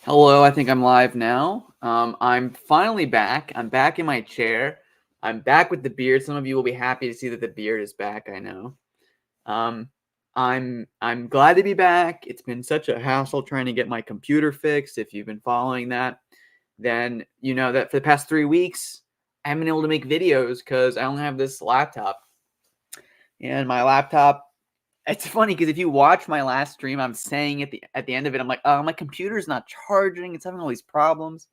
Hello, I think I'm live now. I'm finally back. I'm back in my chair. I'm back with the beard. Some of you will be happy to see that the beard is back, I know. Um, I'm glad to be back. It's been such a hassle trying to get my computer fixed. If you've been following that, then you know that for the past 3 weeks, I haven't been able to make videos because I only have this laptop. And my laptop, it's funny because if you watch my last stream, I'm saying at the end of it, I'm like, oh, my computer's not charging. It's having all these problems.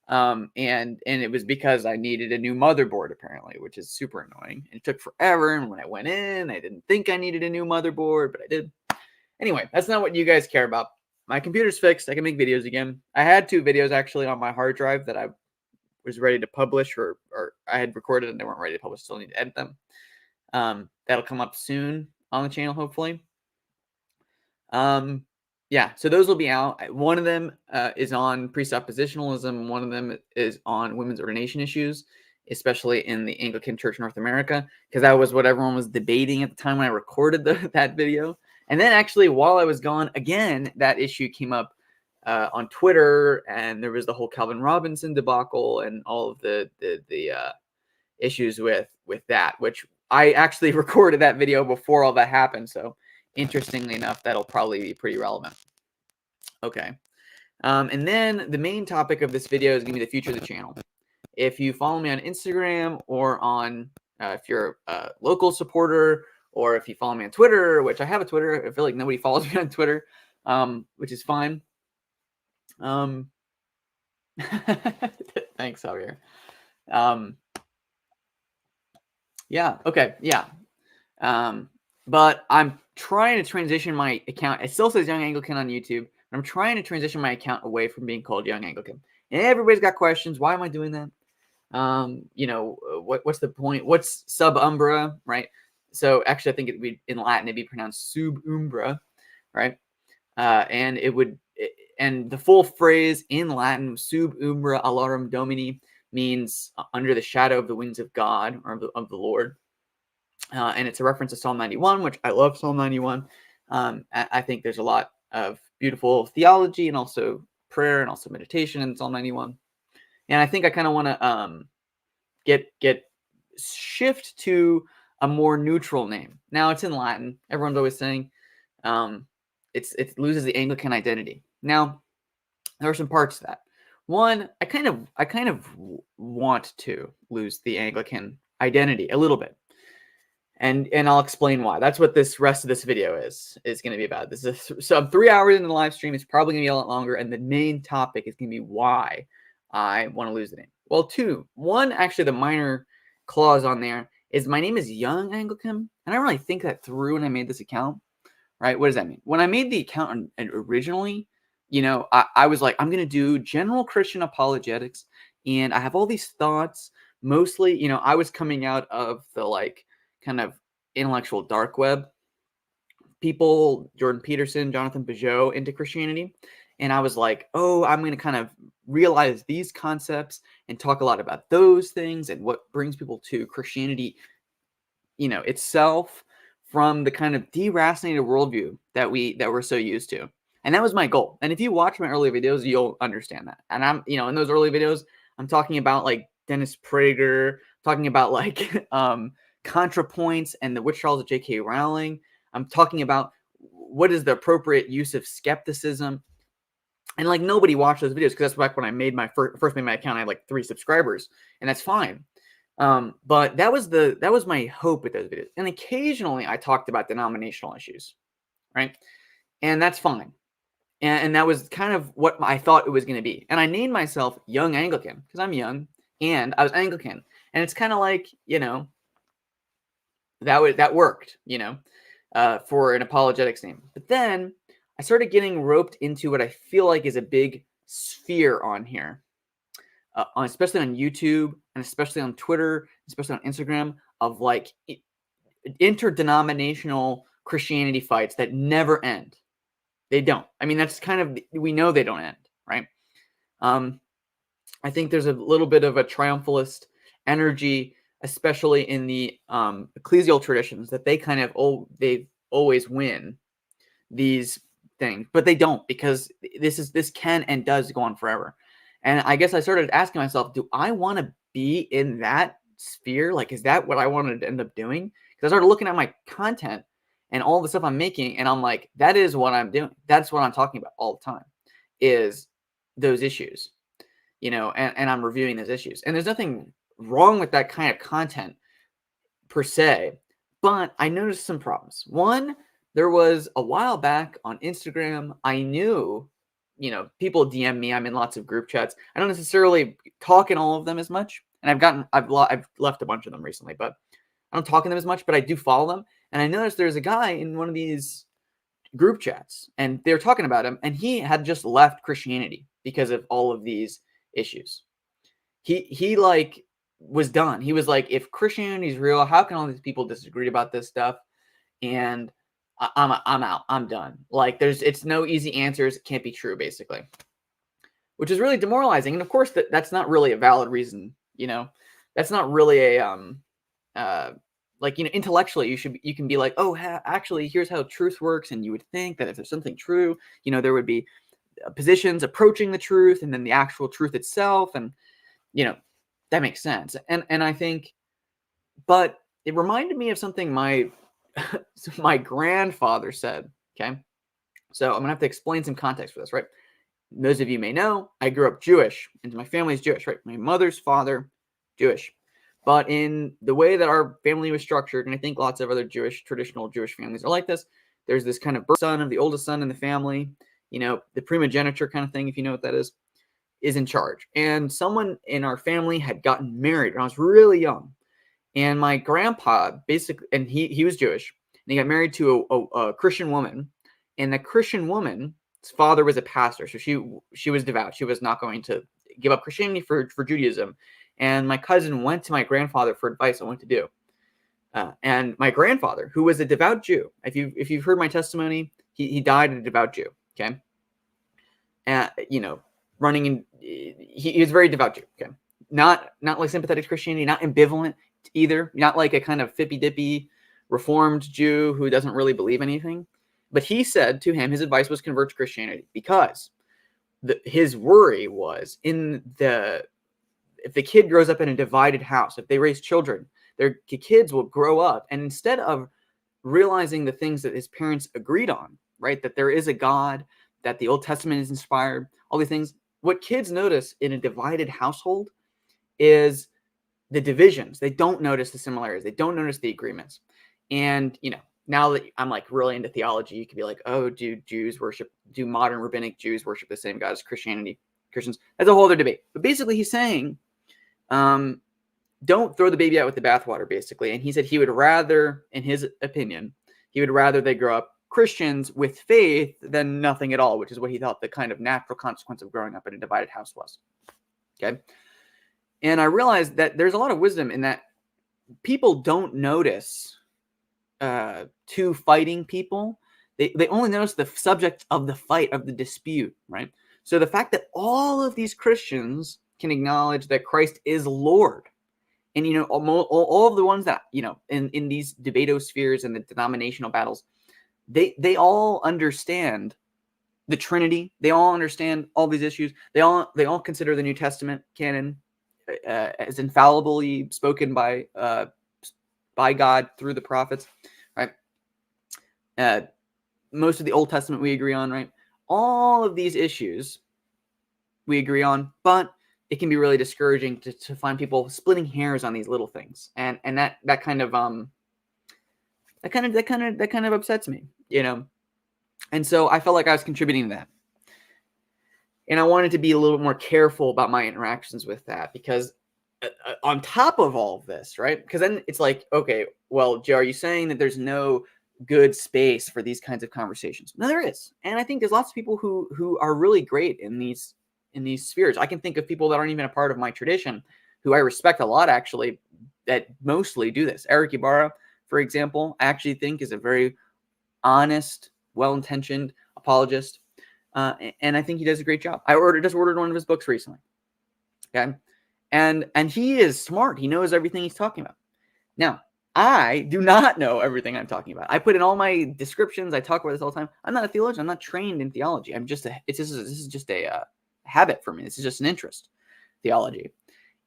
And it was because I needed a new motherboard apparently, which is super annoying. It took forever. And when I went in, I didn't think I needed a new motherboard, but I did. Anyway, that's not what you guys care about. My computer's fixed. I can make videos again. I had 2 videos actually on my hard drive that I was ready to publish, or I had recorded and they weren't ready to publish. Still need to edit them. That'll come up soon on the channel, hopefully. Yeah, so those will be out. One of them is on presuppositionalism. One of them is on women's ordination issues, especially in the Anglican Church North America, because that was what everyone was debating at the time when I recorded that video. And then actually, while I was gone, again, that issue came up on Twitter, and there was the whole Calvin Robinson debacle and all of the issues with that, which I actually recorded that video before all that happened. So interestingly enough, that'll probably be pretty relevant. Okay. And then the main topic of this video is going to be the future of the channel. If you follow me on Instagram or on, if you're a local supporter, or if you follow me on Twitter, which I have a Twitter, I feel like nobody follows me on Twitter, which is fine. Thanks, Javier. Yeah. Okay. Yeah. But I'm trying to transition my account. It still says Young Anglican on YouTube. I'm trying to transition my account away from being called Young Anglican. And everybody's got questions. Why am I doing that? What's the point? What's sub umbra, right? So actually, I think it'd be in Latin, it'd be pronounced sub umbra, right? And the full phrase in Latin, sub umbra alarum Domini, means under the shadow of the wings of God, or of the Lord. And it's a reference to Psalm 91, which I love Psalm 91. I think there's a lot of beautiful theology and also prayer and also meditation in Psalm 91. And I think I kind of want to shift to a more neutral name. Now it's in Latin. Everyone's always saying it loses the Anglican identity. Now there are some parts to that. One, I kind of want to lose the Anglican identity a little bit. And I'll explain why. That's what this rest of this video is going to be about. This is so 3 hours into the live stream. It's probably going to be a lot longer. And the main topic is going to be why I want to lose the name. Well, 2. 1, actually, the minor clause on there is my name is Young Anglican. And I didn't really think that through when I made this account, right? What does that mean? When I made the account originally, I was like, I'm going to do general Christian apologetics. And I have all these thoughts. Mostly, I was coming out of the kind of intellectual dark web people, Jordan Peterson, Jonathan Peugeot, into Christianity. And I was like, oh, I'm going to kind of realize these concepts and talk a lot about those things and what brings people to Christianity, itself, from the kind of deracinated worldview that we're so used to. And that was my goal. And if you watch my early videos, you'll understand that. And I'm, in those early videos, I'm talking about like Dennis Prager, talking about like ContraPoints and the witch trials of J.K. Rowling. I'm talking about what is the appropriate use of skepticism. And like nobody watched those videos because that's back when I made my first made my account. I had like 3 subscribers, and that's fine. But that was my hope with those videos. And occasionally I talked about denominational issues, right? And that's fine. And that was kind of what I thought it was going to be. And I named myself Young Anglican because I'm young and I was Anglican. And it's kind of like, that worked, for an apologetics name. But then I started getting roped into what I feel like is a big sphere on here, especially on YouTube and especially on Twitter, especially on Instagram, of like interdenominational Christianity fights that never end. They don't. I mean, that's kind of, we know they don't end, right? I think there's a little bit of a triumphalist energy, especially in the ecclesial traditions, that they kind of they always win these thing, but they don't, because this can and does go on forever. And I guess I started asking myself, do I want to be in that sphere? Like, is that what I wanted to end up doing? Because I started looking at my content and all the stuff I'm making, and I'm like, that is what I'm doing. That's what I'm talking about all the time, is those issues, and I'm reviewing those issues. And there's nothing wrong with that kind of content per se, but I noticed some problems. One, there was a while back on Instagram, I knew, people DM me. I'm in lots of group chats. I don't necessarily talk in all of them as much, and I've left a bunch of them recently, but I don't talk in them as much, but I do follow them. And I noticed there's a guy in one of these group chats, and they were talking about him, and he had just left Christianity because of all of these issues. He like was done. He was like, if Christianity is real, how can all these people disagree about this stuff? And I'm out. I'm done. Like, it's no easy answers. It can't be true, basically, which is really demoralizing. And of course, that's not really a valid reason. That's not really a intellectually, you can be like, oh, actually, here's how truth works, and you would think that if there's something true, there would be positions approaching the truth, and then the actual truth itself, and that makes sense. And I think, but it reminded me of something my my grandfather said. Okay, so I'm gonna have to explain some context for this, right? Those of you may know, I grew up Jewish, and my family's Jewish, right? My mother's father, Jewish. But in the way that our family was structured, and I think lots of other traditional Jewish families are like this, there's this kind of birth son of the oldest son in the family, the primogeniture kind of thing, if you know what that is in charge. And someone in our family had gotten married when I was really young. And my grandpa, basically, and he was Jewish, and he got married to a Christian woman. And the Christian woman's father was a pastor, so she was devout. She was not going to give up Christianity for Judaism. And my cousin went to my grandfather for advice on what to do. And my grandfather, who was a devout Jew, if you've heard my testimony, he died a devout Jew. Okay, running in, he was very devout Jew. Okay, not like sympathetic to Christianity, not ambivalent either, not like a kind of fippy dippy reformed Jew who doesn't really believe anything. But he said to him, his advice was convert to Christianity, because his worry was if the kid grows up in a divided house, if they raise children, their kids will grow up, and instead of realizing the things that his parents agreed on, right, that there is a God, that the Old Testament is inspired, all these things, what kids notice in a divided household is the divisions. They don't notice the similarities. They don't notice the agreements. And, now that I'm like really into theology, you could be like, oh, do modern rabbinic Jews worship the same God as Christians? That's a whole other debate. But basically he's saying, don't throw the baby out with the bathwater, basically. And he said he would rather, in his opinion, they grow up Christians with faith than nothing at all, which is what he thought the kind of natural consequence of growing up in a divided house was. Okay. And I realized that there's a lot of wisdom in that. People don't notice two fighting people. They only notice the subject of the fight, of the dispute, right? So the fact that all of these Christians can acknowledge that Christ is Lord, and all of the ones that in these debatospheres and the denominational battles, they all understand the Trinity. They all understand all these issues. They all consider the New Testament canon as infallibly spoken by God through the prophets, right? Most of the Old Testament we agree on, right? All of these issues we agree on, but it can be really discouraging to find people splitting hairs on these little things, and that kind of upsets me, And so I felt like I was contributing to that, and I wanted to be a little bit more careful about my interactions with that, because on top of all of this, right? Because then it's like, okay, well, Joe, are you saying that there's no good space for these kinds of conversations? No, there is, and I think there's lots of people who are really great in these spheres. I can think of people that aren't even a part of my tradition who I respect a lot, actually, that mostly do this. Eric Ibarra, for example, I actually think is a very honest, well-intentioned apologist, and I think he does a great job. I just ordered one of his books recently. Okay. And he is smart. He knows everything he's talking about. Now, I do not know everything I'm talking about. I put in all my descriptions. I talk about this all the time. I'm not a theologian. I'm not trained in theology. This is just a habit for me. This is just an interest, theology.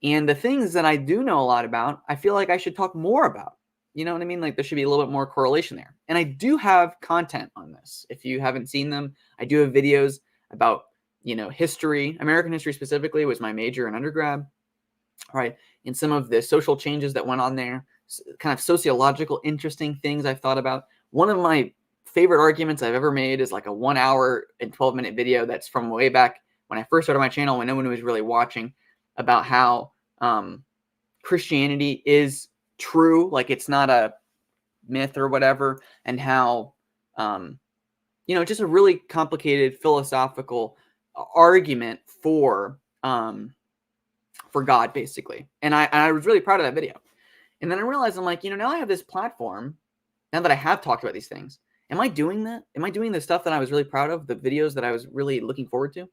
And the things that I do know a lot about, I feel like I should talk more about. You know what I mean? Like there should be a little bit more correlation there. And I do have content on this. If you haven't seen them, I do have videos about, history. American history specifically was my major in undergrad, right? And some of the social changes that went on there, kind of sociological, interesting things I've thought about. One of my favorite arguments I've ever made is like a 1 hour and 12-minute video that's from way back when I first started my channel, when no one was really watching, about how Christianity is true, like it's not a myth or whatever, and how just a really complicated philosophical argument for God, basically. And I was really proud of that video. And then I realized, I'm like, now I have this platform, now that I have talked about these things. Am I doing that? Am I doing the stuff that I was really proud of, the videos that I was really looking forward to?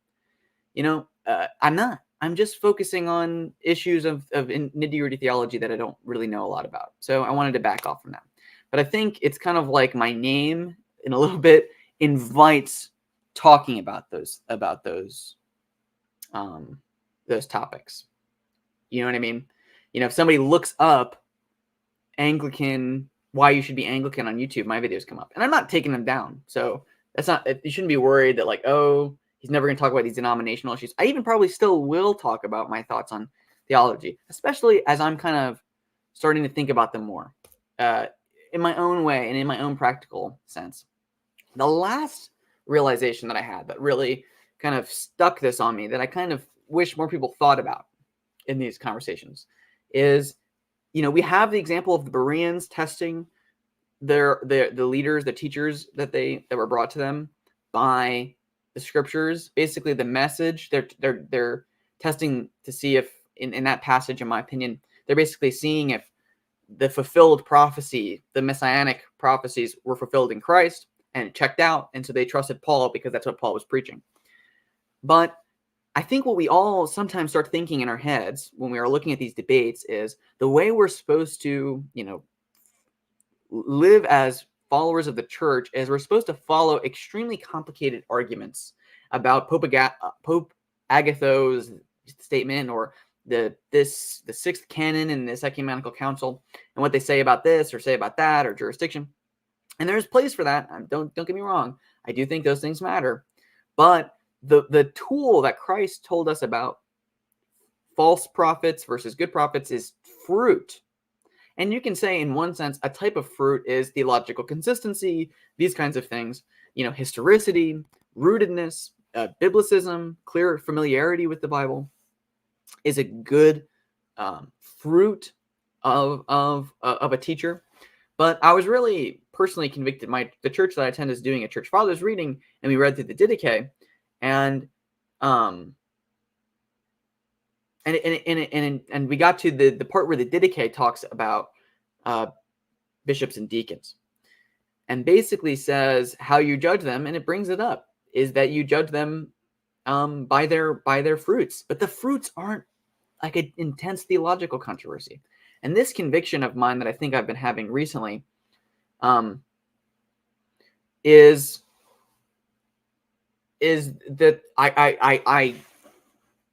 I'm not. I'm just focusing on issues of nitty-gritty theology that I don't really know a lot about. So I wanted to back off from that. But I think it's kind of like my name in a little bit invites talking about those topics. You know what I mean? If somebody looks up Anglican, why you should be Anglican on YouTube, my videos come up. And I'm not taking them down. So that's not, you shouldn't be worried that like, oh, he's never going to talk about these denominational issues. I even probably still will talk about my thoughts on theology, especially as I'm kind of starting to think about them more in my own way and in my own practical sense. The last realization that I had that really kind of stuck this on me, that I kind of wish more people thought about in these conversations, is, we have the example of the Bereans testing the leaders, the teachers that were brought to them by the scriptures, basically the message. They're testing to see if in that passage, in my opinion, they're basically seeing if the fulfilled prophecy, the messianic prophecies, were fulfilled in Christ, and it checked out. And so they trusted Paul because that's what Paul was preaching. But I think what we all sometimes start thinking in our heads when we are looking at these debates is the way we're supposed to, live as followers of the church is we're supposed to follow extremely complicated arguments about Pope Agatho's statement, or the sixth canon in this ecumenical council, and what they say about this or say about that, or jurisdiction. And there's place for that. Don't get me wrong. I do think those things matter. But the tool that Christ told us about false prophets versus good prophets is fruit. And you can say, in one sense, a type of fruit is theological consistency, these kinds of things, historicity, rootedness, biblicism, clear familiarity with the Bible is a good fruit of a teacher. But I was really personally convicted. The church that I attend is doing a church fathers reading, and we read through the Didache, and we got to the part where the Didache talks about bishops and deacons, and basically says how you judge them, and it brings it up, is that you judge them by their fruits. But the fruits aren't like an intense theological controversy. And this conviction of mine that I think I've been having recently is that I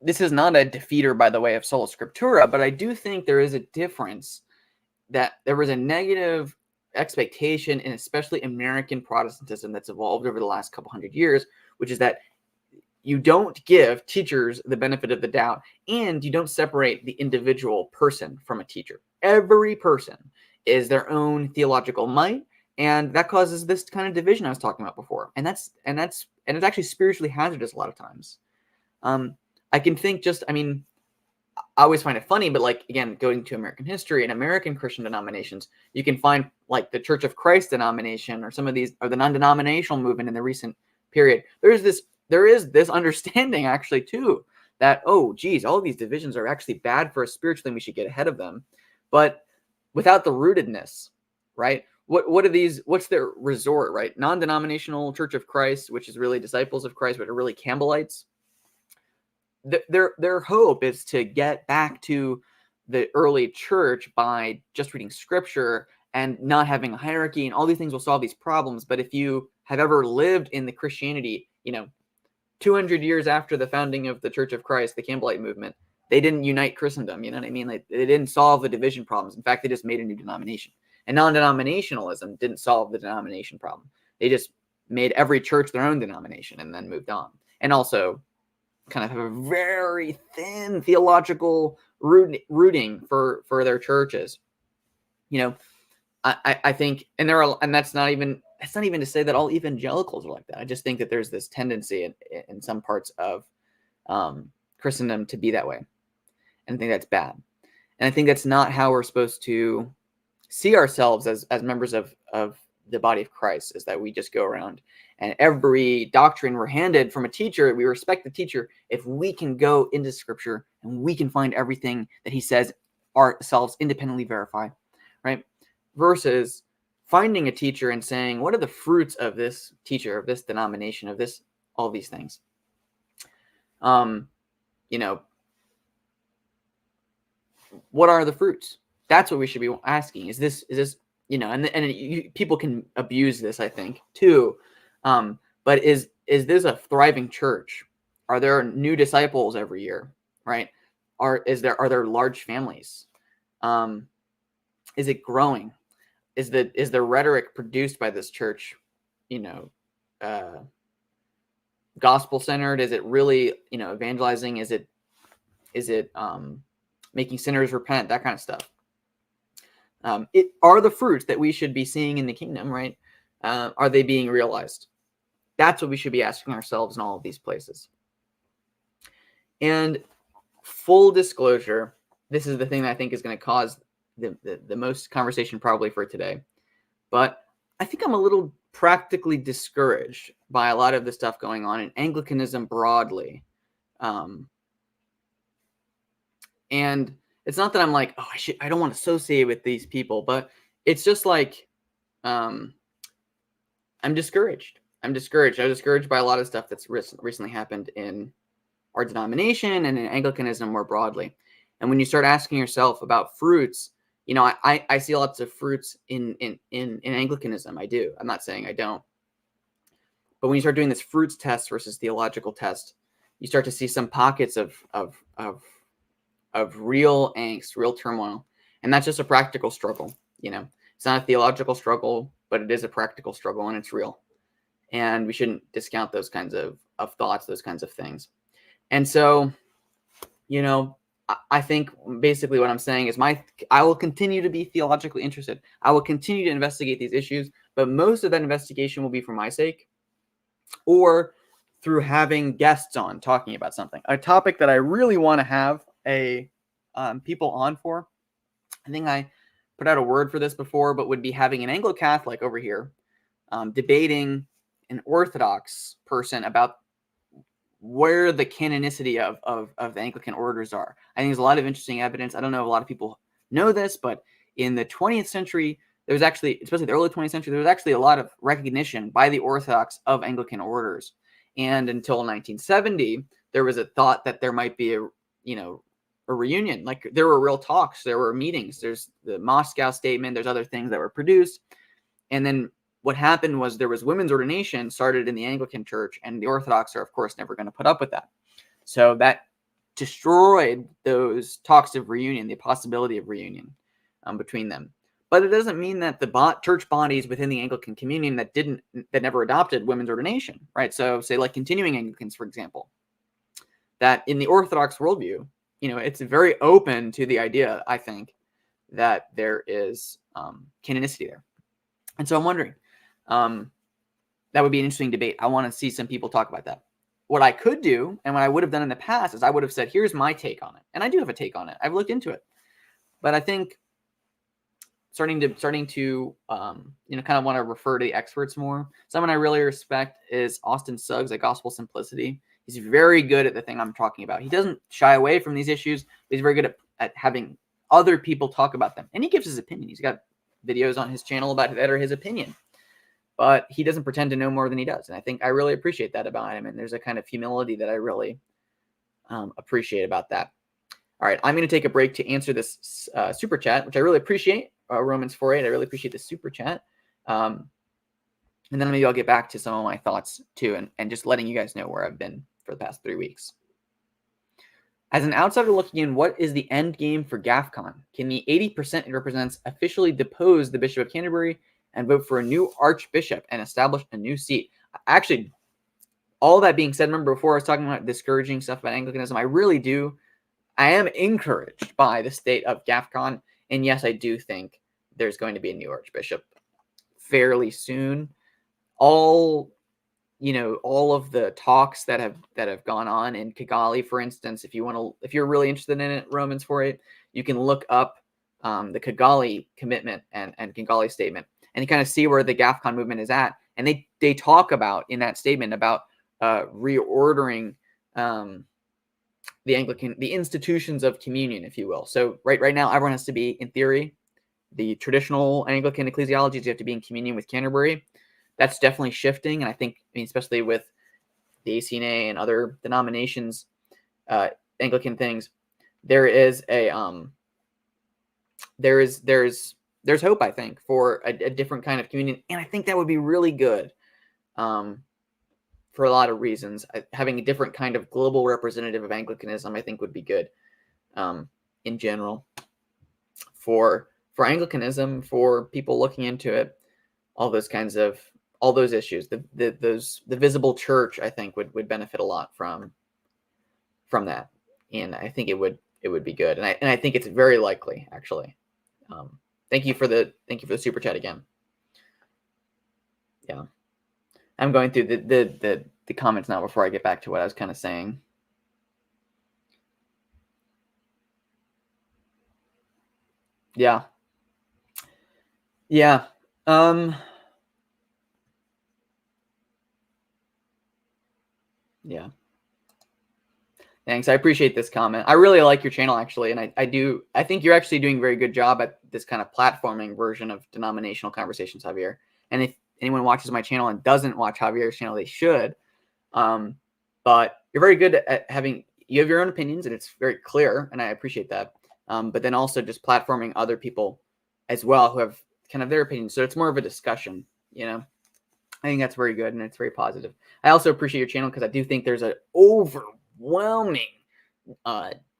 this is not a defeater by the way of sola scriptura, but I do think there is a difference, that there was a negative expectation in especially American Protestantism that's evolved over the last couple hundred years, which is that you don't give teachers the benefit of the doubt, and you don't separate the individual person from a teacher. Every person is their own theological might, and that causes this kind of division I was talking about before. And it's actually spiritually hazardous a lot of times. I can think I always find it funny, but like, again, going to American history and American Christian denominations, you can find like the Church of Christ denomination, or some of these, or the non-denominational movement in the recent period. There is this understanding actually too, that, oh geez, all of these divisions are actually bad for us spiritually, and we should get ahead of them. But without the rootedness, right? What are these? What's their resort, right? Non-denominational Church of Christ, which is really disciples of Christ, but are really Campbellites. Their hope is to get back to the early church by just reading scripture and not having a hierarchy, and all these things will solve these problems. But if you have ever lived in the Christianity, 200 years after the founding of the Church of Christ, the Campbellite movement, they didn't unite Christendom. You know what I mean? Like, they didn't solve the division problems. In fact, they just made a new denomination. And non-denominationalism didn't solve the denomination problem. They just made every church their own denomination and then moved on. And also kind of have a very thin theological rooting for their churches. I think, and that's not even to say that all evangelicals are like that. I just think that there's this tendency in some parts of Christendom to be that way. And I think that's bad. And I think that's not how we're supposed to see ourselves as members of the body of Christ, is that we just go around and every doctrine we're handed from a teacher, we respect the teacher if we can go into scripture and we can find everything that he says ourselves independently verify, right? Versus finding a teacher and saying, what are the fruits of this teacher, of this denomination, of this, all these things? What are the fruits? That's what we should be asking. Is this, people can abuse this, I think, too. But is this a thriving church? Are there new disciples every year, right? Are there large families? Is it growing? Is the rhetoric produced by this church, gospel centered? Is it really, evangelizing? Is it making sinners repent? That kind of stuff. It are the fruits that we should be seeing in the kingdom, right? Are they being realized? That's what we should be asking ourselves in all of these places. And full disclosure, this is the thing that I think is going to cause the most conversation probably for today. But I think I'm a little practically discouraged by a lot of the stuff going on in Anglicanism broadly. And it's not that I'm like, I don't want to associate with these people, but it's just like, I'm discouraged. I'm discouraged. I was discouraged by a lot of stuff that's recently happened in our denomination and in Anglicanism more broadly. And when you start asking yourself about fruits, I see lots of fruits in Anglicanism. I do. I'm not saying I don't. But when you start doing this fruits test versus theological test, you start to see some pockets of real angst, real turmoil. And that's just a practical struggle. It's not a theological struggle, but it is a practical struggle, and it's real. And we shouldn't discount those kinds of thoughts, those kinds of things. And so, I think basically what I'm saying is I will continue to be theologically interested. I will continue to investigate these issues, but most of that investigation will be for my sake or through having guests on talking about something. A topic that I really want to have people on for. I think I put out a word for this before, but would be having an Anglo-Catholic over here debating an Orthodox person about where the canonicity of the Anglican orders are. I think there's a lot of interesting evidence. I don't know if a lot of people know this, but in the 20th century, there was actually, especially the early 20th century, there was actually a lot of recognition by the Orthodox of Anglican orders. And until 1970, there was a thought that there might be a reunion. Like, there were real talks, there were meetings, there's the Moscow Statement, there's other things that were produced. And then what happened was there was women's ordination started in the Anglican Church, and the Orthodox are, of course, never going to put up with that. So that destroyed those talks of reunion, the possibility of reunion between them. But it doesn't mean that the church bodies within the Anglican communion that never adopted women's ordination, right? So say like continuing Anglicans, for example, that in the Orthodox worldview, it's very open to the idea, I think, that there is canonicity there. And so I'm wondering, that would be an interesting debate. I want to see some people talk about that. What I could do, and what I would have done in the past, is I would have said, here's my take on it. And I do have a take on it. I've looked into it. But I think starting to kind of want to refer to the experts more. Someone I really respect is Austin Suggs at Gospel Simplicity. He's very good at the thing I'm talking about. He doesn't shy away from these issues, but he's very good at having other people talk about them. And he gives his opinion. He's got videos on his channel that are his opinion. But he doesn't pretend to know more than he does. And I think I really appreciate that about him. And there's a kind of humility that I really appreciate about that. All right, I'm going to take a break to answer this super chat, which I really appreciate. Romans 4:8, I really appreciate the super chat. And then maybe I'll get back to some of my thoughts too, and just letting you guys know where I've been for the past 3 weeks. As an outsider looking in, what is the end game for GAFCON? Can the 80% it represents officially depose the Bishop of Canterbury and vote for a new archbishop and establish a new seat? Actually, all that being said, remember before I was talking about discouraging stuff about Anglicanism, I am encouraged by the state of GAFCON. And yes, I do think there's going to be a new archbishop fairly soon. All of the talks that have gone on in Kigali, for instance, if you're really interested in it, Romans 4:8, you can look up the Kigali commitment and Kigali statement, and you kind of see where the GAFCON movement is at. And they talk about in that statement about reordering the institutions of communion, if you will. So right now, everyone has to be, in theory, the traditional Anglican ecclesiologies, you have to be in communion with Canterbury. That's definitely shifting, and I think, especially with the ACNA and other denominations, Anglican things, there's hope, I think, for a different kind of communion, and I think that would be really good, for a lot of reasons. Having a different kind of global representative of Anglicanism, I think, would be good, in general, for Anglicanism, for people looking into it, all those issues. The visible church, I think, would benefit a lot from that, and I think it would be good, and I think it's very likely, actually. Thank you for the super chat again. Yeah, I'm going through the comments now before I get back to what I was kind of saying. Yeah. Yeah. Yeah. Thanks. I appreciate this comment. I really like your channel, actually, and I think you're actually doing a very good job at this kind of platforming version of denominational conversations, Javier. And if anyone watches my channel and doesn't watch Javier's channel, they should. But you're very good at you have your own opinions, and it's very clear, and I appreciate that. But then also just platforming other people as well who have kind of their opinions. So it's more of a discussion, I think that's very good, and it's very positive. I also appreciate your channel because I do think there's an overwhelming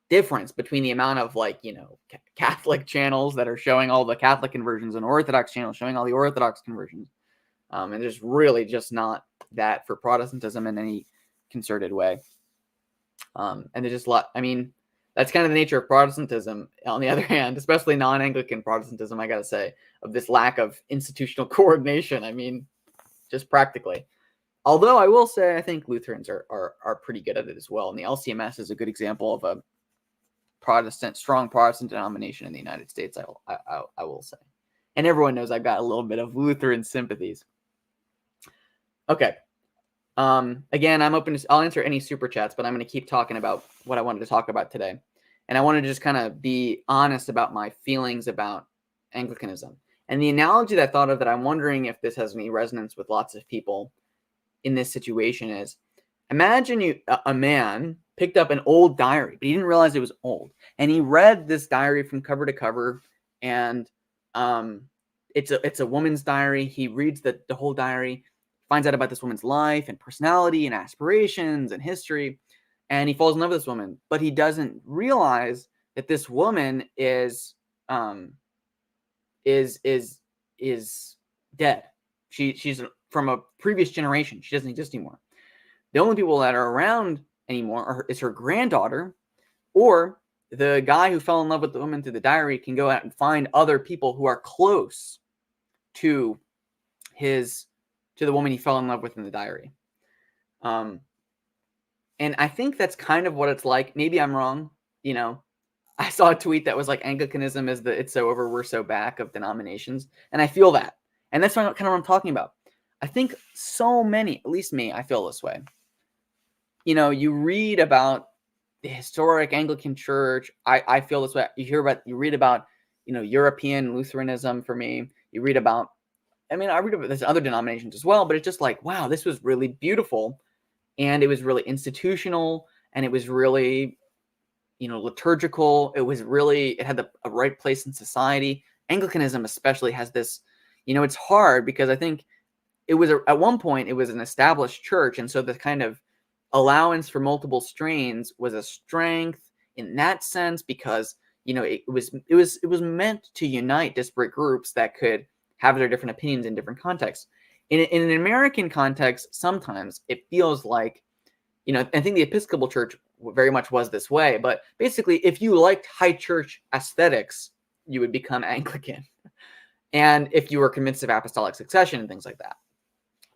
difference between the amount of Catholic channels that are showing all the Catholic conversions and Orthodox channels showing all the Orthodox conversions. And there's really just not that for Protestantism in any concerted way. And there's just a lot. That's kind of the nature of Protestantism. On the other hand, especially non-Anglican Protestantism, I got to say, of this lack of institutional coordination. Just practically. Although I will say, I think Lutherans are pretty good at it as well. And the LCMS is a good example of a strong Protestant denomination in the United States, I will say. And everyone knows I've got a little bit of Lutheran sympathies. Okay. Again, I'll answer any super chats, but I'm going to keep talking about what I wanted to talk about today. And I wanted to just kind of be honest about my feelings about Anglicanism. And the analogy that I thought of that I'm wondering if this has any resonance with lots of people in this situation is, imagine a man picked up an old diary, but he didn't realize it was old. And he read this diary from cover to cover, and it's a woman's diary. He reads the whole diary, finds out about this woman's life and personality and aspirations and history, and he falls in love with this woman. But he doesn't realize that this woman is dead. She's from a previous generation. She doesn't exist anymore. The only people that are around anymore is her granddaughter, or the guy who fell in love with the woman through the diary can go out and find other people who are close to the woman he fell in love with in the diary. And I think that's kind of what it's like. Maybe I'm wrong. I saw a tweet that was like, Anglicanism is it's so over, we're so back of denominations. And I feel that. And that's kind of what I'm talking about. I think so many, at least me, I feel this way. You read about the historic Anglican Church. I feel this way. You read about, European Lutheranism for me. You read about, I read about there's other denominations as well, but it's just like, wow, this was really beautiful. And it was really institutional. And it was really, liturgical. It had a right place in society. Anglicanism especially has this, it's hard because I think at one point it was an established church, and so the kind of allowance for multiple strains was a strength in that sense because it was meant to unite disparate groups that could have their different opinions in different contexts. In an American context, sometimes it feels like, I think the Episcopal Church very much was this way, but basically if you liked high church aesthetics, you would become Anglican. And if you were convinced of apostolic succession and things like that.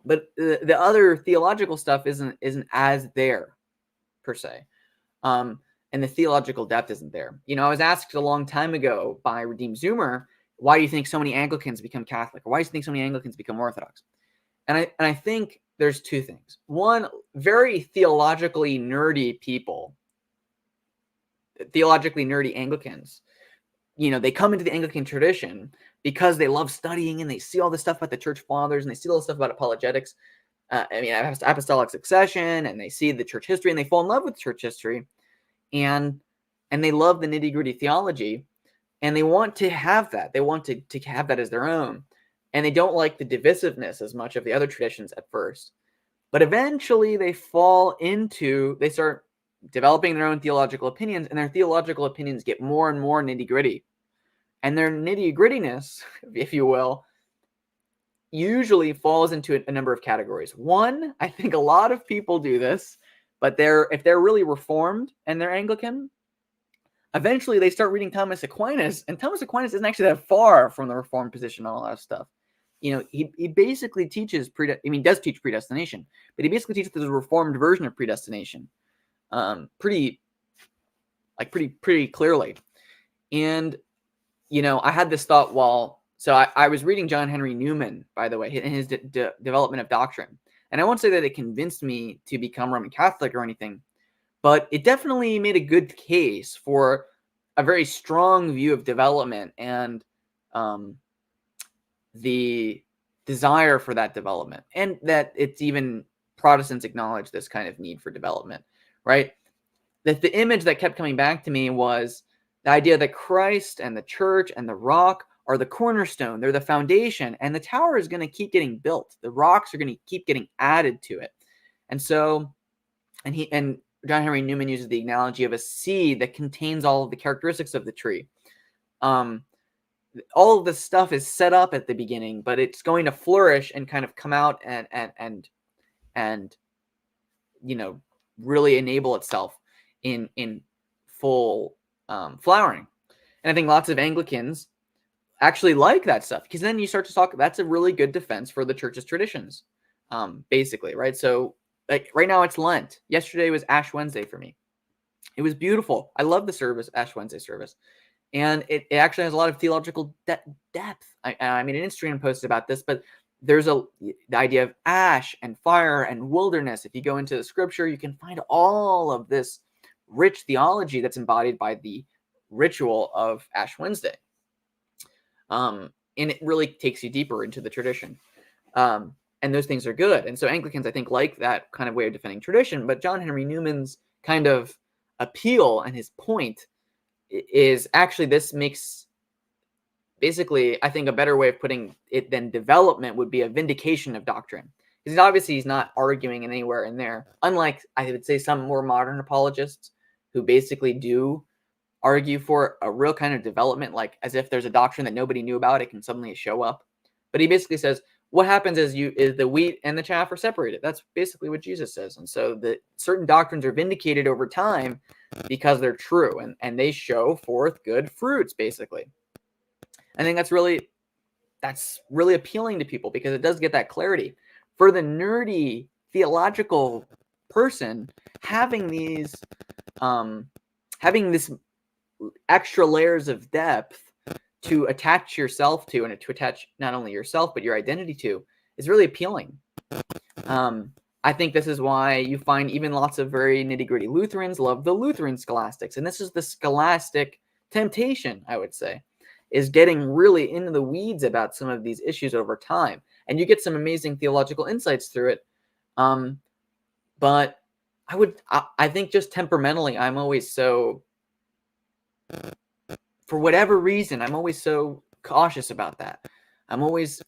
But the other theological stuff isn't as there per se. And the theological depth isn't there. I was asked a long time ago by Redeemed Zoomer, why do you think so many Anglicans become Catholic? Or why do you think so many Anglicans become Orthodox? And I think there's two things. One, very theologically nerdy people, theologically nerdy Anglicans, they come into the Anglican tradition because they love studying and they see all this stuff about the church fathers and they see all this stuff about apologetics. Apostolic succession, and they see the church history and they fall in love with church history, and they love the nitty-gritty theology, and they want to have that. They want to have that as their own, and they don't like the divisiveness as much of the other traditions at first. But eventually they start developing their own theological opinions, and their theological opinions get more and more nitty-gritty. And their nitty-grittiness, if you will, usually falls into a number of categories. One, I think a lot of people do this, but if they're really Reformed and they're Anglican, eventually they start reading Thomas Aquinas, and Thomas Aquinas isn't actually that far from the Reformed position on a lot of stuff. He basically teaches does teach predestination, but he basically teaches the Reformed version of predestination, pretty clearly. And I had this thought I was reading John Henry Newman, by the way, in his development of doctrine, and I won't say that it convinced me to become Roman Catholic or anything, but it definitely made a good case for a very strong view of development and the desire for that development, and that it's even Protestants acknowledge this kind of need for development, right? That the image that kept coming back to me was the idea that Christ and the church and the rock are the cornerstone. They're the foundation, and the tower is going to keep getting built. The rocks are going to keep getting added to it. And so, and John Henry Newman uses the analogy of a seed that contains all of the characteristics of the tree. All of this stuff is set up at the beginning, but it's going to flourish and kind of come out and really enable itself in full flowering. And I think lots of Anglicans actually like that stuff, because then you start to talk, that's a really good defense for the church's traditions, basically, right? So like right now it's Lent. Yesterday was Ash Wednesday for me. It was beautiful. I love the service, Ash Wednesday service. And it actually has a lot of theological depth. I made an Instagram post about this, but there's the idea of ash and fire and wilderness. If you go into the scripture, you can find all of this rich theology that's embodied by the ritual of Ash Wednesday. And it really takes you deeper into the tradition. And those things are good. And so Anglicans, I think, like that kind of way of defending tradition. But John Henry Newman's kind of appeal and his point is actually, this makes, basically, I think a better way of putting it than development would be a vindication of doctrine. Because obviously he's not arguing in anywhere in there. Unlike, I would say, some more modern apologists who basically do argue for a real kind of development, like as if there's a doctrine that nobody knew about, it can suddenly show up. But he basically says, what happens is the wheat and the chaff are separated. That's basically what Jesus says. And so the certain doctrines are vindicated over time because they're true, and they show forth good fruits, basically. I think that's really appealing to people, because it does get that clarity. For the nerdy theological person, having this extra layers of depth to attach yourself to, and to attach not only yourself but your identity to, is really appealing. I think this is why you find even lots of very nitty-gritty Lutherans love the Lutheran scholastics. And this is the scholastic temptation, I would say, is getting really into the weeds about some of these issues over time. And you get some amazing theological insights through it. But I think just temperamentally, I'm always so for whatever reason, I'm always so cautious about that. I'm always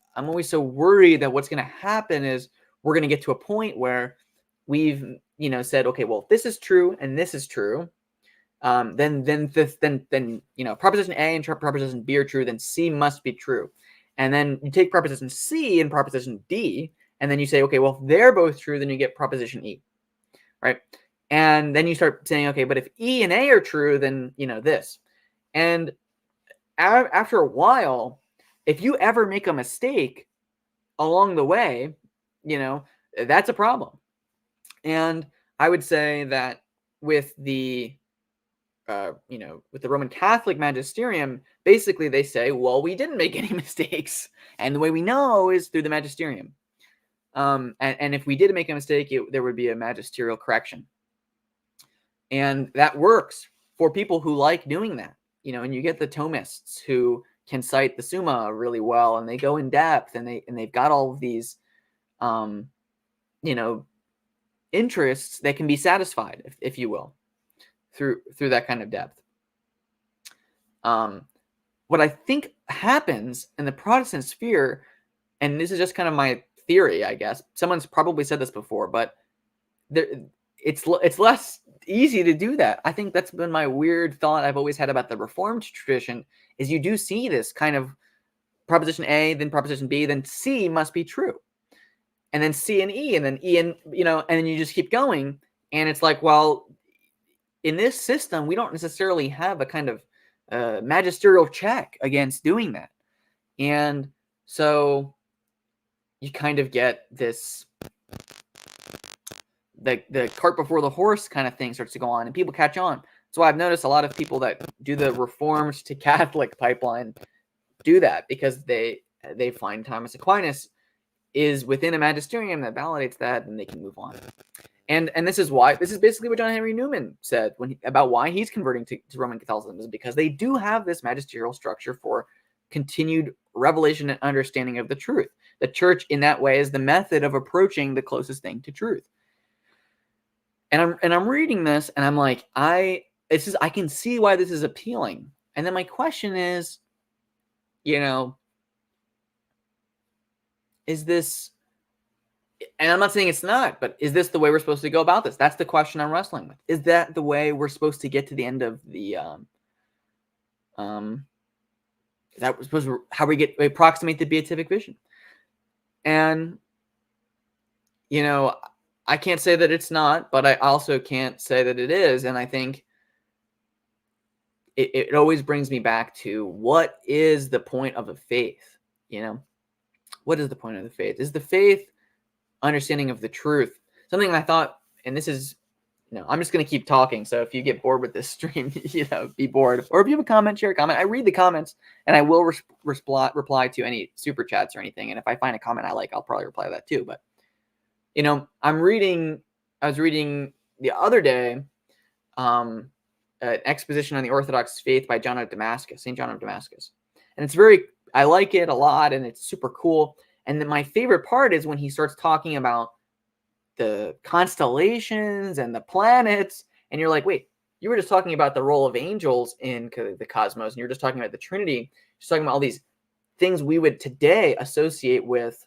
so worried that what's going to happen is we're going to get to a point where we've, said, okay, well, if this is true and this is true, then proposition A and proposition B are true, then C must be true. And then you take proposition C and proposition D, and then you say, okay, well, if they're both true, then you get proposition E, right? And then you start saying, okay, but if E and A are true, then, this. And after a while, if you ever make a mistake along the way, that's a problem. And I would say that with the with the Roman Catholic magisterium, basically they say, well, we didn't make any mistakes. And the way we know is through the magisterium. And if we did make a mistake, there would be a magisterial correction. And that works for people who like doing that, and you get the Thomists who can cite the Summa really well, and they go in depth, and they've got all of these, interests that can be satisfied, if you will, through that kind of depth. What I think happens in the Protestant sphere, and this is just kind of my theory, I guess. Someone's probably said this before, but it's less easy to do that. I think that's been my weird thought I've always had about the Reformed tradition, is you do see this kind of proposition A, then proposition B, then C must be true. And then C and E, and then E and, and then you just keep going. And it's like, well, in this system, we don't necessarily have a kind of magisterial check against doing that. And so you kind of get this, the cart before the horse kind of thing starts to go on, and people catch on. That's why I've noticed a lot of people that do the Reformed to Catholic pipeline do that, because they find Thomas Aquinas is within a magisterium that validates that, and they can move on. And this is basically what John Henry Newman said about why he's converting to Roman Catholicism, is because they do have this magisterial structure for continued revelation and understanding of the truth. The church, in that way, is the method of approaching the closest thing to truth. And I'm reading this, and I'm like, I can see why this is appealing. And then my question is, is this, and I'm not saying it's not, but is this the way we're supposed to go about this? That's the question I'm wrestling with. Is that the way we're supposed to get to the end of the, is that supposed to, how we approximate the beatific vision? And, I can't say that it's not, but I also can't say that it is. And I think it always brings me back to, what is the point of a faith? What is the point of the faith? Is the faith understanding of the truth? Something I thought, and this is, I'm just going to keep talking. So if you get bored with this stream, be bored. Or if you have a comment, share a comment. I read the comments, and I will reply to any super chats or anything. And if I find a comment I like, I'll probably reply to that too. But, I was reading the other day, an exposition on the Orthodox faith by St. John of Damascus. And I like it a lot, and it's super cool. And then my favorite part is when he starts talking about the constellations and the planets, and you're like, wait, you were just talking about the role of angels in the cosmos, and you're just talking about the Trinity, just talking about all these things we would today associate with,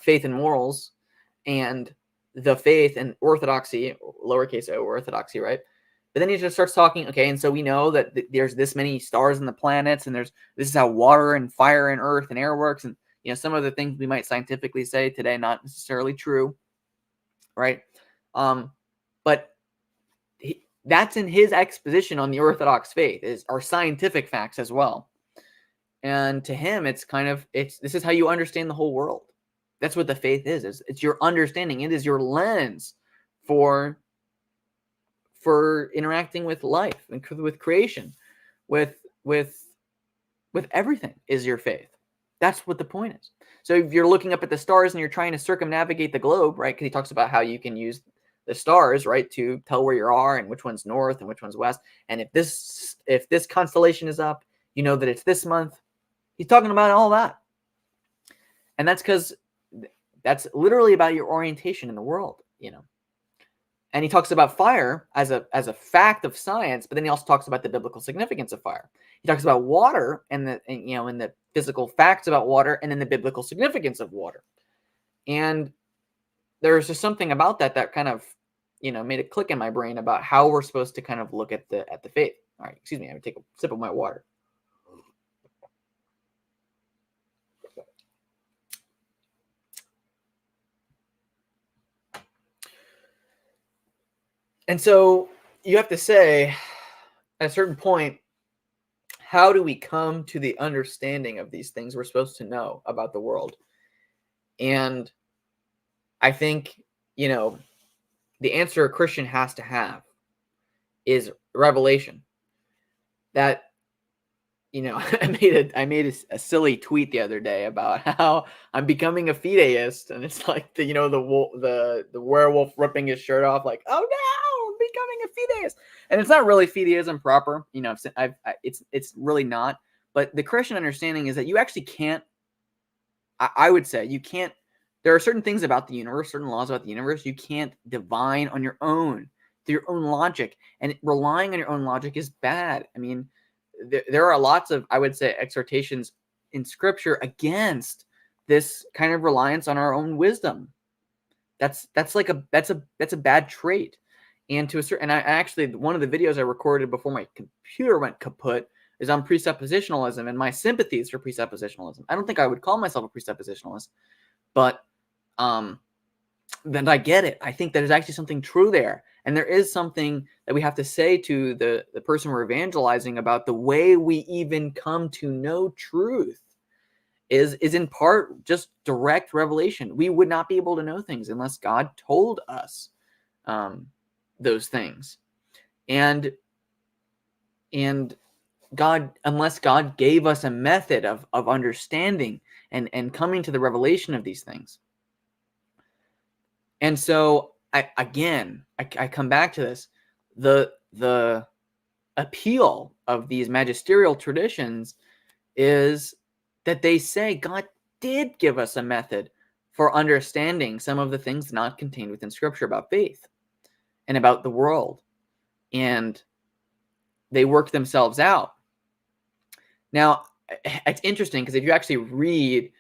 faith and morals, and the faith and orthodoxy, lowercase o, orthodoxy, right? But then he just starts talking, okay, and so we know that there's this many stars in the planets, and this is how water and fire and earth and air works, and some of the things we might scientifically say today not necessarily true, right? But that's in his exposition on the Orthodox faith, are scientific facts as well. And to him, it's this is how you understand the whole world. That's what the faith is. It's your understanding. It is your lens for interacting with life and with creation, with everything is your faith. That's what the point is. So if you're looking up at the stars and you're trying to circumnavigate the globe, right? Because he talks about how you can use the stars, right, to tell where you are and which one's north and which one's west. And if this constellation is up, you know that it's this month. He's talking about all that. And that's because that's literally about your orientation in the world, And he talks about fire as a fact of science, but then he also talks about the biblical significance of fire. He talks about water and the physical facts about water, and then the biblical significance of water. And there's just something about that kind of made it click in my brain about how we're supposed to kind of look at the faith. All right, excuse me, I'm gonna take a sip of my water. And so you have to say, at a certain point, how do we come to the understanding of these things we're supposed to know about the world? And I think, the answer a Christian has to have is revelation. That, I made a silly tweet the other day about how I'm becoming a fideist, and it's like the werewolf ripping his shirt off, like, oh no, I'm becoming a fideist, and it's not really fideism proper, it's really not. But the Christian understanding is that you actually can't. I would say you can't. There are certain things about the universe, certain laws about the universe, you can't divine on your own through your own logic, and relying on your own logic is bad. I mean, there are lots of, I would say, exhortations in Scripture against this kind of reliance on our own wisdom. That's a bad trait. And to a certain, and I actually, one of the videos I recorded before my computer went kaput is on presuppositionalism and my sympathies for presuppositionalism. I don't think I would call myself a presuppositionalist, but then I get it. I think there's actually something true there. And there is something that we have to say to the person we're evangelizing about the way we even come to know truth is in part just direct revelation. We would not be able to know things unless God told us those things. And God, unless God gave us a method of understanding and coming to the revelation of these things. And so I come back to this. The appeal of these magisterial traditions is that they say God did give us a method for understanding some of the things not contained within Scripture about faith and about the world. And they work themselves out. Now, it's interesting because if you actually read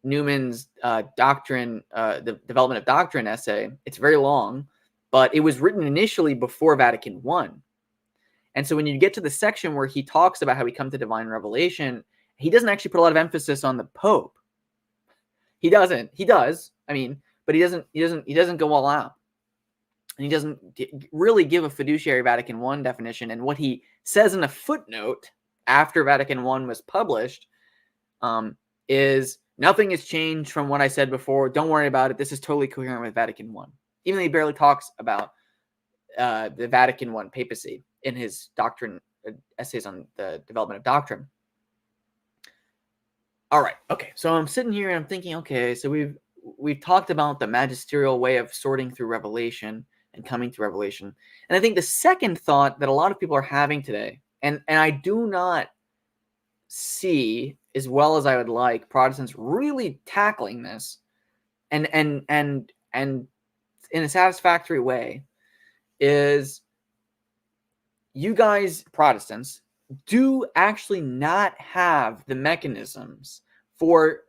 Newman's doctrine, the development of doctrine essay, it's very long, but it was written initially before Vatican I. And so when you get to the section where he talks about how we come to divine revelation, he doesn't actually put a lot of emphasis on the Pope. He doesn't. He does. I mean, but he doesn't go all out. And he doesn't really give a fiduciary Vatican I definition. And what he says in a footnote after Vatican I was published is nothing has changed from what I said before. Don't worry about it. This is totally coherent with Vatican I. Even though he barely talks about the Vatican I papacy in his doctrine essays on the development of doctrine. All right. Okay. So I'm sitting here and I'm thinking, okay, so we've talked about the magisterial way of sorting through revelation and coming to revelation. And I think the second thought that a lot of people are having today, and I do not see as well as I would like Protestants really tackling this and in a satisfactory way, is you guys, Protestants, do actually not have the mechanisms for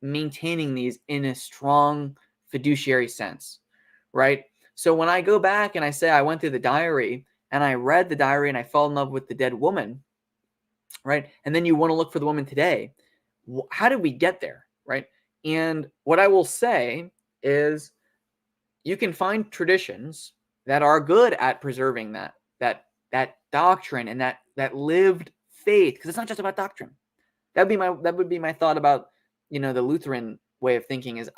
maintaining these in a strong fiduciary sense, right? So when I go back and I say I went through the diary and I read the diary and I fell in love with the dead woman, right? And then you want to look for the woman today. How did we get there, right? And what I will say is you can find traditions that are good at preserving that doctrine and that lived faith, because it's not just about doctrine. That would be my thought about the Lutheran way of thinking. Is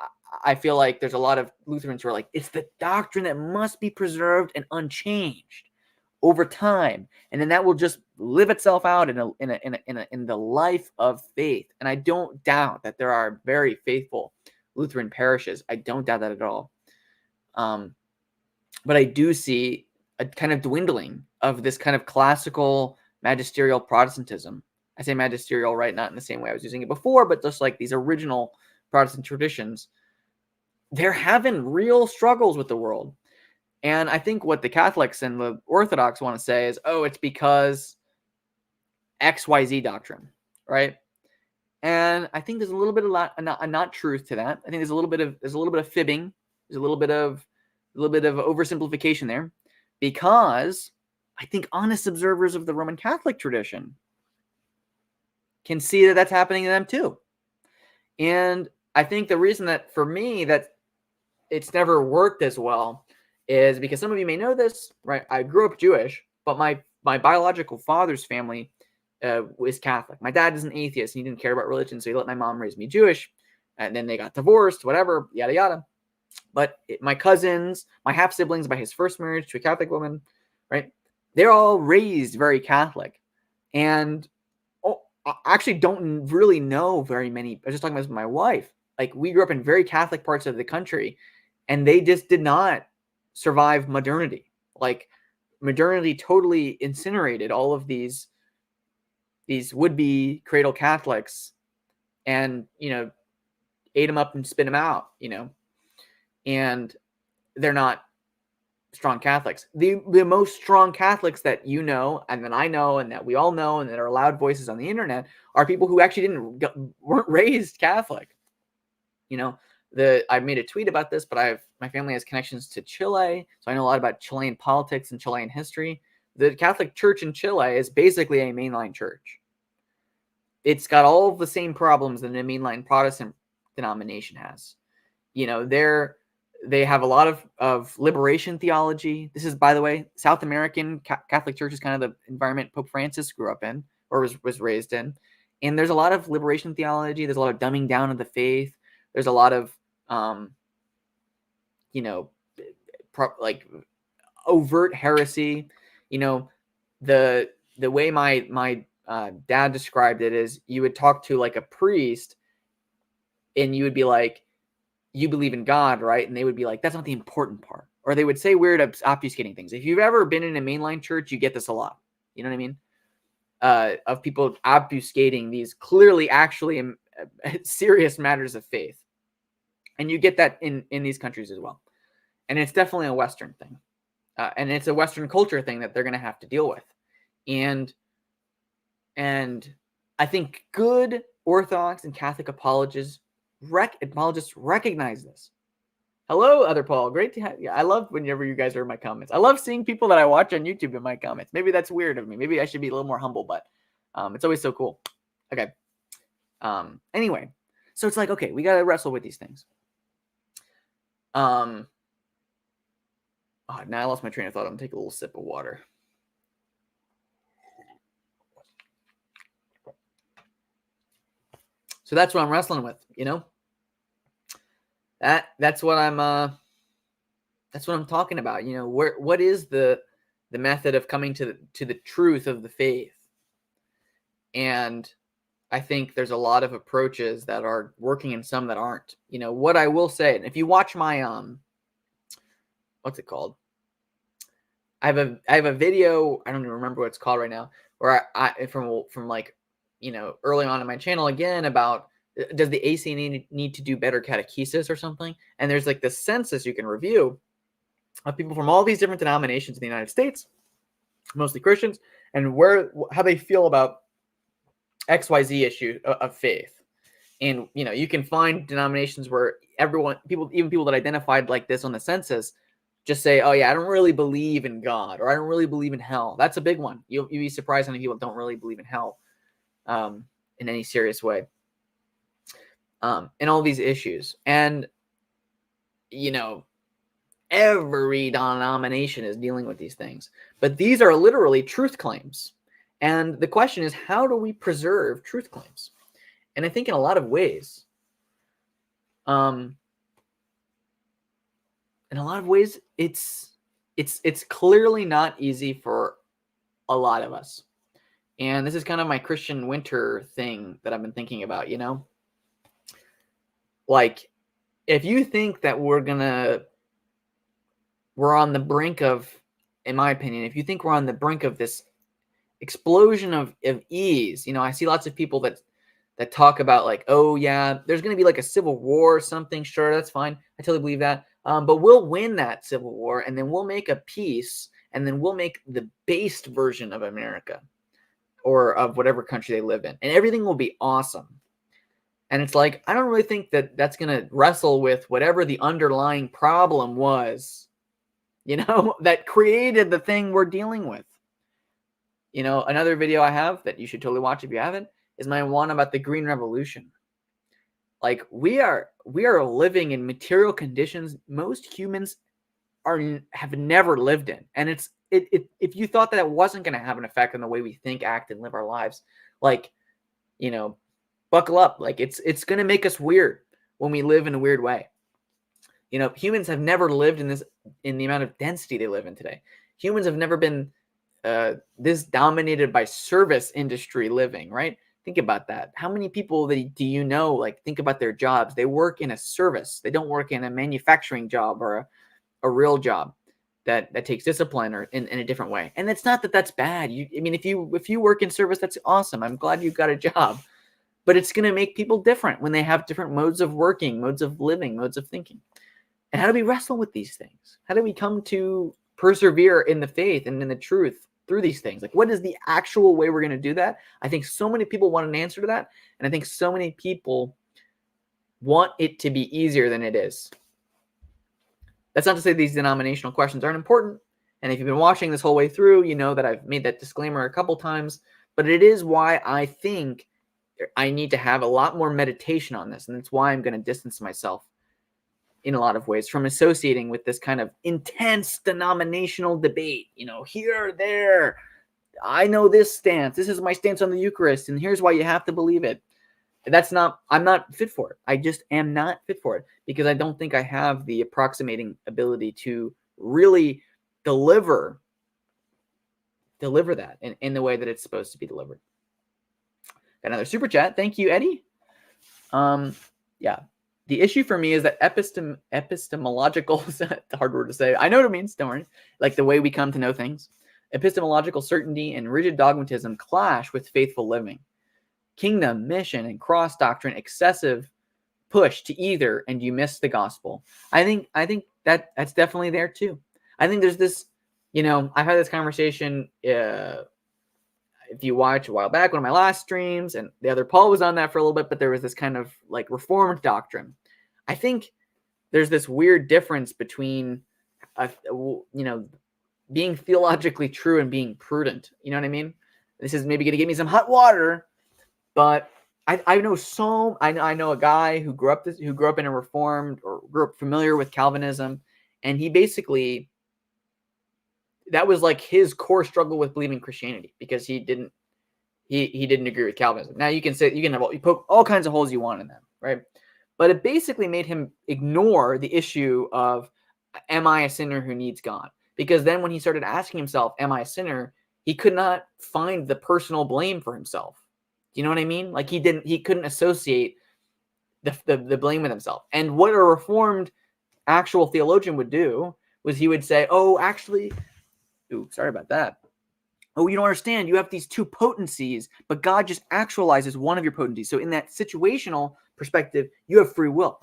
I feel like there's a lot of Lutherans who are like, it's the doctrine that must be preserved and unchanged over time, and then that will just live itself out in the life of faith. And I don't doubt that there are very faithful Lutheran parishes. I don't doubt that at all. But I do see a kind of dwindling of this kind of classical magisterial Protestantism. I say magisterial, right? Not in the same way I was using it before, but just like these original Protestant traditions, they're having real struggles with the world. And I think what the Catholics and the Orthodox want to say is, oh, it's because XYZ doctrine, right? And I think there's a little bit of not truth to that. I think there's a little bit of fibbing. There's a little bit of oversimplification there, because I think honest observers of the Roman Catholic tradition can see that that's happening to them too. And I think the reason that for me that it's never worked as well is because some of you may know this, right? I grew up Jewish, but my biological father's family was Catholic. My dad is an atheist, and he didn't care about religion, so he let my mom raise me Jewish, and then they got divorced, whatever, yada yada. But my cousins, my half siblings by his first marriage to a Catholic woman, right? They're all raised very Catholic, and I actually don't really know very many. I was just talking about this with my wife. Like, we grew up in very Catholic parts of the country, and they just did not survive modernity. Like, modernity totally incinerated all of these would-be cradle Catholics, and ate them up and spit them out. And they're not strong Catholics. The most strong Catholics that and that I know, and that we all know, and that are loud voices on the internet are people who actually weren't raised Catholic. I made a tweet about this, but my family has connections to Chile, so I know a lot about Chilean politics and Chilean history. The Catholic Church in Chile is basically a mainline church. It's got all of the same problems that a mainline Protestant denomination has. They have a lot of liberation theology. This is, by the way, South American Catholic Church is kind of the environment Pope Francis grew up in, or was raised in. And there's a lot of liberation theology. There's a lot of dumbing down of the faith. There's a lot of, like overt heresy. The way my dad described it is, you would talk to like a priest, and you would be like, you believe in God, right? And they would be like, that's not the important part. Or they would say weird obfuscating things. If you've ever been in a mainline church, you get this a lot. You know what I mean? Of people obfuscating these clearly actually serious matters of faith. And you get that in these countries as well. And it's definitely a Western thing. And it's a Western culture thing that they're going to have to deal with. And I think good Orthodox and Catholic apologists recognize this. Hello, other Paul. Great to have you. I love whenever you guys are in my comments. I love seeing people that I watch on YouTube in my comments. Maybe that's weird of me. Maybe I should be a little more humble, but it's always so cool. Okay. Anyway, so it's like, okay, we got to wrestle with these things. Now I lost my train of thought. I'm going to take a little sip of water. So that's what I'm wrestling with, That's what I'm talking about. What is the method of coming to the truth of the faith? And I think there's a lot of approaches that are working and some that aren't. What I will say, and if you watch my what's it called? I have a video, I don't even remember what it's called right now, where I from like, early on in my channel again about, does the AC need to do better catechesis or something? And there's like this census you can review of people from all these different denominations in the United States, mostly Christians, and how they feel about XYZ issue of faith. And you can find denominations where even people that identified like this on the census just say, oh yeah, I don't really believe in God, or I don't really believe in hell. That's a big one. You'll be surprised how many people don't really believe in hell in any serious way. And all these issues. And, every denomination is dealing with these things. But these are literally truth claims. And the question is, how do we preserve truth claims? And I think in a lot of ways, it's clearly not easy for a lot of us. And this is kind of my Christian winter thing that I've been thinking about, Like, if you think that we're on the brink of, in my opinion, if you think we're on the brink of this explosion of ease, I see lots of people that talk about like, oh yeah, there's going to be like a civil war or something. Sure, that's fine. I totally believe that. But we'll win that civil war, and then we'll make a peace, and then we'll make the based version of America or of whatever country they live in, and everything will be awesome. And it's like, I don't really think that that's going to wrestle with whatever the underlying problem was, that created the thing we're dealing with. Another video I have that you should totally watch if you haven't is my one about the Green Revolution. Like, we are living in material conditions most humans have never lived in. And if you thought that it wasn't going to have an effect on the way we think, act, and live our lives, like, buckle up. Like, it's going to make us weird when we live in a weird way. Humans have never lived in the amount of density they live in today. Humans have never been this dominated by service industry living, right? Think about that. How many people do you know, like, think about their jobs? They work in a service. They don't work in a manufacturing job or a real job that takes discipline or in a different way. And it's not that that's bad. If you work in service, that's awesome. I'm glad you got a job. But it's going to make people different when they have different modes of working, modes of living, modes of thinking. And how do we wrestle with these things? How do we come to persevere in the faith and in the truth through these things? Like, what is the actual way we're going to do that? I think so many people want an answer to that. And I think so many people want it to be easier than it is. That's not to say these denominational questions aren't important. And if you've been watching this whole way through, you know that I've made that disclaimer a couple times. But it is why I think I need to have a lot more meditation on this. And that's why I'm going to distance myself in a lot of ways from associating with this kind of intense denominational debate, here or there. I know this stance. This is my stance on the Eucharist, and here's why you have to believe it. I'm not fit for it. I just am not fit for it because I don't think I have the approximating ability to really deliver that in the way that it's supposed to be delivered. Got another super chat. Thank you, Eddie. Yeah. The issue for me is that epistemological, it's a hard word to say. I know what it means, don't worry. Like the way we come to know things. Epistemological certainty and rigid dogmatism clash with faithful living. Kingdom, mission, and cross doctrine, excessive push to either, and you miss the gospel. I think that's definitely there too. I think there's this, I've had this conversation, if you watch a while back, one of my last streams, and the other Paul was on that for a little bit, but there was this kind of like reformed doctrine. I think there's this weird difference between, being theologically true and being prudent. You know what I mean? This is maybe going to give me some hot water, but I know a guy who grew up in a reformed or grew up familiar with Calvinism, and he basically, that was like his core struggle with believing Christianity because he didn't agree with Calvinism. Now you poke all kinds of holes you want in them, right? But it basically made him ignore the issue of, am I a sinner who needs God? Because then when he started asking himself, am I a sinner? He could not find the personal blame for himself. Do you know what I mean? Like he couldn't associate the blame with himself. And what a reformed actual theologian would do was he would say, oh, actually, sorry about that. Oh, you don't understand. You have these two potencies, but God just actualizes one of your potencies. So in that situational perspective, you have free will.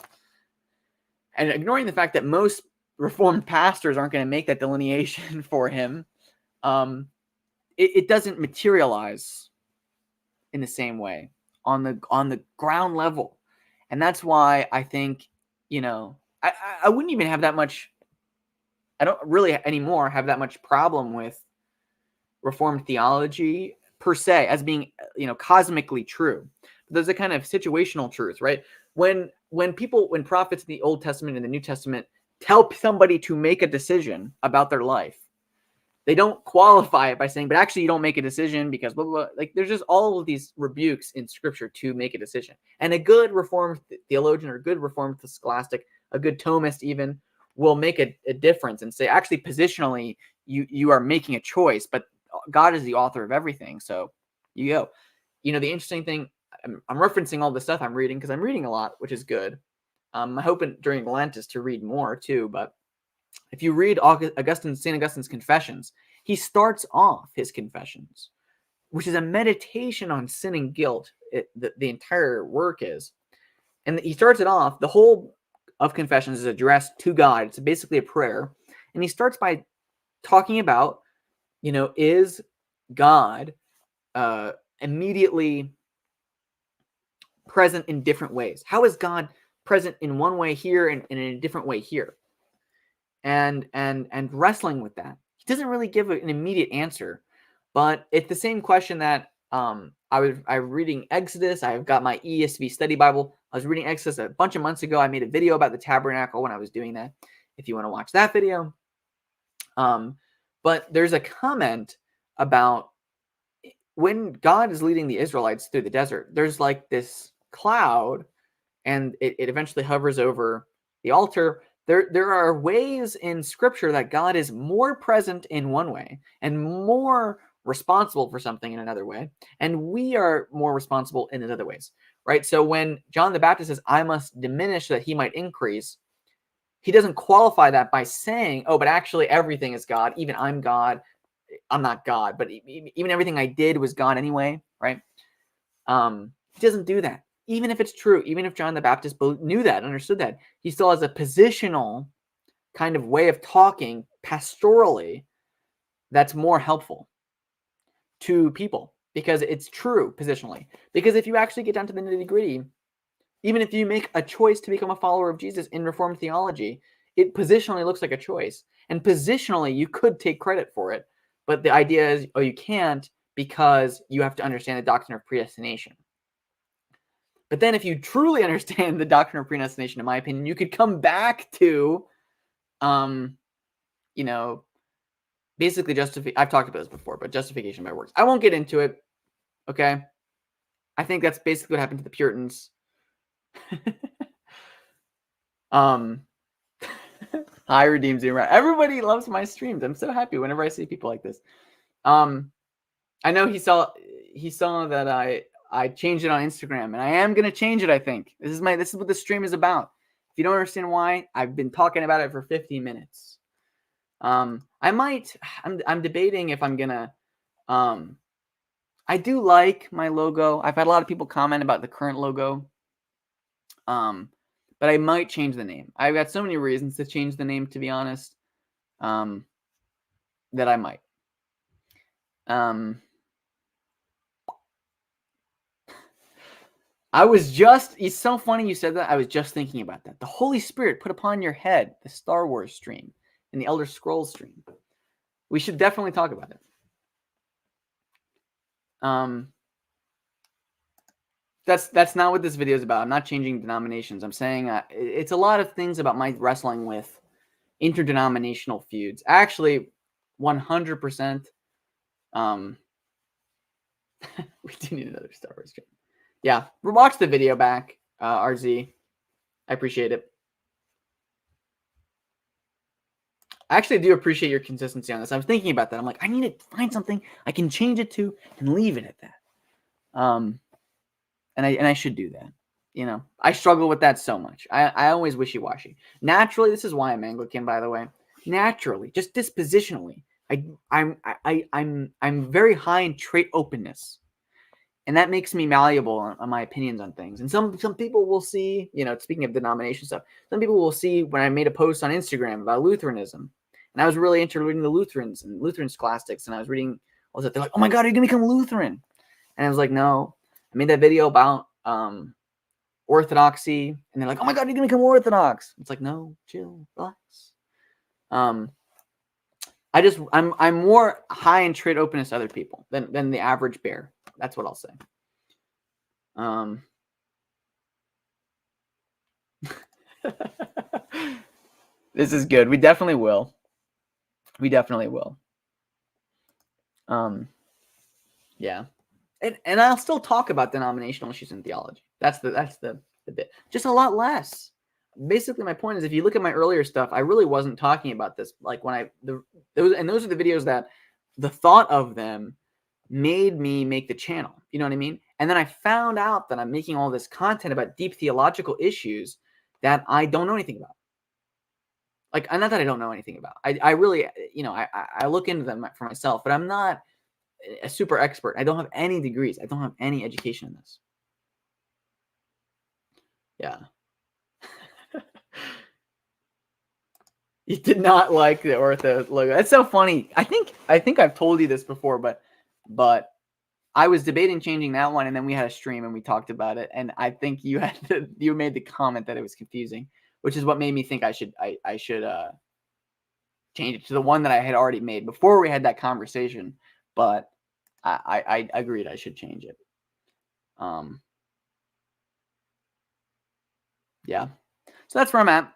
And ignoring the fact that most reformed pastors aren't going to make that delineation for him, it doesn't materialize in the same way on the ground level. And that's why I think, I wouldn't even have that much, I don't really anymore have that much problem with Reformed theology per se as being, cosmically true. But there's a kind of situational truth, right? When prophets in the Old Testament and the New Testament tell somebody to make a decision about their life, they don't qualify it by saying, but actually you don't make a decision because blah, blah, blah. Like there's just all of these rebukes in Scripture to make a decision. And a good Reformed theologian or a good Reformed scholastic, a good Thomist even, will make a difference and say, actually, positionally, you are making a choice, but God is the author of everything. So you go. The interesting thing, I'm referencing all the stuff I'm reading because I'm reading a lot, which is good. I'm hoping during Lent is to read more too. But if you read St. Augustine's Confessions, he starts off his Confessions, which is a meditation on sin and guilt. The entire work is. And he starts it off, the whole of Confessions is addressed to God. It's basically a prayer. And he starts by talking about, is God immediately present in different ways? How is God present in one way here and in a different way here? And wrestling with that. He doesn't really give an immediate answer, but it's the same question that I was reading Exodus. I've got my ESV study Bible. I was reading Exodus a bunch of months ago. I made a video about the tabernacle when I was doing that, if you want to watch that video. But there's a comment about when God is leading the Israelites through the desert, there's like this cloud, and it eventually hovers over the altar. There are ways in Scripture that God is more present in one way and more responsible for something in another way, and we are more responsible in other ways, right? So when John the Baptist says, "I must diminish that he might increase," he doesn't qualify that by saying, "Oh, but actually everything is God. Even I'm God. I'm not God, but even everything I did was God anyway," right? He doesn't do that. Even if it's true, even if John the Baptist knew that, understood that, he still has a positional kind of way of talking pastorally that's more helpful to people because it's true positionally. Because if you actually get down to the nitty-gritty, even if you make a choice to become a follower of Jesus in Reformed theology, it positionally looks like a choice. And positionally, you could take credit for it. But the idea is, oh, you can't because you have to understand the doctrine of predestination. But then if you truly understand the doctrine of predestination, in my opinion, you could come back to, basically I've talked about this before, but justification by works. I won't get into it, okay? I think that's basically what happened to the Puritans. Hi, Redeemed Zoomer. Everybody loves my streams. I'm so happy whenever I see people like this. I know he saw that I changed it on Instagram, and I am gonna change it. I think this is what the stream is about. If you don't understand why, I've been talking about it for 15 minutes. I'm debating if I'm gonna. I do like my logo. I've had a lot of people comment about the current logo. But I might change the name. I've got so many reasons to change the name, to be honest, that I might. It's so funny you said that. I was just thinking about that. The Holy Spirit put upon your head the Star Wars stream and the Elder Scrolls stream. We should definitely talk about it. That's not what this video is about. I'm not changing denominations. I'm saying it's a lot of things about my wrestling with interdenominational feuds. Actually, 100%. We do need another Star Wars stream. Yeah, watch the video back, RZ. I appreciate it. I actually do appreciate your consistency on this. I was thinking about that. I'm like, I need to find something I can change it to and leave it at that. And I should do that. I struggle with that so much. I always wishy-washy. Naturally, this is why I'm Anglican, by the way. Naturally, just dispositionally, I'm very high in trait openness, and that makes me malleable on my opinions on things. And some people will see, speaking of denomination stuff, some people will see when I made a post on Instagram about Lutheranism, and I was really into reading the Lutherans and Lutheran scholastics, and I was reading all that. They're like, "Oh my God, are you gonna become Lutheran?" And I was like, "No." I made that video about orthodoxy, and they're like, "Oh my God, you're gonna become Orthodox." It's like, no, chill, relax. I'm more high in trait openness to other people than the average bear. That's what I'll say. This is good. We definitely will. Yeah. And I'll still talk about denominational issues in theology. That's the bit. Just a lot less. Basically, my point is, if you look at my earlier stuff, I really wasn't talking about this. Like when those are the videos that the thought of them made me make the channel. You know what I mean? And then I found out that I'm making all this content about deep theological issues that I don't know anything about. Like, not that I don't know anything about. I really, I look into them for myself, but I'm not a super expert. I don't have any degrees. I don't have any education in this. Yeah. You did not like the ortho logo. That's so funny. I think I've told you this before, but I was debating changing that one, and then we had a stream and we talked about it, and I think you made the comment that it was confusing, which is what made me think I should change it to the one that I had already made before we had that conversation. But I agreed I should change it. Yeah. So that's where I'm at.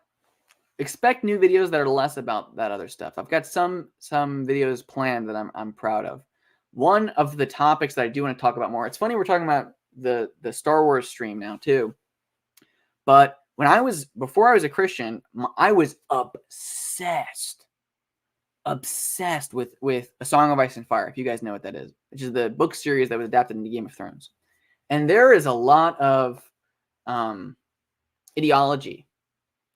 Expect new videos that are less about that other stuff. I've got some videos planned that I'm proud of. One of the topics that I do want to talk about more. It's funny we're talking about the Star Wars stream now too. But before I was a Christian, I was obsessed with A Song of Ice and Fire, if you guys know what that is, which is the book series that was adapted into Game of Thrones. And there is a lot of ideology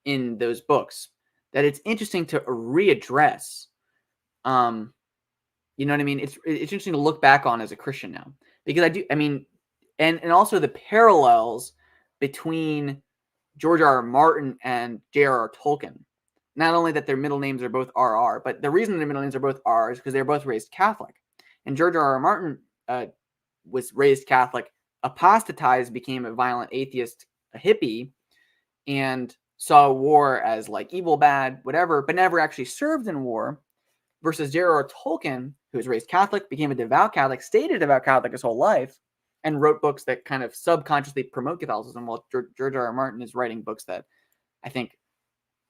in those books that it's interesting to readdress. You know what I mean? It's interesting to look back on as a Christian now, because and also the parallels between George R. R. Martin and J.R.R. Tolkien. Not only that their middle names are both R.R., but the reason their middle names are both R is because they're both raised Catholic. And George R. R. Martin was raised Catholic, apostatized, became a violent atheist, a hippie, and saw war as like evil, bad, whatever, but never actually served in war. Versus J.R.R. Tolkien, who was raised Catholic, became a devout Catholic, stayed a devout Catholic his whole life, and wrote books that kind of subconsciously promote Catholicism, while George R. R. Martin is writing books that I think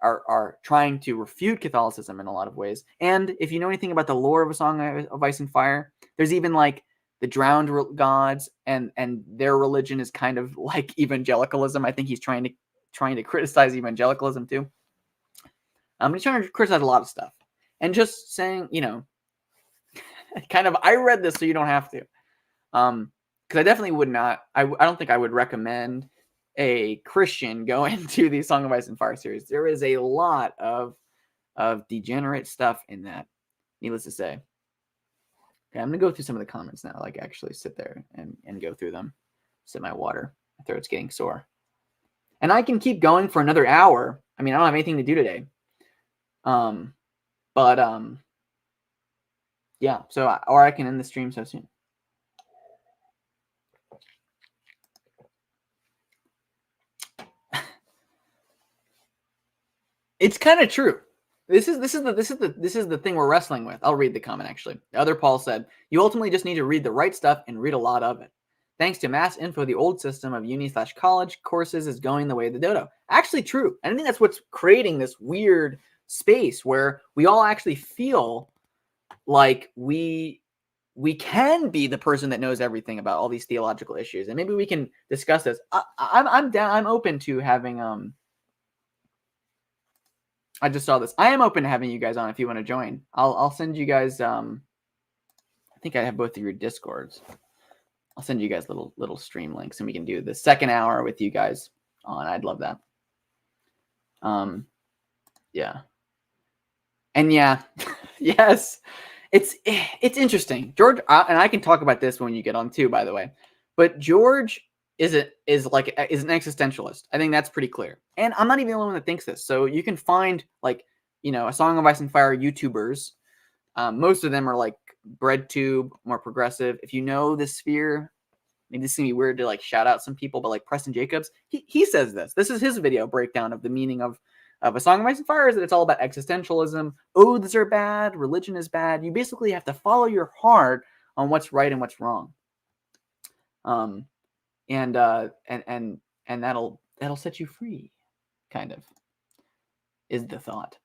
are trying to refute Catholicism in a lot of ways. And if you know anything about the lore of A Song of Ice and Fire, there's even like the drowned gods, and their religion is kind of like evangelicalism. I think he's trying to criticize evangelicalism too. He's trying to criticize a lot of stuff. And just saying, kind of, I read this so you don't have to. Because I definitely would not, I don't think I would recommend a Christian go into the Song of Ice and Fire series. There is a lot of degenerate stuff in that, needless to say. Okay, I'm going to go through some of the comments now, like actually sit there and go through them. Sip my water. My throat's getting sore. And I can keep going for another hour. I mean, I don't have anything to do today. Yeah, or I can end the stream so soon. It's kind of true. This is the thing we're wrestling with. I'll read the comment actually. The other Paul said, "You ultimately just need to read the right stuff and read a lot of it. Thanks to mass info, the old system of uni/college courses is going the way of the dodo." Actually true. And I think that's what's creating this weird space where we all actually feel like we can be the person that knows everything about all these theological issues, and maybe we can discuss this. I'm down. I'm open to having I just saw this. I am open to having you guys on if you want to join. I'll send you guys. I think I have both of your Discords. I'll send you guys little stream links, and we can do the second hour with you guys on. I'd love that. Yeah. And yeah, yes, it's interesting, George. And I can talk about this when you get on too, by the way. But George is an existentialist. I think that's pretty clear. And I'm not even the only one that thinks this. So you can find like, A Song of Ice and Fire YouTubers. Most of them are like BreadTube, more progressive. If you know the sphere, maybe this is gonna be weird to like shout out some people, but like Preston Jacobs, he says this. This is his video breakdown of the meaning of A Song of Ice and Fire, is that it's all about existentialism. Oaths are bad. Religion is bad. You basically have to follow your heart on what's right and what's wrong. And that'll set you free, kind of, is the thought.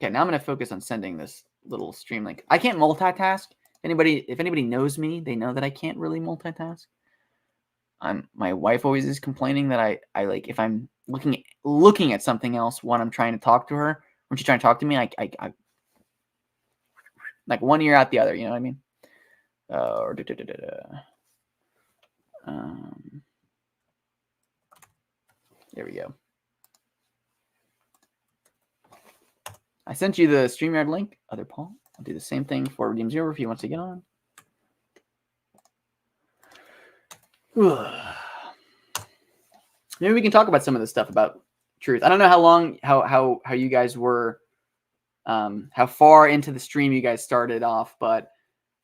Okay, now I'm going to focus on sending this little stream link. I can't multitask. If anybody knows me, they know that I can't really multitask. My wife always is complaining that I like, if I'm looking at something else when I'm trying to talk to her, when she's trying to talk to me, I like one ear out the other, you know what I mean? There we go. I sent you the StreamYard link, other Paul. I'll do the same thing for Redeem Zero if he wants to get on. Maybe we can talk about some of this stuff about truth. I don't know how long, how you guys were how far into the stream you guys started off, but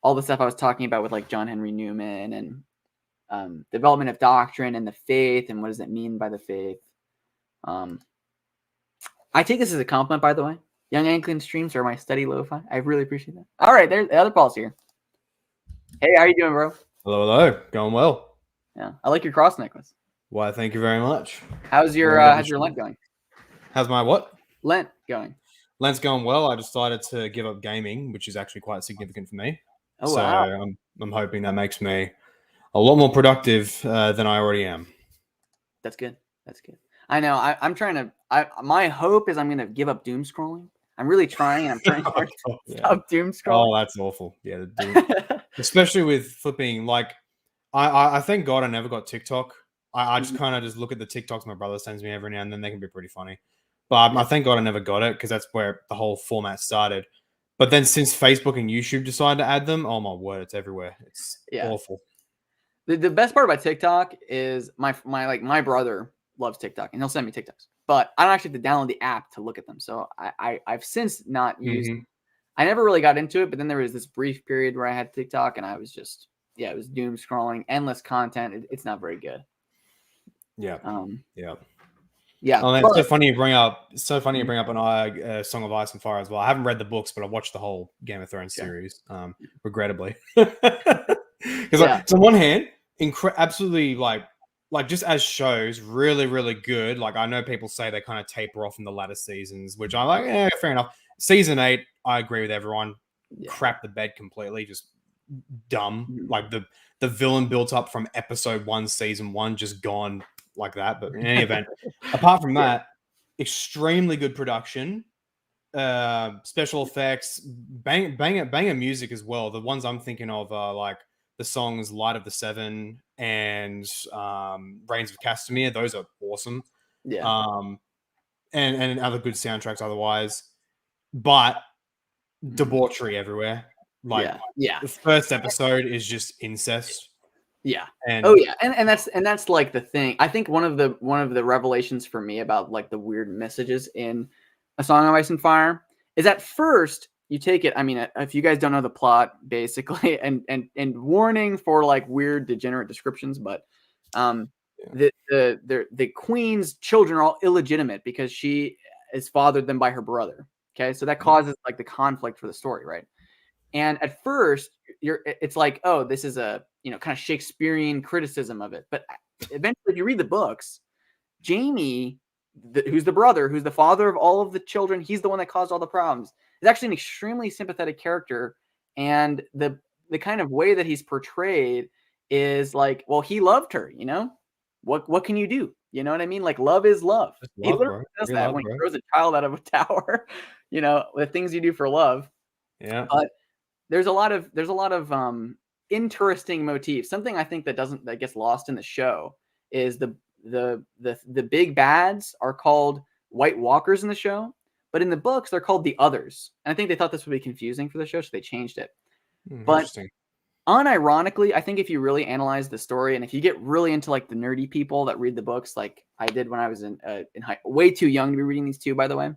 all the stuff I was talking about with like John Henry Newman and development of doctrine and the faith and what does it mean by the faith. I take this as a compliment, by the way. Young Anglican streams are my study lo-fi. I really appreciate that. All right, there's the other Paul's here. Hey, how you doing, bro? Hello. Going well. Yeah, I like your cross necklace. Why, thank you very much. How's your Lent going? How's my what? Lent going. Lent's going well. I decided to give up gaming, which is actually quite significant for me. Oh, so wow. I'm hoping that makes me a lot more productive than I already am. That's good. That's good. I know. I'm trying to. My hope is I'm going to give up doom scrolling. I'm really trying. I'm trying to stop doom scrolling. Oh, that's awful. Yeah, especially with flipping. Like, I thank God I never got TikTok. I just kind of just look at the TikToks my brother sends me every now and then. They can be pretty funny. But I thank God I never got it because that's where the whole format started. But then since Facebook and YouTube decided to add them, oh my word, it's everywhere. It's awful. The best part about TikTok is my brother loves TikTok and he'll send me TikToks, but I don't actually have to download the app to look at them. So I've since not used. I never really got into it, but then there was this brief period where I had TikTok and I was just it was doom scrolling, endless content. It's not very good. Yeah. Yeah. Oh, man, it's so funny you bring up. It's so funny you bring up an Song of Ice and Fire as well. I haven't read the books, but I watched the whole Game of Thrones series, regrettably. Because on one hand, absolutely like just as shows, really, really good. Like I know people say they kind of taper off in the latter seasons, which I'm like, fair enough. Season 8, I agree with everyone. Crap the bed completely, just dumb. Like the villain built up from episode 1, season 1, just gone like that. But in any event, apart from that, extremely good production, special effects, banger music as well. The ones I'm thinking of are like the songs "Light of the Seven" and "Reigns of Castamere." Those are awesome. And other good soundtracks otherwise, but debauchery everywhere. Like the first episode is just incest. And that's like the thing. I think one of the revelations for me about like the weird messages in A Song of Ice and Fire is at first you take it. I mean, if you guys don't know the plot, basically, and warning for like weird degenerate descriptions, but the queen's children are all illegitimate because she is fathered them by her brother. Okay, so that causes like the conflict for the story, right? And at first, it's like, oh, this is a kind of Shakespearean criticism of it. But eventually, if you read the books, Jamie, who's the brother, who's the father of all of the children, he's the one that caused all the problems. Is actually an extremely sympathetic character, and the kind of way that he's portrayed is like, well, he loved her. What can you do? You know what I mean? Like love is love. He literally does that when he throws a child out of a tower. The things you do for love. Yeah. But there's a lot of interesting motifs. Something I think that gets lost in the show is the big bads are called White Walkers in the show, but in the books they're called the Others. And I think they thought this would be confusing for the show, so they changed it. But unironically, I think if you really analyze the story and if you get really into like the nerdy people that read the books, like I did when I was in way too young to be reading these two, by the way,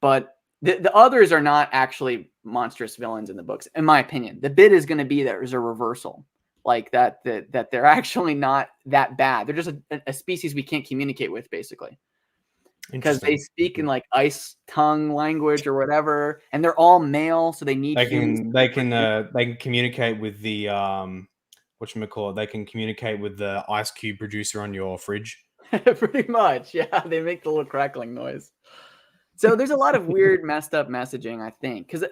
but the others are not actually monstrous villains in the books, in my opinion. The bit is going to be there's a reversal, like that they're actually not that bad. They're just a species we can't communicate with, basically, because they speak in like ice tongue language or whatever, and they're all male, so they need. They can communicate with the whatchamacallit. They can communicate with the ice cube producer on your fridge. Pretty much, yeah. They make the little crackling noise. So there's a lot of weird, messed up messaging, I think, because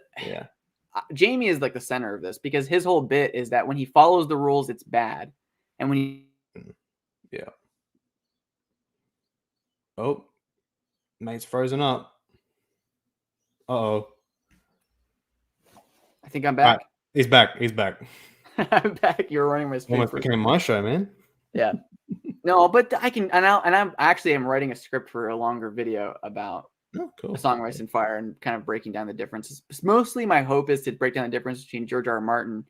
Jamie is like the center of this because his whole bit is that when he follows the rules, it's bad, and when he oh, mate's frozen up. Uh-oh. I think I'm back. Right. He's back. I'm back. You're running my screen. Almost became my show, man. Yeah. No, but I can, and I'm actually writing a script for a longer video about A Song of Ice and Fire and kind of breaking down the differences. Mostly my hope is to break down the difference between George R. R. Martin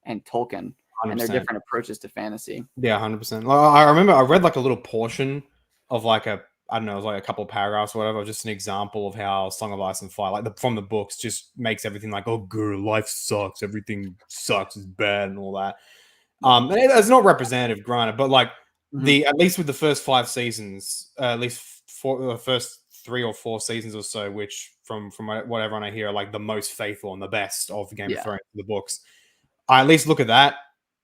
and Tolkien 100%. And their different approaches to fantasy. Yeah, 100%. I remember I read like a little portion of like a I don't know, it was like a couple of paragraphs or whatever, just an example of how Song of Ice and Fire, like from the books, just makes everything like, oh, girl, life sucks, everything sucks, it's bad, and all that. And it's not representative, granted, but like at least with the first 5 seasons, at least for the first 3 or 4 seasons or so, which from what everyone I hear are like the most faithful and the best of Game of Thrones, the books. I at least look at that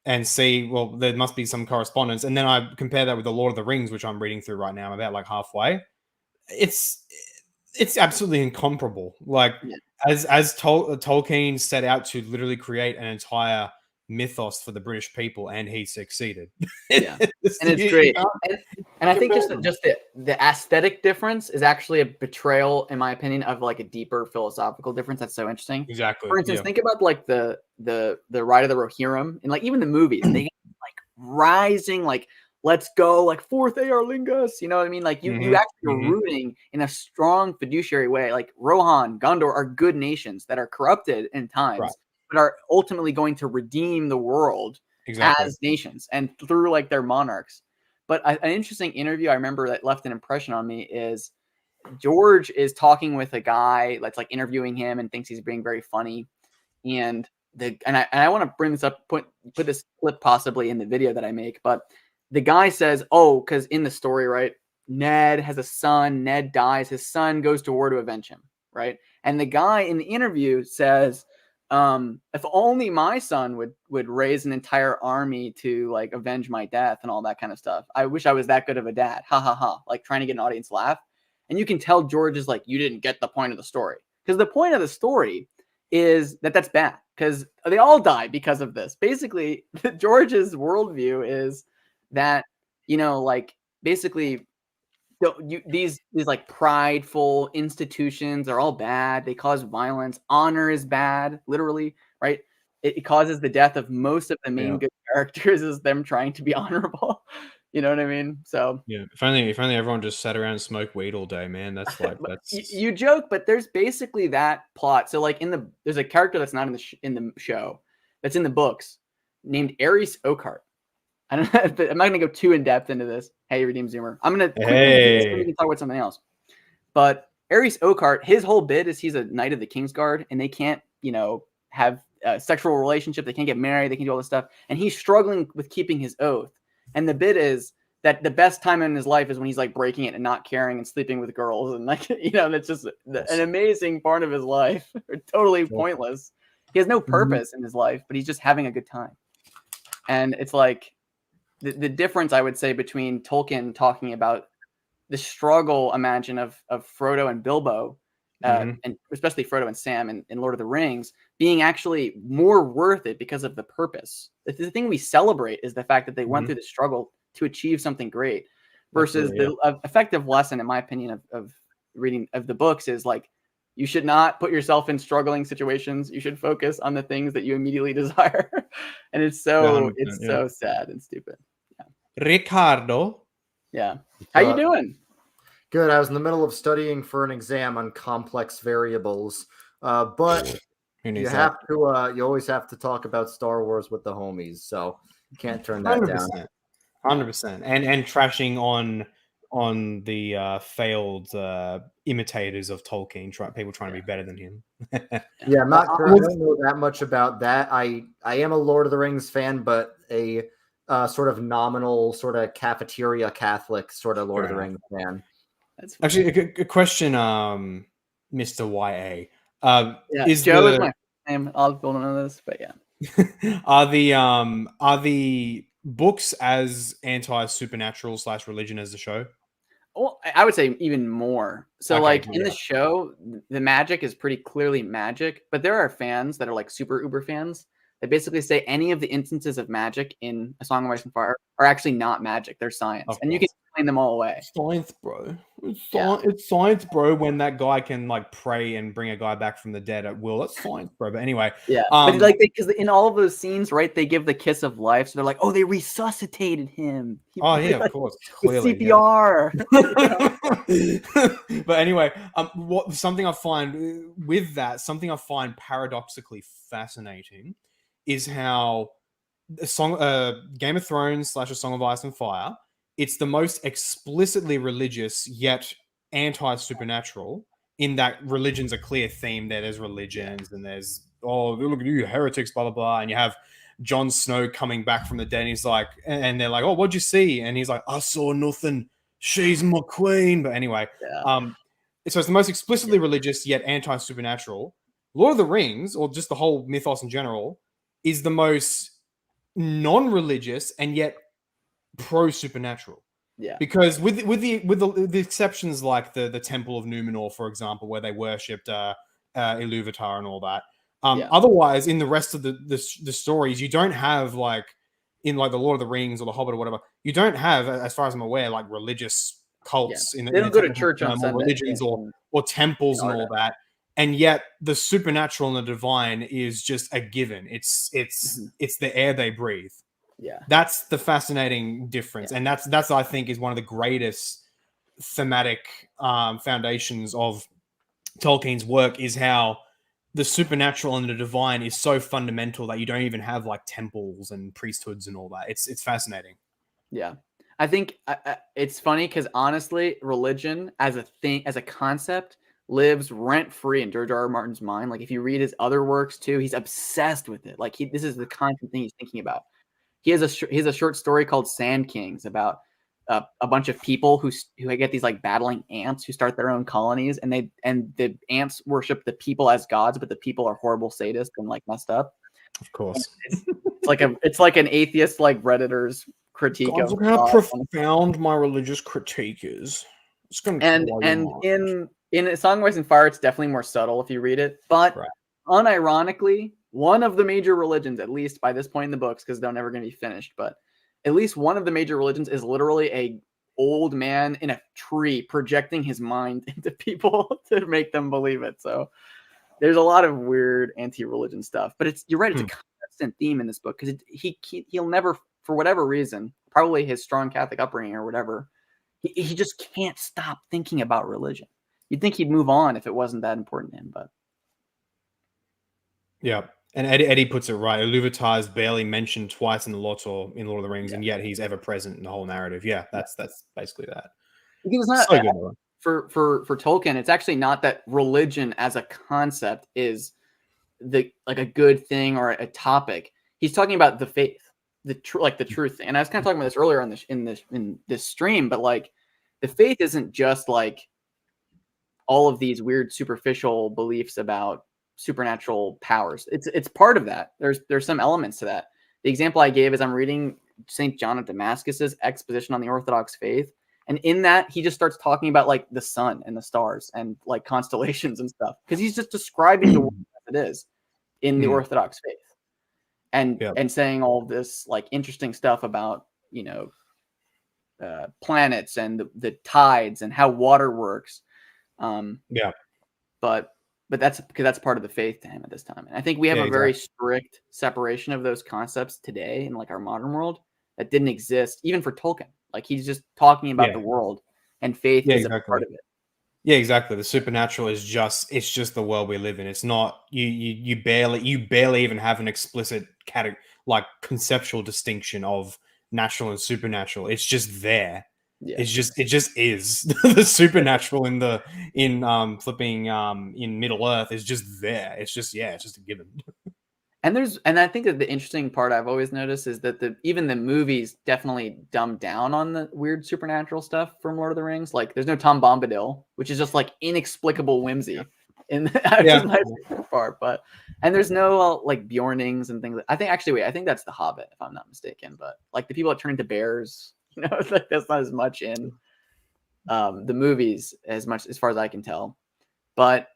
and see, well, there must be some correspondence. And then I compare that with the Lord of the Rings, which I'm reading through right now. I'm about like halfway. It's absolutely incomparable. Like as Tolkien set out to literally create an entire mythos for the British people, and he succeeded. Yeah, and it's great. And I think just the aesthetic difference is actually a betrayal, in my opinion, of like a deeper philosophical difference. That's so interesting. Exactly. For instance, think about like the Ride of the Rohirrim, and like even the movies, they get like rising, like let's go, like fourth Eorlingas. You know what I mean? Like you actually are rooting in a strong fiduciary way. Like Rohan, Gondor are good nations that are corrupted in times, but are ultimately going to redeem the world as nations and through like their monarchs. But an interesting interview I remember that left an impression on me is George is talking with a guy that's like interviewing him and thinks he's being very funny. And I want to bring this up, put this clip possibly in the video that I make, but the guy says, oh, because in the story, right, Ned has a son, Ned dies, his son goes to war to avenge him, right? And the guy in the interview says, if only my son would raise an entire army to like avenge my death and all that kind of stuff. I wish I was that good of a dad. Ha ha ha. Like trying to get an audience laugh. And you can tell George is like, you didn't get the point of the story. Because the point of the story is that's bad. Because they all die because of this. Basically, George's worldview is that, you know, like basically these like prideful institutions are all bad. They cause violence. Honor is bad, literally, right? It causes the death of most of the main good characters is them trying to be honorable. You know what I mean? So yeah, if only everyone just sat around and smoked weed all day, man. That's like you joke, but there's basically that plot. So like there's a character that's not in the show that's in the books named Ares Oakheart. I don't know, I'm not going to go too in depth into this. Hey, Redeem Zoomer. I'm going to quickly so we can talk about something else. But Ares Oakheart, his whole bit is he's a knight of the Kingsguard, and they can't, you know, have a sexual relationship. They can't get married. They can do all this stuff. And he's struggling with keeping his oath. And the bit is that the best time in his life is when he's like breaking it and not caring and sleeping with girls. And like, you know, that's just an amazing part of his life. Totally pointless. He has no purpose in his life, but he's just having a good time. And it's like, the difference, I would say, between Tolkien talking about the struggle, imagine, of Frodo and Bilbo, and especially Frodo and Sam in Lord of the Rings, being actually more worth it because of the purpose. The thing we celebrate is the fact that they went through the struggle to achieve something great, versus the effective lesson, in my opinion, of reading of the books is like, you should not put yourself in struggling situations. You should focus on the things that you immediately desire. And it's so sad and stupid. Ricardo. Yeah. How you doing? Good. I was in the middle of studying for an exam on complex variables. But you always have to talk about Star Wars with the homies, so you can't turn that 100%, down. 100%. And trashing on the failed imitators of Tolkien, people trying to be better than him. Yeah, I'm not sure. I don't know that much about that. I am a Lord of the Rings fan, but a sort of nominal, sort of cafeteria Catholic sort of Lord of the Rings fan. That's actually a question, Mr. YA. Is Joe is my name. I'll build on this, but yeah. Are the books as anti-supernatural / religion as the show? Well, I would say even more. So in the show, the magic is pretty clearly magic, but there are fans that are like super uber fans that basically say any of the instances of magic in A Song of Ice and Fire are actually not magic. They're science. And you can explain them all away. Science, bro. It's science, bro, when that guy can like pray and bring a guy back from the dead at will. That's science, bro. But anyway. Yeah. But like, because in all of those scenes, right, they give the kiss of life. So they're like, oh, they resuscitated him. Of course. Clearly. CPR. But anyway, something I find paradoxically fascinating is how Game of Thrones / A Song of Ice and Fire it's the most explicitly religious yet anti-supernatural, in that religion's a clear theme there. There's religions and there's, oh, look at you heretics, blah, blah, blah. And you have Jon Snow coming back from the dead. And he's like, and they're like, oh, what'd you see? And he's like, I saw nothing. She's my queen. But anyway, so it's the most explicitly religious yet anti-supernatural. Lord of the Rings, or just the whole mythos in general, is the most non-religious and yet pro-supernatural. Yeah. Because with the exceptions like the Temple of Numenor, for example, where they worshipped Iluvatar and all that. Otherwise, in the rest of the stories, you don't have, like in like the Lord of the Rings or the Hobbit or whatever, you don't have, as far as I'm aware, like religious cults they don't go to church on Sunday, religions or temples and all that. And yet the supernatural and the divine is just a given. It's the air they breathe. Yeah, that's the fascinating difference, and that's I think is one of the greatest thematic foundations of Tolkien's work, is how the supernatural and the divine is so fundamental that you don't even have like temples and priesthoods and all that. It's fascinating. Yeah, I think it's funny because honestly, religion as a thing, as a concept, lives rent free in George R.R. Martin's mind. Like if you read his other works too, he's obsessed with it. Like this is the constant thing he's thinking about. He has a short story called Sand Kings about a bunch of people who get these like battling ants who start their own colonies, and the ants worship the people as gods, but the people are horrible sadists and like messed up. Of course, it's like an atheist like Redditor's critique of look how profound my religious critique is. It's going to in A Song of Ice and Fire, it's definitely more subtle if you read it, but unironically, one of the major religions, at least by this point in the books, because they're never going to be finished, but at least one of the major religions is literally a old man in a tree projecting his mind into people to make them believe it. So there's a lot of weird anti-religion stuff, but you're right, it's a constant theme in this book, because he'll never, for whatever reason, probably his strong Catholic upbringing or whatever, he just can't stop thinking about religion. You'd think he'd move on if it wasn't that important to him, but yeah. And Eddie puts it right. Iluvatar is barely mentioned twice in the Lotor in Lord of the Rings, and yet he's ever present in the whole narrative. Yeah, that's basically that. Because it's not so good, for Tolkien. It's actually not that religion as a concept is a good thing or a topic. He's talking about the faith, the truth thing. And I was kind of talking about this earlier in this stream, but like the faith isn't just like all of these weird superficial beliefs about supernatural powers. It's part of that. There's some elements to that. The example I gave is I'm reading St. John of Damascus's exposition on the Orthodox faith, and in that he just starts talking about like the sun and the stars and like constellations and stuff, because he's just describing the world as it is in the Orthodox faith, and saying all this like interesting stuff about planets and the tides and how water works. But that's because that's part of the faith to him at this time. And I think we have a very strict separation of those concepts today in like our modern world that didn't exist even for Tolkien. Like he's just talking about the world, and faith is a part of it. Yeah, exactly. The supernatural is just the world we live in. It's not you barely even have an explicit conceptual distinction of natural and supernatural. It's just there. Yeah. It just is. The supernatural in Middle Earth is just there. It's just a given. And I think that the interesting part I've always noticed is that even the movies definitely dumb down on the weird supernatural stuff from Lord of the Rings. Like there's no Tom Bombadil, which is just like inexplicable whimsy in my favorite part. But there's no like Bjornings and things. I think that's The Hobbit, if I'm not mistaken. But like the people that turn into bears. Like that's not as much in the movies as far as I can tell, but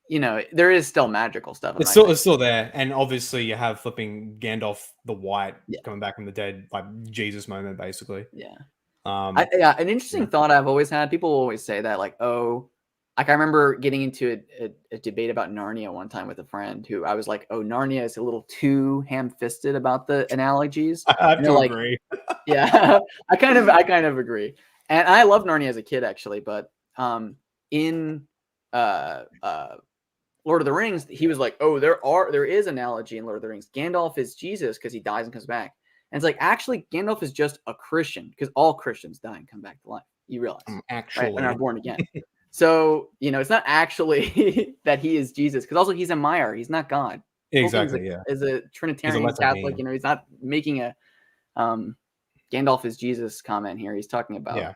there is still magical stuff. It's still there, and obviously you have flipping Gandalf the White coming back from the dead, like Jesus moment, basically. Yeah. An interesting thought I've always had. People always say that, like, I remember getting into a debate about Narnia one time with a friend who I was like, Narnia is a little too ham-fisted about the analogies. I have to agree. Yeah, I kind of agree. And I loved Narnia as a kid, actually. But in Lord of the Rings, he was like, there is analogy in Lord of the Rings. Gandalf is Jesus because he dies and comes back. And it's like, actually, Gandalf is just a Christian because all Christians die and come back to life. You realize, actually, right? And are born again. So, it's not actually that he is Jesus, because also he's a Maiar. He's not God. Exactly, Is a Trinitarian Catholic. He's not making a Gandalf is Jesus comment here. He's talking about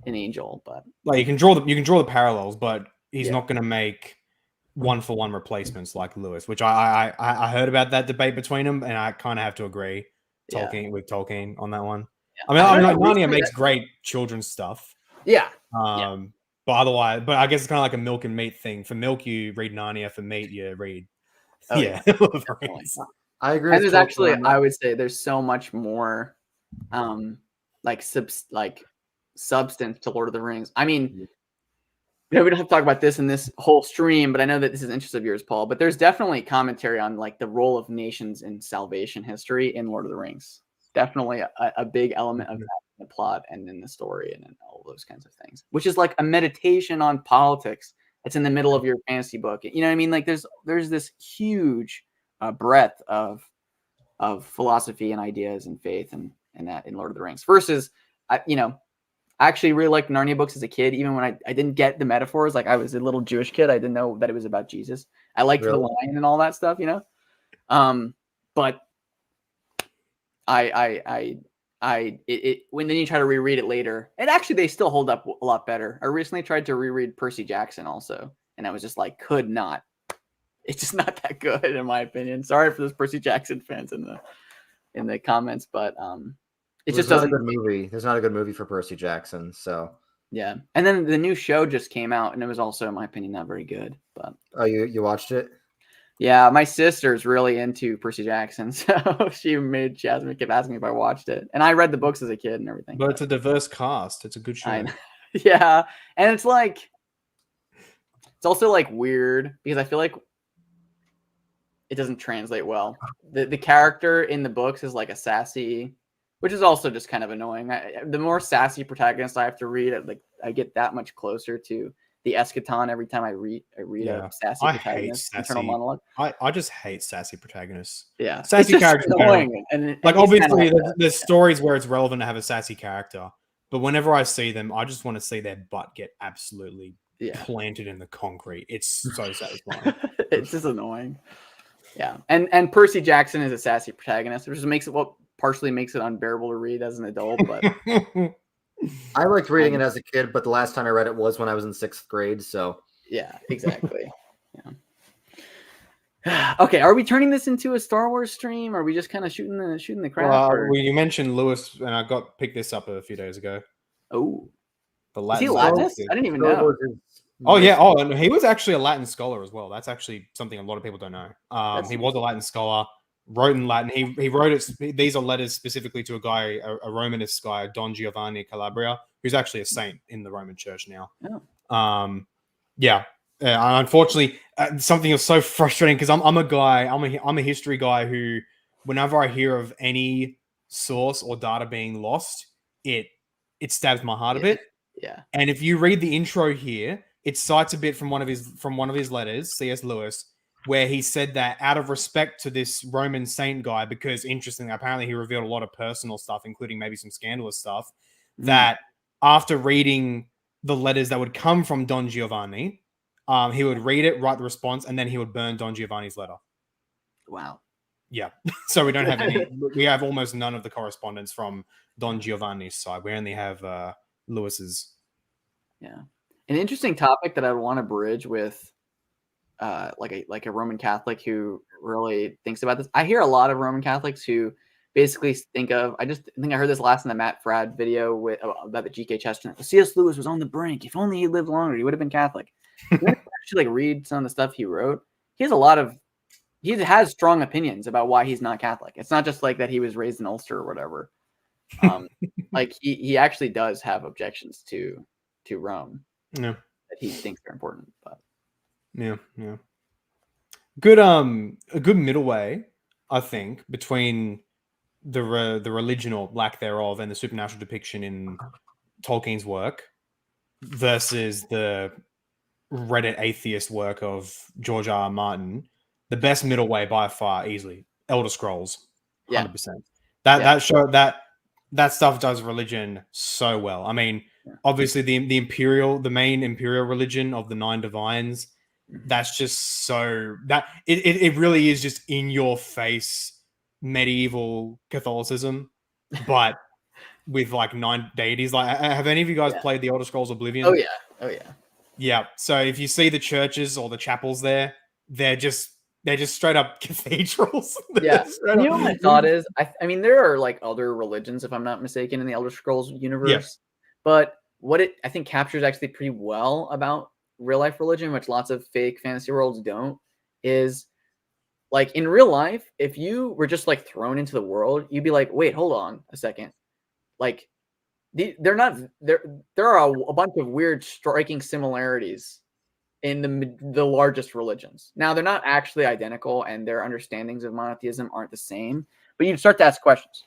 an angel, but like you can draw the parallels, but he's not going to make one-for-one replacements like Lewis, which I heard about that debate between them, and I kind of have to agree with Tolkien on that one. Yeah. I mean, Narnia makes great children's stuff. Yeah. But otherwise, I guess it's kind of like a milk and meat thing. For milk, you read Narnia. For meat, you read. I agree. And there's actually, I would say, there's so much more, substance to Lord of the Rings. I mean, we don't have to talk about this in this whole stream, but I know that this is an interest of yours, Paul. But there's definitely commentary on like the role of nations in salvation history in Lord of the Rings. Definitely a big element of that in the plot and in the story and in all those kinds of things, which is like a meditation on politics. It's in the middle of your fantasy book. You know what I mean? Like there's this huge breadth of philosophy and ideas and faith and that in Lord of the Rings versus, I actually really liked Narnia books as a kid, even when I didn't get the metaphors. Like I was a little Jewish kid. I didn't know that it was about Jesus. I liked the lion and all that stuff, but when then you try to reread it later, and actually they still hold up a lot better. I recently tried to reread Percy Jackson also, and I was just like, could not. It's just not that good in my opinion. Sorry for those Percy Jackson fans in the comments, but it just doesn't. Not a good movie. There's not a good movie for Percy Jackson, so yeah. And then the new show just came out, and it was also, in my opinion, not very good. But you watched it? Yeah, my sister's really into Percy Jackson, so she kept asking me if I watched it, and I read the books as a kid and everything. But it's a diverse cast. It's a good show. Yeah, and it's also like weird because I feel like it doesn't translate well. The character in the books is like a sassy, which is also just kind of annoying. The more sassy protagonist I have to read, I get that much closer to the eschaton every time I read a sassy protagonist internal monologue. I just hate sassy protagonists. Yeah, sassy characters annoying. And obviously there's stories where it's relevant to have a sassy character, but whenever I see them, I just want to see their butt get absolutely planted in the concrete. It's so satisfying. It's just annoying. Yeah, and Percy Jackson is a sassy protagonist, which partially makes it unbearable to read as an adult, but. I liked reading it as a kid, but the last time I read it was when I was in 6th grade. So yeah, exactly. Yeah. Okay, are we turning this into a Star Wars stream? Or are we just kind of shooting the crap? Well, you mentioned Lewis, and I picked this up a few days ago. Oh, the Latin. Is he Latinist? I didn't even know. Oh yeah. Oh, and he was actually a Latin scholar as well. That's actually something a lot of people don't know. He was a Latin scholar. Wrote in Latin. He wrote it. These are letters specifically to a guy, a Romanist guy, Don Giovanni Calabria, who's actually a saint in the Roman Church now. Oh. Unfortunately, something is so frustrating because I'm a history guy who, whenever I hear of any source or data being lost, it stabs my heart a bit. Yeah. And if you read the intro here, it cites a bit from one of his letters, C.S. Lewis, where he said that out of respect to this Roman saint guy, because interestingly, apparently he revealed a lot of personal stuff, including maybe some scandalous stuff, that after reading the letters that would come from Don Giovanni, he would read it, write the response, and then he would burn Don Giovanni's letter. Wow. Yeah. So we don't have we have almost none of the correspondence from Don Giovanni's side. We only have Lewis's. Yeah. An interesting topic that I would want to bridge with like a Roman Catholic who really thinks about this. I hear a lot of Roman Catholics who basically think of, I think I heard this last in the Matt Fradd video about the G.K. Chesterton. C.S. Lewis was on the brink. If only he lived longer, he would have been Catholic. Actually, read some of the stuff he wrote. He has strong opinions about why he's not Catholic. It's not just like that he was raised in Ulster or whatever. He actually does have objections to Rome. Yeah. That he thinks are important, but. Yeah. Good, a good middle way, I think, between the religion or lack thereof and the supernatural depiction in Tolkien's work versus the Reddit atheist work of George R.R. Martin. The best middle way by far, easily, Elder Scrolls, 100%. That stuff does religion so well. I mean, obviously the main imperial religion of the 9 divines, that's just so that it really is just in your face medieval Catholicism, but with like 9 deities. Like, have any of you guys played the Elder Scrolls Oblivion? Oh yeah. Yeah. So if you see the churches or the chapels there, they're just straight up cathedrals. Yeah. You know what my thought is? I mean, there are like other religions, if I'm not mistaken, in the Elder Scrolls universe. But what it I think captures actually pretty well about real life religion, which lots of fake fantasy worlds don't, is like in real life, if you were just like thrown into the world, you'd be like, wait, hold on a second. Like they're not there. There are a bunch of weird, striking similarities in the largest religions. Now they're not actually identical, and their understandings of monotheism aren't the same. But you start to ask questions,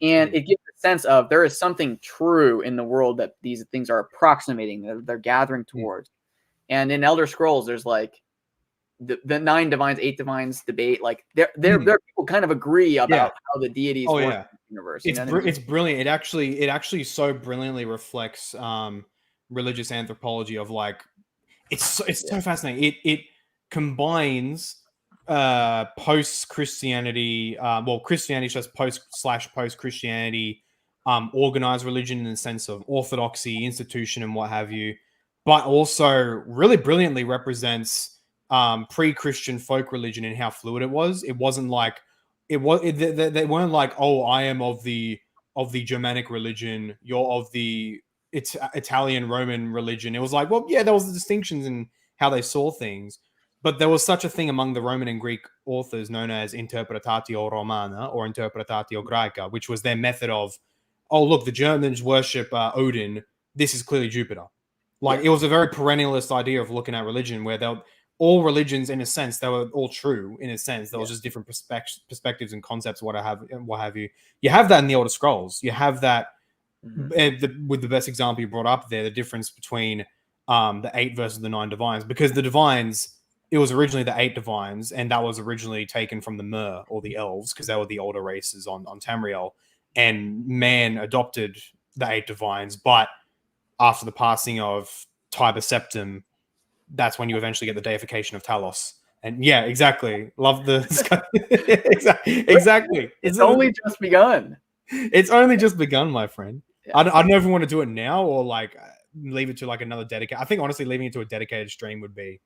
and it gives a sense of there is something true in the world that these things are approximating. They're gathering towards. And in Elder Scrolls, there's like the 9 divines, 8 divines debate. Like there people kind of agree about how the deities work in the universe. It's brilliant. It actually so brilliantly reflects religious anthropology of like it's so fascinating. It combines post Christianity, Christianity just post Christianity, organized religion in the sense of orthodoxy, institution, and what have you, but also really brilliantly represents pre-Christian folk religion and how fluid it was. It wasn't like they weren't like, oh, I am of the Germanic religion, you're of the Italian Roman religion. It was like, well, yeah, there was the distinctions in how they saw things, but there was such a thing among the Roman and Greek authors known as interpretatio romana or interpretatio graeca, which was their method of, oh, look, the Germans worship Odin, this is clearly Jupiter. Like it was a very perennialist idea of looking at religion where all religions, in a sense, they were all true. In a sense, there was just different perspectives and concepts, what have you. You have that in the Elder Scrolls. You have that with the best example you brought up there, the difference between the 8 versus the 9 divines, because the divines, it was originally the 8 divines, and that was originally taken from the Mer or the elves because they were the older races on Tamriel, and man adopted the 8 divines, but after the passing of Tiber Septim, that's when you eventually get the deification of Talos. And yeah, exactly. Love the exactly. It's only just begun. It's only just begun, my friend. Yeah. I don't know if we want to do it now or like leave it to like another dedicated. I think honestly, leaving it to a dedicated stream would be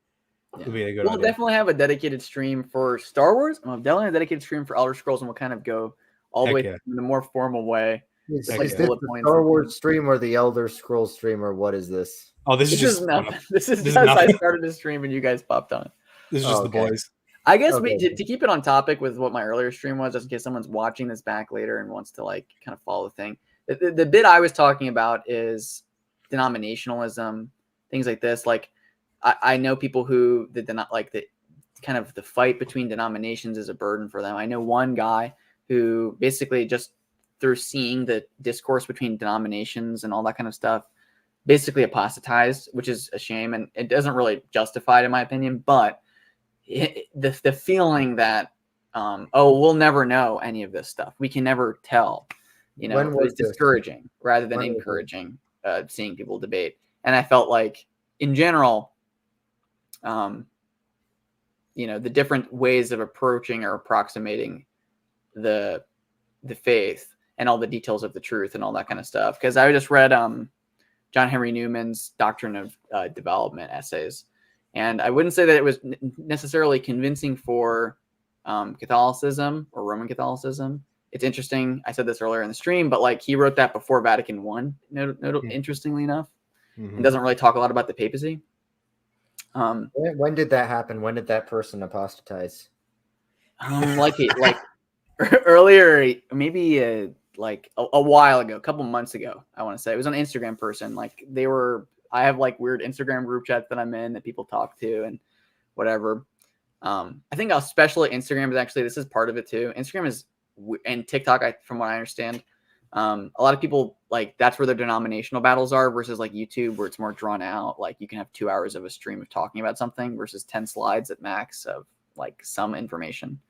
a good idea. We'll definitely have a dedicated stream for Star Wars. We'll definitely have a dedicated stream for Elder Scrolls, and we'll kind of go all the way in a more formal way. Is this the Star Wars stream or the Elder Scrolls stream, or what is this? Oh, this is just nothing. This is just I started a stream and you guys popped on. This is just the boys. I guess to keep it on topic with what my earlier stream was, just in case someone's watching this back later and wants to like kind of follow the thing. The bit I was talking about is denominationalism, things like this. Like I know people who the fight between denominations is a burden for them. I know one guy who basically just through seeing the discourse between denominations and all that kind of stuff, basically apostatized, which is a shame, and it doesn't really justify it in my opinion. But the feeling that we'll never know any of this stuff, we can never tell, it's discouraging rather than encouraging seeing people debate. And I felt like in general, the different ways of approaching or approximating the faith and all the details of the truth and all that kind of stuff, because I just read John Henry Newman's Doctrine of Development essays. And I wouldn't say that it was necessarily convincing for Catholicism or Roman Catholicism. It's interesting. I said this earlier in the stream, but like he wrote that before Vatican I, interestingly enough. It doesn't really talk a lot about the papacy. When did that happen? When did that person apostatize? Earlier, maybe like a while ago, a couple months ago, I want to say. It was an Instagram person. Like I have like weird Instagram group chats that I'm in that people talk to and whatever. I think especially Instagram is actually, this is part of it too. Instagram is, and TikTok, from what I understand, a lot of people like that's where their denominational battles are versus like YouTube where it's more drawn out. Like you can have 2 hours of a stream of talking about something versus 10 slides at max of like some information.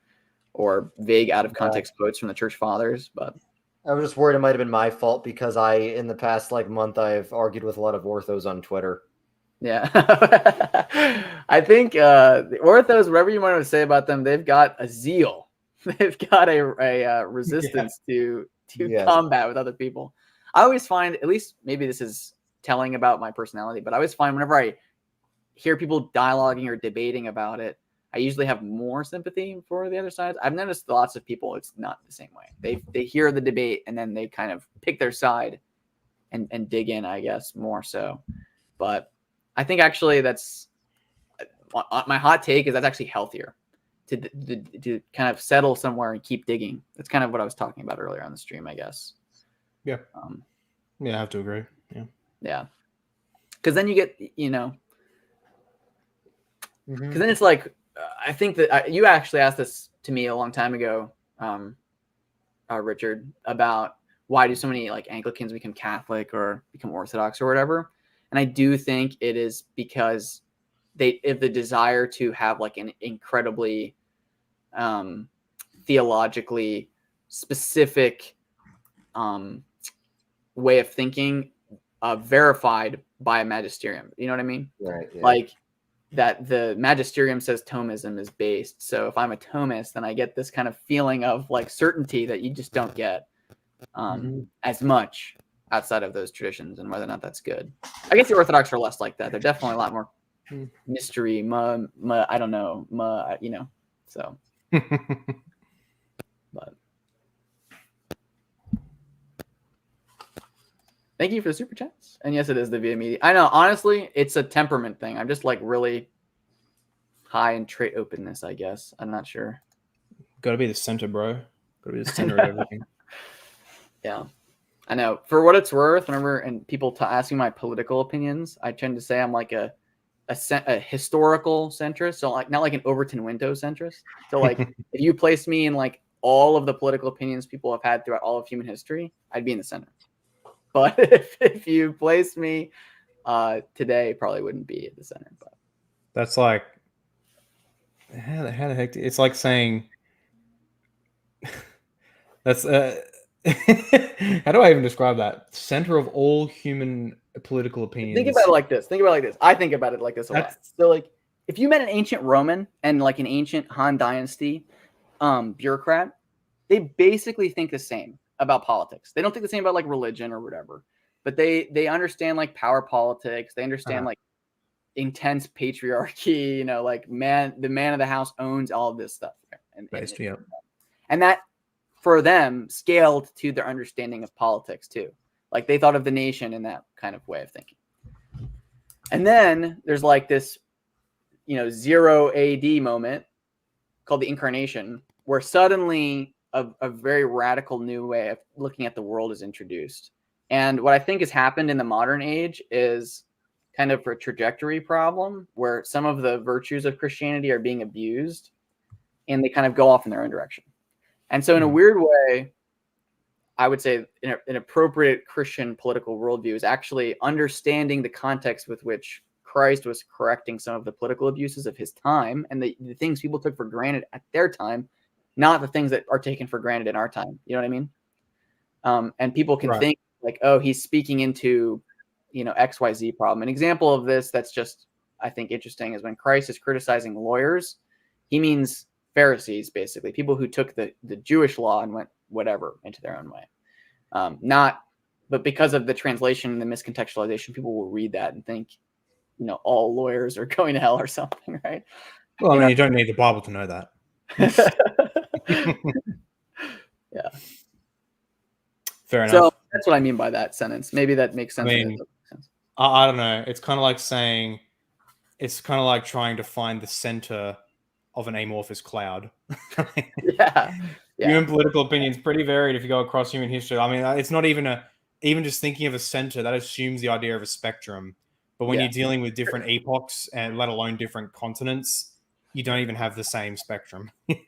or vague out of context quotes from the church fathers. But I was just worried it might have been my fault because in the past month, I've argued with a lot of orthos on Twitter. Yeah. I think the orthos, whatever you want to say about them, they've got a zeal. They've got a resistance to combat with other people. I always find, at least maybe this is telling about my personality, but I always find whenever I hear people dialoguing or debating about it, I usually have more sympathy for the other side. I've noticed lots of people, it's not the same way. They hear the debate and then they kind of pick their side and dig in, I guess, more so. But I think actually that's my hot take is that's actually healthier to kind of settle somewhere and keep digging. That's kind of what I was talking about earlier on the stream, I guess. Yeah. Yeah, I have to agree. Yeah. Yeah. Because then you get, because then it's like, I think that you actually asked this to me a long time ago, Richard, about why do so many like Anglicans become Catholic or become Orthodox or whatever. And I do think it is because if the desire to have like an incredibly theologically specific way of thinking verified by a magisterium. You know what I mean? Right. Yeah. Like that the magisterium says Thomism is based. So if I'm a Thomist, then I get this kind of feeling of like certainty that you just don't get as much outside of those traditions, and whether or not that's good. I guess the Orthodox are less like that. They're definitely a lot more mystery, I don't know, so. But thank you for the super chats. And yes, it is the Via Media. I know, honestly, it's a temperament thing. I'm just like really high in trait openness, I guess. I'm not sure. Gotta be the center, bro. Gotta be the center of everything. Yeah. I know. For what it's worth, and people ask me my political opinions, I tend to say I'm like a historical centrist, so like not like an Overton Window centrist. So like if you place me in like all of the political opinions people have had throughout all of human history, I'd be in the center. But if you place me today, probably wouldn't be at the center. But that's like how the heck? It's like saying that's how do I even describe that? Center of all human political opinions. Think about it like this. I think about it like this a lot. So like if you met an ancient Roman and like an ancient Han Dynasty bureaucrat, they basically think the same about politics. They don't think the same about like religion or whatever, but they understand like power politics. They understand like intense patriarchy, like the man of the house owns all of this stuff. And that for them scaled to their understanding of politics too. Like they thought of the nation in that kind of way of thinking. And then there's like this, 0 AD moment called the Incarnation, where suddenly a very radical new way of looking at the world is introduced. And what I think has happened in the modern age is kind of a trajectory problem where some of the virtues of Christianity are being abused and they kind of go off in their own direction. And so in a weird way, I would say an appropriate Christian political worldview is actually understanding the context with which Christ was correcting some of the political abuses of his time and the things people took for granted at their time, not the things that are taken for granted in our time. You know what I mean? And people can think like, oh, he's speaking into, XYZ problem. An example of this that's just, I think, interesting is when Christ is criticizing lawyers, he means Pharisees, basically, people who took the Jewish law and went whatever into their own way. But because of the translation and the miscontextualization, people will read that and think, all lawyers are going to hell or something, right? Well, I mean, you don't need the Bible to know that. Yeah. Fair enough. So that's what I mean by that sentence. Maybe that makes sense. I mean, I don't know. It's kind of like saying, it's kind of like trying to find the center of an amorphous cloud. Yeah. Human political opinions pretty varied if you go across human history. I mean, it's not even even just thinking of a center that assumes the idea of a spectrum. But when you're dealing with different epochs and let alone different continents, you don't even have the same spectrum. It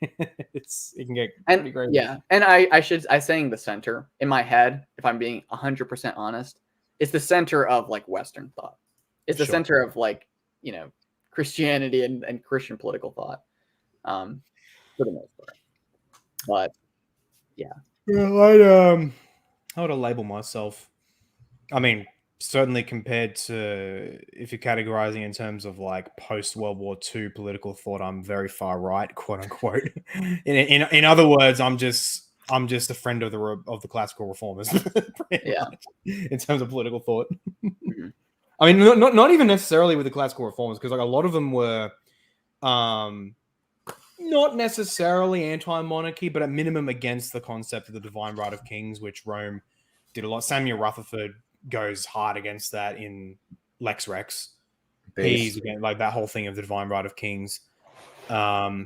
can get pretty crazy. Yeah, and I saying the center in my head, if I'm being 100% honest, it's the center of like Western thought. It's the center of like Christianity and Christian political thought, for the most part. But yeah. How would I label myself? I mean, certainly compared to if you're categorizing in terms of like post World War II political thought, I'm very far right, quote unquote. In other words, I'm just a friend of the classical reformers. Yeah. In terms of political thought. Mm-hmm. I mean, not even necessarily with the classical reformers, because like a lot of them were not necessarily anti-monarchy, but at minimum against the concept of the divine right of kings, which Rome did a lot. Samuel Rutherford goes hard against that in Lex Rex. He's again like that whole thing of the divine right of kings. I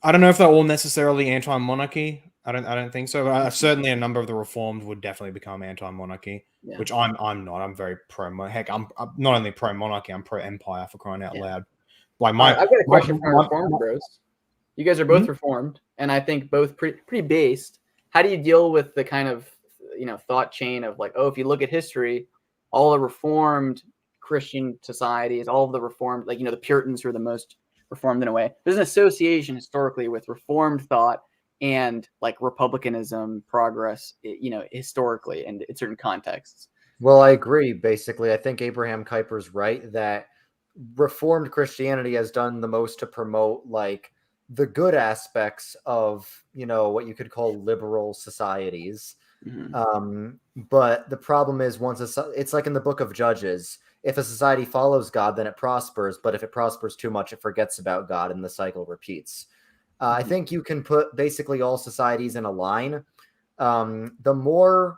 don't know if they're all necessarily anti-monarchy. I don't think so. Certainly, a number of the reformed would definitely become anti-monarchy, which I'm not. I'm very pro. Heck, I'm not only pro-monarchy. I'm pro-empire, for crying out loud. Like I've got a question for my reformed bros. You guys are both reformed, and I think both pretty based. How do you deal with the kind of thought chain of like, oh, if you look at history, all the reformed Christian societies, all of the reformed, like the Puritans who are the most reformed in a way. There's an association historically with reformed thought and like republicanism, progress, historically and in certain contexts. Well, I agree. Basically, I think Abraham Kuyper's right that Reformed Christianity has done the most to promote like the good aspects of what you could call liberal societies. Mm-hmm. But the problem is it's like in the book of Judges. If a society follows God, then it prospers. But if it prospers too much, it forgets about God, and the cycle repeats. I think you can put basically all societies in a line. The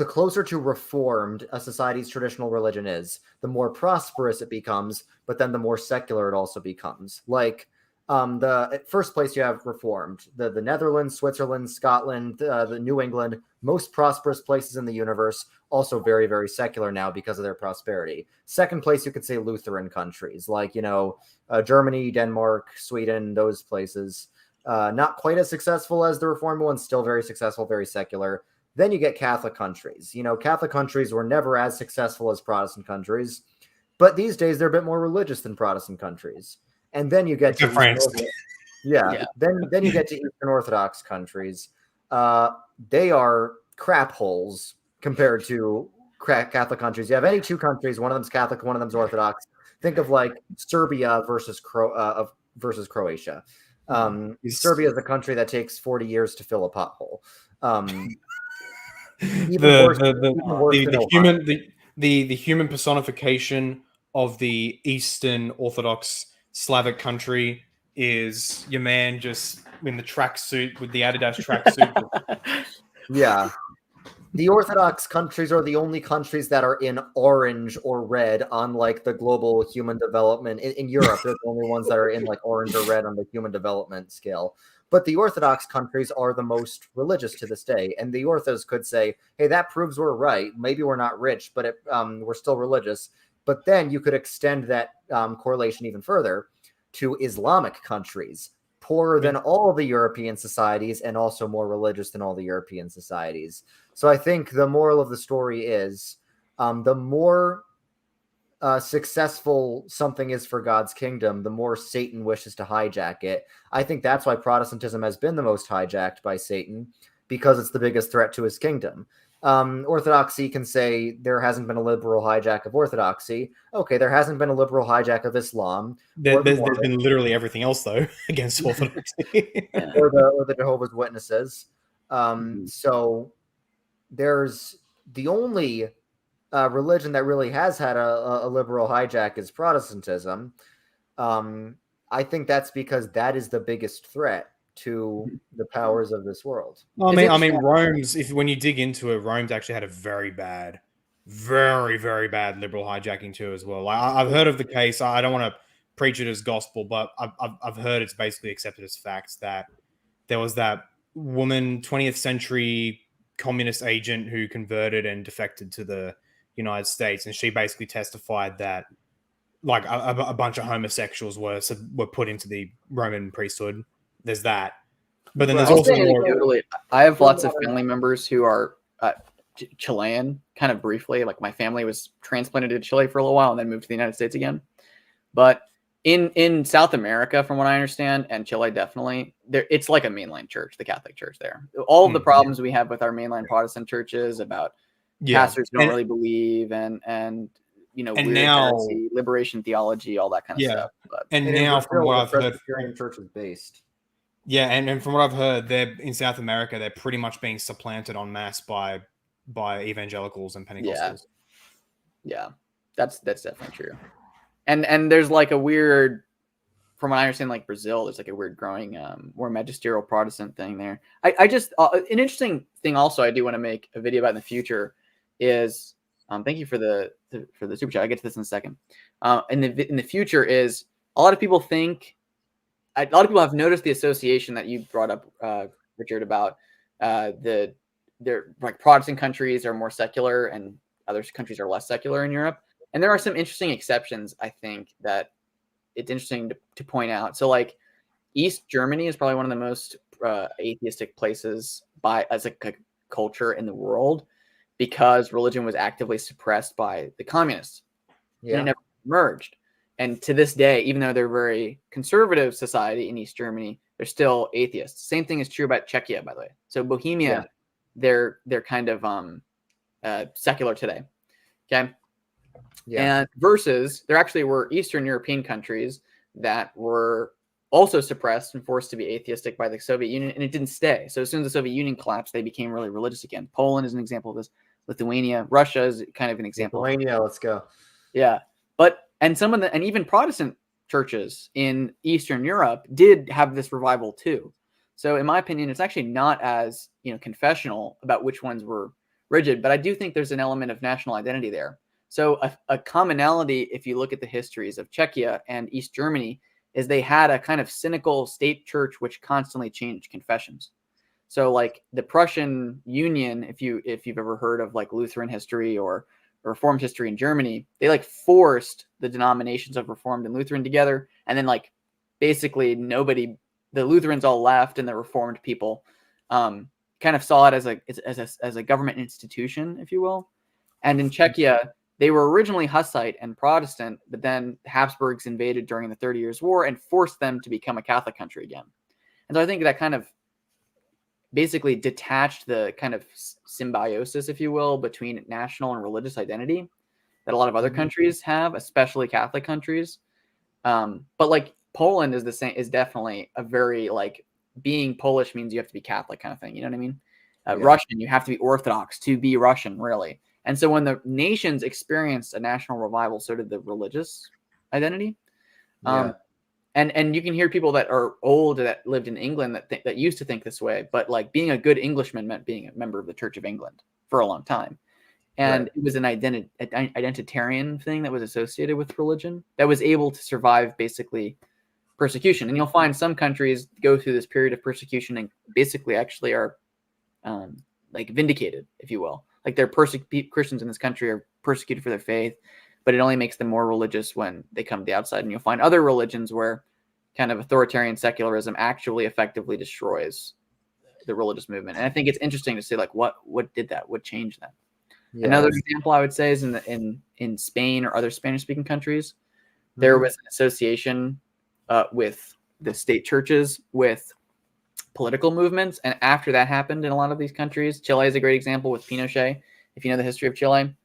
closer to reformed a society's traditional religion is, the more prosperous it becomes, but then the more secular it also becomes. Like the first place you have reformed, the Netherlands, Switzerland, Scotland, the New England, most prosperous places in the universe, also very, very secular now because of their prosperity. Second place, you could say Lutheran countries like, Germany, Denmark, Sweden, those places. Not quite as successful as the reformed ones, still very successful, very secular. Then you get Catholic countries. Catholic countries were never as successful as Protestant countries, but these days they're a bit more religious than Protestant countries. And then you get to France. Then you get to Eastern Orthodox countries. They are crap holes compared to Catholic countries. You have any two countries, one of them's Catholic, one of them's Orthodox. Think of like Serbia versus Croatia. Serbia is a country that takes 40 years to fill a pothole. The human personification of the Eastern Orthodox Slavic country is your man just in the tracksuit with the Adidas tracksuit. Yeah. The Orthodox countries are the only countries that are in orange or red on like the global human development. In Europe, they're the only ones that are in like orange or red on the human development scale. But the Orthodox countries are the most religious to this day. And the Orthos could say, hey, that proves we're right. Maybe we're not rich, but we're still religious. But then you could extend that correlation even further to Islamic countries, poorer than all the European societies and also more religious than all the European societies. So I think the moral of the story is the more successful something is for God's kingdom, the more Satan wishes to hijack it. I think that's why Protestantism has been the most hijacked by Satan, because it's the biggest threat to his kingdom. Orthodoxy can say there hasn't been a liberal hijack of Orthodoxy. Okay, there hasn't been a liberal hijack of Islam. There's been literally everything else, though, against Orthodoxy. or the Jehovah's Witnesses. So there's the only religion that really has had a liberal hijack is Protestantism. I think that's because that is the biggest threat to the powers of this world. I mean, Rome's, when you dig into it, Rome's actually had a very bad, very, very bad liberal hijacking too, as well. Like, I've heard of the case. I don't want to preach it as gospel, but I've heard it's basically accepted as facts that there was that woman, 20th century communist agent who converted and defected to the United States, and she basically testified that like a bunch of homosexuals were put into the Roman priesthood. There's that, but then there's also more. I have lots of family members who are Chilean, kind of briefly. Like my family was transplanted to Chile for a little while and then moved to the United States again. But In South America, from what I understand, and Chile definitely, it's like a mainline church, the Catholic Church there. All of the problems we have with our mainline Protestant churches about pastors who don't really believe and weird now heresy, liberation theology, all that kind of stuff. But, and now from what I've heard, Presbyterian church is based. Yeah, and from what I've heard, they're in South America. They're pretty much being supplanted en masse by evangelicals and Pentecostals. Yeah, that's definitely true. And there's like a weird, from what I understand, like Brazil, there's like a weird growing, more magisterial Protestant thing there. I just an interesting thing also I do want to make a video about in the future is, thank you for the super chat. I'll get to this in a second. In the future is a lot of people think. A lot of people have noticed the association that you brought up, Richard, about they're like Protestant countries are more secular and other countries are less secular in Europe. And there are some interesting exceptions, I think, that it's interesting to point out. So like East Germany is probably one of the most atheistic places as a culture in the world because religion was actively suppressed by the communists. Yeah. And it never merged. And to this day, even though they're a very conservative society in East Germany, they're still atheists. Same thing is true about Czechia, by the way. So Bohemia, they're kind of secular today. Okay. Yeah. And versus there actually were Eastern European countries that were also suppressed and forced to be atheistic by the Soviet Union, and it didn't stay. So as soon as the Soviet Union collapsed, they became really religious again. Poland is an example of this. Lithuania, Russia is kind of an example. Lithuania, let's go. Yeah. And even Protestant churches in Eastern Europe did have this revival too. So in my opinion, it's actually not as, confessional about which ones were rigid, but I do think there's an element of national identity there. So a commonality, if you look at the histories of Czechia and East Germany, is they had a kind of cynical state church which constantly changed confessions. So like the Prussian Union, if you've ever heard of like Lutheran history or Reformed history in Germany, they like forced the denominations of Reformed and Lutheran together, and then like basically the Lutherans all left, and the Reformed people kind of saw it as a government institution, if you will. And in Czechia, they were originally Hussite and Protestant, but then the Habsburgs invaded during the 30 Years' War and forced them to become a Catholic country again. And so I think that kind of basically detached the kind of symbiosis, if you will, between national and religious identity that a lot of other countries have, especially Catholic countries. But like Poland is definitely a very like being Polish means you have to be Catholic kind of thing. You know what I mean? Russian, you have to be Orthodox to be Russian, really. And so when the nations experienced a national revival, so did the religious identity. And you can hear people that are old that lived in England that used to think this way, but like being a good Englishman meant being a member of the Church of England for a long time. And it was an identitarian thing that was associated with religion that was able to survive basically persecution. And you'll find some countries go through this period of persecution and basically actually are like vindicated, if you will. Like Christians in this country are persecuted for their faith, but it only makes them more religious when they come to the outside. And you'll find other religions where kind of authoritarian secularism actually effectively destroys the religious movement. And I think it's interesting to see like what did that? What changed that? Yeah. Another example I would say is in Spain or other Spanish-speaking countries, there was an association with the state churches with political movements. And after that happened in a lot of these countries, Chile is a great example with Pinochet. If you know the history of Chile,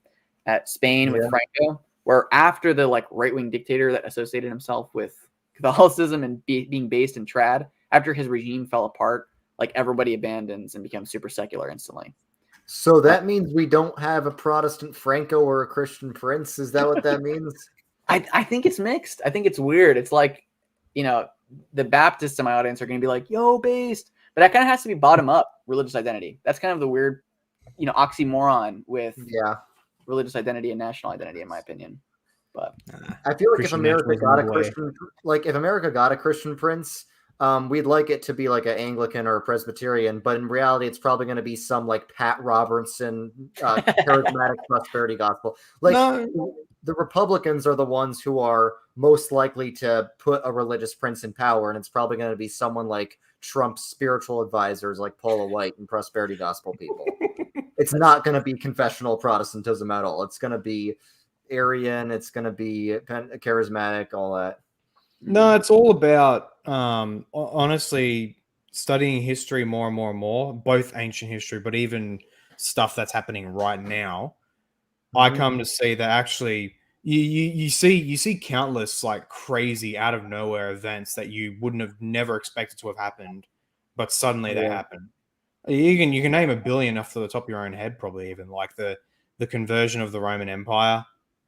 at Spain with Franco, where after the like right-wing dictator that associated himself with Catholicism and being based in trad, after his regime fell apart, like everybody abandons and becomes super secular instantly. So that means we don't have a Protestant Franco or a Christian Prince. Is that what that means? I think it's mixed. I think it's weird. It's like, the Baptists in my audience are going to be like, yo, based. But that kind of has to be bottom up religious identity. That's kind of the weird, oxymoron with religious identity and national identity, in my opinion. But I feel like if America got a Christian Prince, we'd like it to be like an Anglican or a Presbyterian, but in reality, it's probably going to be some like Pat Robertson, charismatic prosperity gospel. The Republicans are the ones who are most likely to put a religious prince in power, and it's probably going to be someone like Trump's spiritual advisors, like Paula White and prosperity gospel people. It's not going to be confessional Protestantism at all. It's going to be Arian. It's going to be charismatic, all that. No, it's all about honestly studying history more and more and more, both ancient history, but even stuff that's happening right now. I come to see that actually you see countless like crazy out of nowhere events that you wouldn't have never expected to have happened, but suddenly they happen. You can name a billion off the top of your own head, probably even like the conversion of the Roman Empire.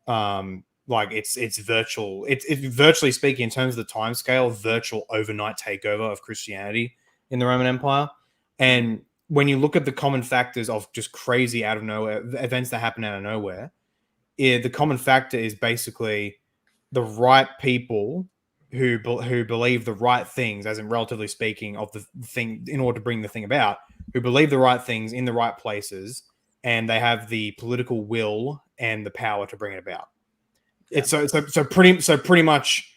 Like it's virtual. It's virtually speaking in terms of the time scale, virtual overnight takeover of Christianity in the Roman Empire. And when you look at the common factors of just crazy out of nowhere events that happen out of nowhere, the common factor is basically the right people who believe the right things, as in relatively speaking, of the thing in order to bring the thing about, who believe the right things in the right places, and they have the political will and the power to bring it about. Yeah. It's so pretty much.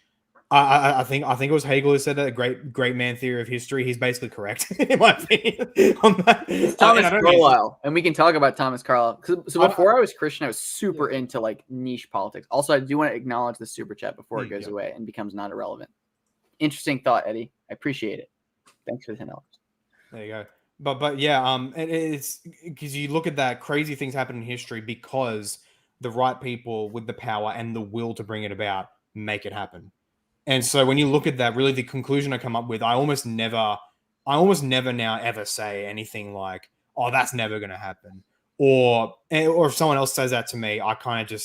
I think it was Hegel who said that, a great man theory of history. He's basically correct in my opinion. It's Thomas Carlyle, and we can talk about Thomas Carlyle. So before I was Christian, I was super into like niche politics. Also, I do want to acknowledge the super chat before it goes away and becomes not irrelevant. Interesting thought, Eddie. I appreciate it. Thanks for the $10. There you go. But yeah, it's because you look at that, crazy things happen in history because the right people with the power and the will to bring it about make it happen. And so when you look at that, really the conclusion I come up with, I almost never now ever say anything like, "Oh, that's never going to happen," or if someone else says that to me, I kind of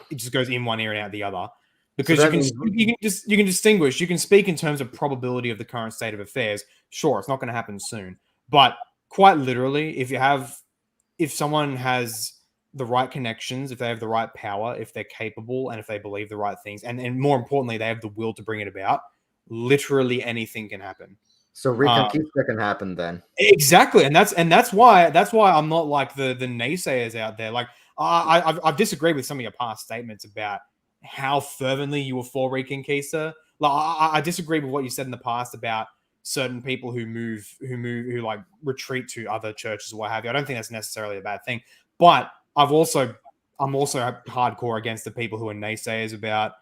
it just goes in one ear and out the other, because so you can distinguish. You can speak in terms of probability of the current state of affairs. Sure, it's not going to happen soon, but quite literally, if someone has the right connections, if they have the right power, if they're capable, and if they believe the right things, and more importantly, they have the will to bring it about, literally anything can happen. So Reconquista can happen then. Exactly, and that's why I'm not like the naysayers out there. Like I've disagreed with some of your past statements about how fervently you were for Reconquista. Like I disagree with what you said in the past about certain people who like retreat to other churches or what have you. I don't think that's necessarily a bad thing, but I'm also hardcore against the people who are naysayers about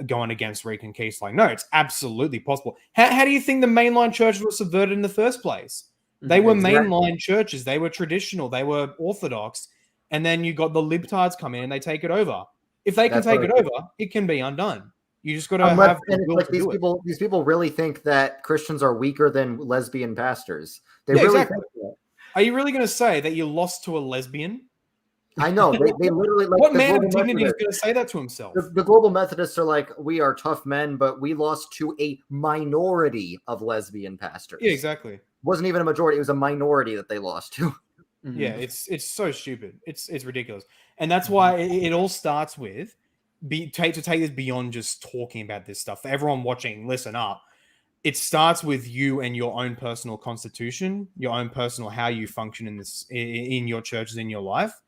going against Reconquista. Like, no, it's absolutely possible. How do you think the mainline churches were subverted in the first place? They were mainline churches. They were traditional. They were orthodox. And then you got the libtards come in and they take it over. If they can take it over, it can be undone. You just got to have the will to do it. These people really think that Christians are weaker than lesbian pastors. They really exactly. Think that. Are you really going to say that you lost to a lesbian? I know they literally like. What man of dignity is going to say that to himself? The global Methodists are like, we are tough men, but we lost to a minority of lesbian pastors. Yeah, exactly. It wasn't even a majority; it was a minority that they lost to. Mm-hmm. Yeah, it's so stupid. It's ridiculous, and that's why it all starts with to take this beyond just talking about this stuff. For everyone watching, listen up. It starts with you and your own personal constitution, your own personal how you function in your churches, in your life.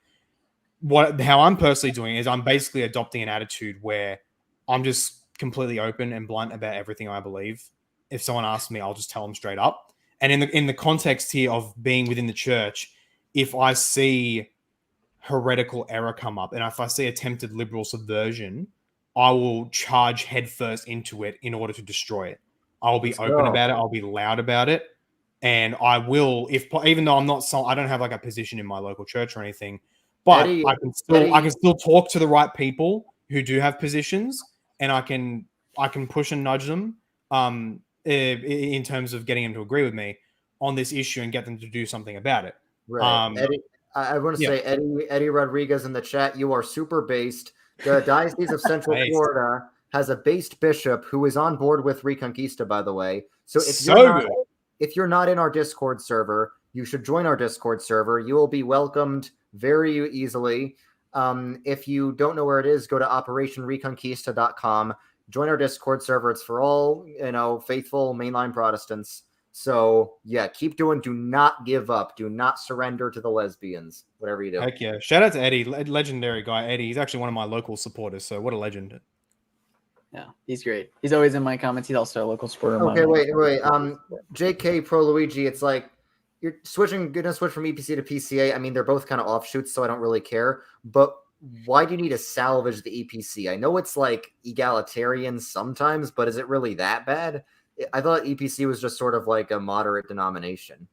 How I'm personally doing is I'm basically adopting an attitude where I'm just completely open and blunt about everything I believe. If someone asks me, I'll just tell them straight up. And in the context here of being within the church, if I see heretical error come up and if I see attempted liberal subversion, I will charge headfirst into it in order to destroy it. I'll be open about it. I'll be loud about it. And I will, even though I don't have like a position in my local church or anything, but Eddie, I can still talk to the right people who do have positions, and I can push and nudge them in terms of getting them to agree with me on this issue and get them to do something about it. Right. Eddie, I want to say, Eddie Rodriguez in the chat, you are super based. The Diocese of Central Florida has a based bishop who is on board with Reconquista, by the way. So if you're not in our Discord server, you should join our Discord server. You will be welcomed very easily. If you don't know where it is, go to operationreconquista.com. Join our Discord server. It's for all, faithful mainline Protestants. So yeah, keep doing. Do not give up. Do not surrender to the lesbians, whatever you do. Heck yeah. Shout out to Eddie, legendary guy. Eddie, he's actually one of my local supporters. So what a legend. Yeah, he's great. He's always in my comments. He's also a local supporter. Okay, wait. JK Pro Luigi, it's like, you're going to switch from EPC to PCA. I mean, they're both kind of offshoots, so I don't really care. But why do you need to salvage the EPC? I know it's like egalitarian sometimes, but is it really that bad? I thought EPC was just sort of like a moderate denomination.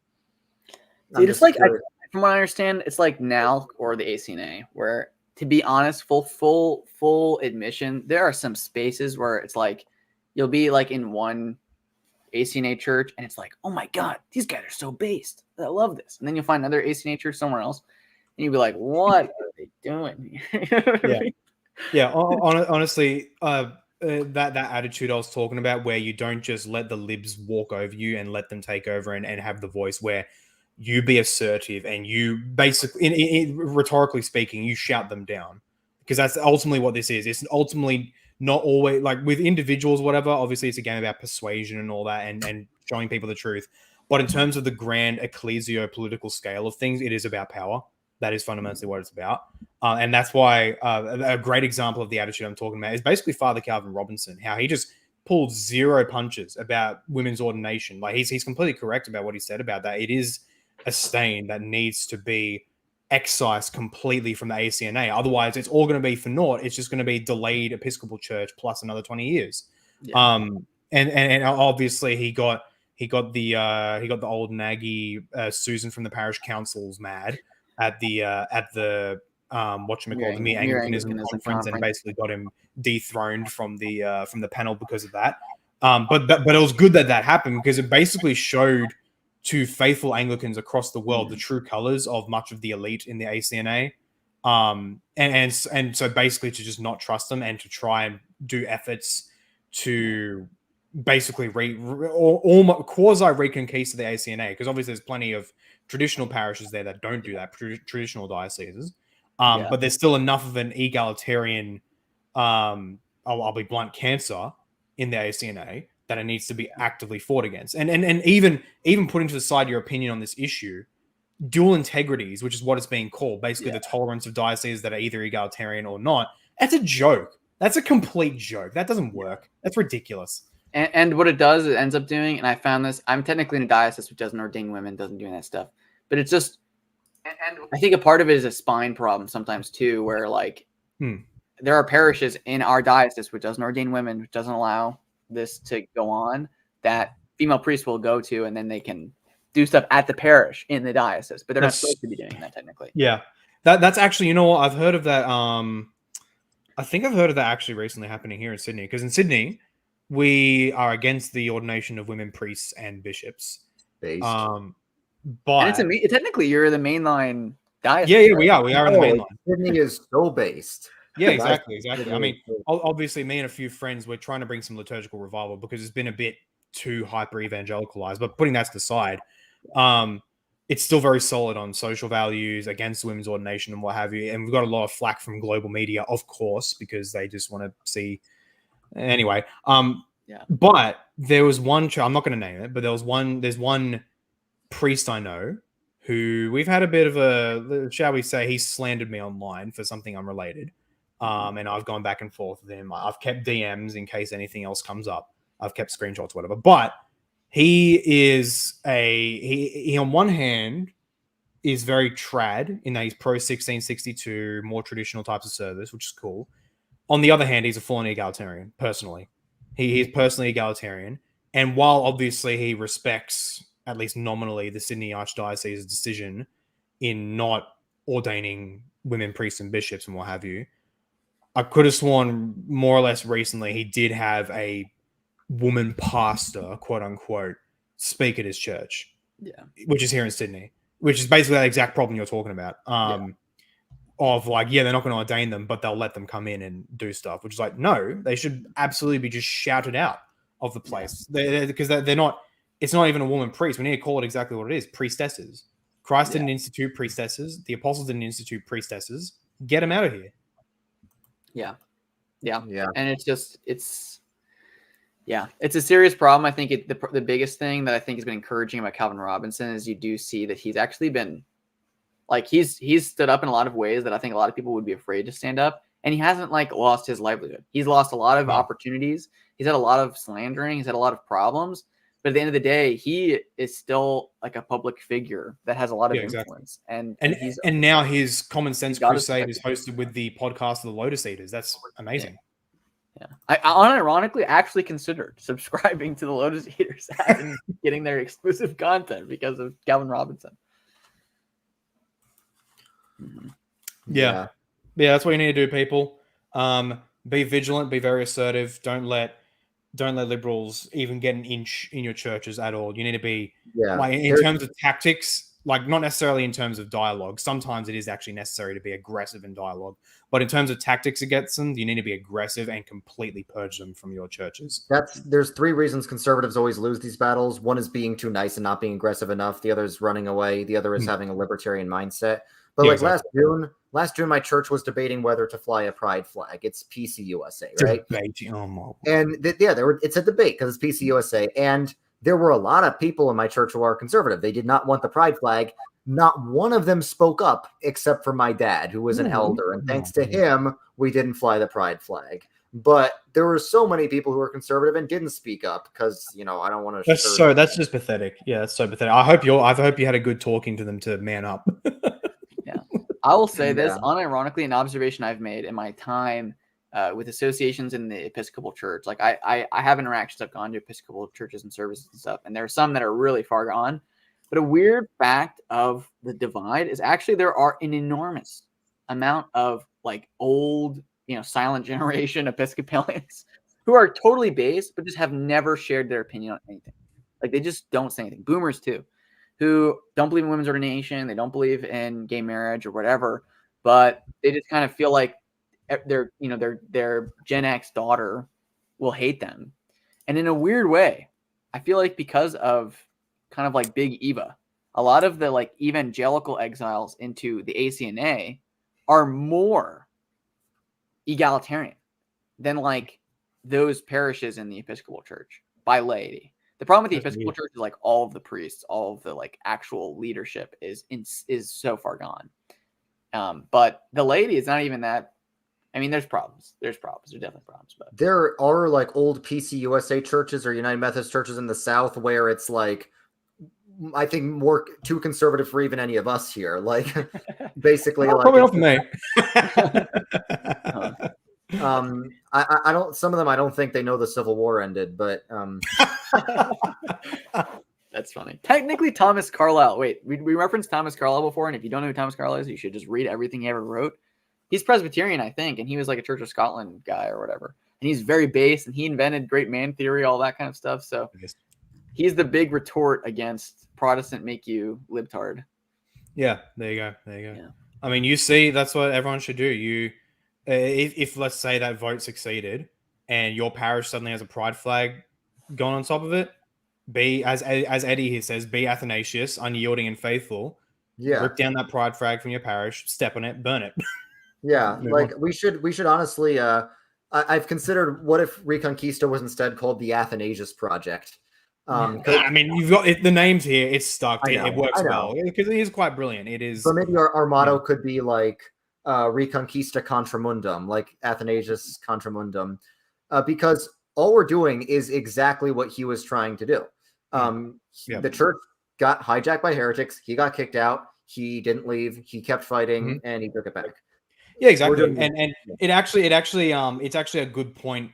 Dude, it's like, from what I understand, it's like NALC or the ACNA, where, to be honest, full admission, there are some spaces where it's like you'll be like in one ACNA church and it's like, oh my God, these guys are so based. I love this. And then you'll find another ACNA church somewhere else and you'll be like, what are they doing? Honestly, that attitude I was talking about, where you don't just let the libs walk over you and let them take over and have the voice, where you be assertive and you basically, rhetorically speaking, you shout them down, because that's ultimately what this is. It's ultimately not always like with individuals, whatever. Obviously, it's a game about persuasion and all that, and showing people the truth. But in terms of the grand ecclesio-political scale of things, it is about power. That is fundamentally what it's about. And that's why a great example of the attitude I'm talking about is basically Father Calvin Robinson, how he just pulled zero punches about women's ordination. Like he's completely correct about what he said about that. It is a stain that needs to be excised completely from the ACNA. Otherwise, it's all going to be for naught. It's just going to be delayed Episcopal Church plus another 20 years. Yeah. And obviously he got the old naggy Susan from the parish councils mad at the the Mere Anglicanism conference, and basically got him dethroned from the panel because of that. But it was good that happened, because it basically showed to faithful Anglicans across the world the true colors of much of the elite in the ACNA. And so basically to just not trust them and to try and do efforts to basically quasi-reconquista the ACNA, because obviously there's plenty of traditional parishes there that don't do that, traditional dioceses. But there's still enough of an egalitarian, I'll be blunt, cancer in the ACNA that it needs to be actively fought against. And even putting to the side your opinion on this issue, dual integrities, which is what it's being called, basically the tolerance of dioceses that are either egalitarian or not, that's a joke. That's a complete joke. That doesn't work. That's ridiculous. And what it does, it ends up doing, and I found this, I'm technically in a diocese which doesn't ordain women, doesn't do that stuff, but it's just, and I think a part of it is a spine problem sometimes too, where like there are parishes in our diocese which doesn't ordain women, which doesn't allow this to go on, that female priests will go to, and then they can do stuff at the parish in the diocese, but they're not supposed to be doing that technically. Yeah, that's actually, you know what, I've heard of that. I think I've heard of that actually recently happening here in Sydney, because in Sydney we are against the ordination of women priests and bishops. But and it's technically you're the mainline diocese. Yeah, right? we are in the mainline. Sydney is so based. Yeah, exactly. I mean, obviously, me and a few friends, we're trying to bring some liturgical revival because it's been a bit too hyper evangelicalized. But putting that to the side, it's still very solid on social values, against women's ordination and what have you. And we've got a lot of flack from global media, of course, because they just want to see. Anyway, but there was one. I'm not going to name it, but there's one priest I know who we've had a bit of a, shall we say, he slandered me online for something unrelated. And I've gone back and forth with him. I've kept DMs in case anything else comes up. I've kept screenshots, whatever. But he is he on one hand is very trad in that he's pro 1662, more traditional types of service, which is cool. On the other hand, he's a full-on egalitarian, personally. He is personally egalitarian. And while obviously he respects, at least nominally, the Sydney Archdiocese's decision in not ordaining women priests and bishops and what have you, I could have sworn more or less recently he did have a woman pastor, quote unquote, speak at his church. Yeah. Which is here in Sydney, which is basically that exact problem you're talking about. Of like, they're not going to ordain them, but they'll let them come in and do stuff, which is like, no, they should absolutely be just shouted out of the place. Because they're not, it's not even a woman priest. We need to call it exactly what it is, priestesses. Christ didn't institute priestesses. The apostles didn't institute priestesses. Get them out of here. Yeah. And it's just, it's a serious problem. I think the biggest thing that I think has been encouraging about Calvin Robinson is you do see that he's actually been, like, he's stood up in a lot of ways that I think a lot of people would be afraid to stand up, and he hasn't like lost his livelihood. He's lost a lot of opportunities. He's had a lot of slandering. He's had a lot of problems, But at the end of the day, he is still like a public figure that has a lot of influence. Exactly. And now his Common Sense Crusade is hosted with the podcast of the Lotus Eaters. That's amazing. Yeah. I unironically actually considered subscribing to the Lotus Eaters and getting their exclusive content because of Calvin Robinson. Mm-hmm. Yeah, that's what you need to do, people. Be vigilant, be very assertive. Don't let liberals even get an inch in your churches at all. You need to be like in terms of tactics, like not necessarily in terms of dialogue. Sometimes it is actually necessary to be aggressive in dialogue, but in terms of tactics against them, you need to be aggressive and completely purge them from your churches. There's 3 reasons conservatives always lose these battles. One is being too nice and not being aggressive enough. The other is running away. The other is having a libertarian mindset. But last June, my church was debating whether to fly a pride flag. It's PCUSA, right? Debating, oh my. And it's a debate because it's PCUSA. And there were a lot of people in my church who are conservative. They did not want the pride flag. Not one of them spoke up except for my dad, who was an elder. And thanks to him, we didn't fly the pride flag. But there were so many people who were conservative and didn't speak up because, I don't want to. That's just pathetic. Yeah, that's so pathetic. I hope you had a good talking to them to man up. Yeah, I will say this unironically, an observation I've made in my time with associations in the Episcopal Church. Like I have interactions. I've gone to Episcopal churches and services and stuff, and there are some that are really far gone. But a weird fact of the divide is actually there are an enormous amount of like old, silent generation Episcopalians who are totally based, but just have never shared their opinion on anything. Like they just don't say anything. Boomers too, who don't believe in women's ordination. They don't believe in gay marriage or whatever, but they just kind of feel like their Gen X daughter will hate them. And in a weird way, I feel like because of kind of like Big Eva, a lot of the like evangelical exiles into the ACNA are more egalitarian than like those parishes in the Episcopal Church by laity. The problem with the Episcopal Church is like all of the priests, all of the like actual leadership is so far gone. But the laity is not even that. I mean, there's problems. There's definitely problems. But there are like old PCUSA churches or United Methodist churches in the South where it's like, I think more too conservative for even any of us here. Like basically, probably not for me. I don't. Some of them, I don't think they know the Civil War ended, but that's funny. Technically, Thomas Carlyle. Wait, we referenced Thomas Carlyle before, and if you don't know who Thomas Carlyle is, you should just read everything he ever wrote. He's Presbyterian, I think, and he was like a Church of Scotland guy or whatever. And he's very based, and he invented great man theory, all that kind of stuff. So he's the big retort against Protestant make you libtard. Yeah, there you go. Yeah. I mean, you see, that's what everyone should do. If let's say that vote succeeded and your parish suddenly has a pride flag going on top of it, be as Eddie here says, be Athanasius, unyielding and faithful. Yeah, rip down that pride flag from your parish, step on it, burn it. Yeah, like we should honestly. I've considered what if Reconquista was instead called the Athanasius Project. I mean, you've got the names here. It's stuck. It works well because it is quite brilliant. It is. So maybe our motto could be like Reconquista Contra Mundum, like Athanasius Contra Mundum, because all we're doing is exactly what he was trying to do. The church got hijacked by heretics. He got kicked out. He didn't leave. He kept fighting, and he took it back. Yeah, exactly. And it's actually a good point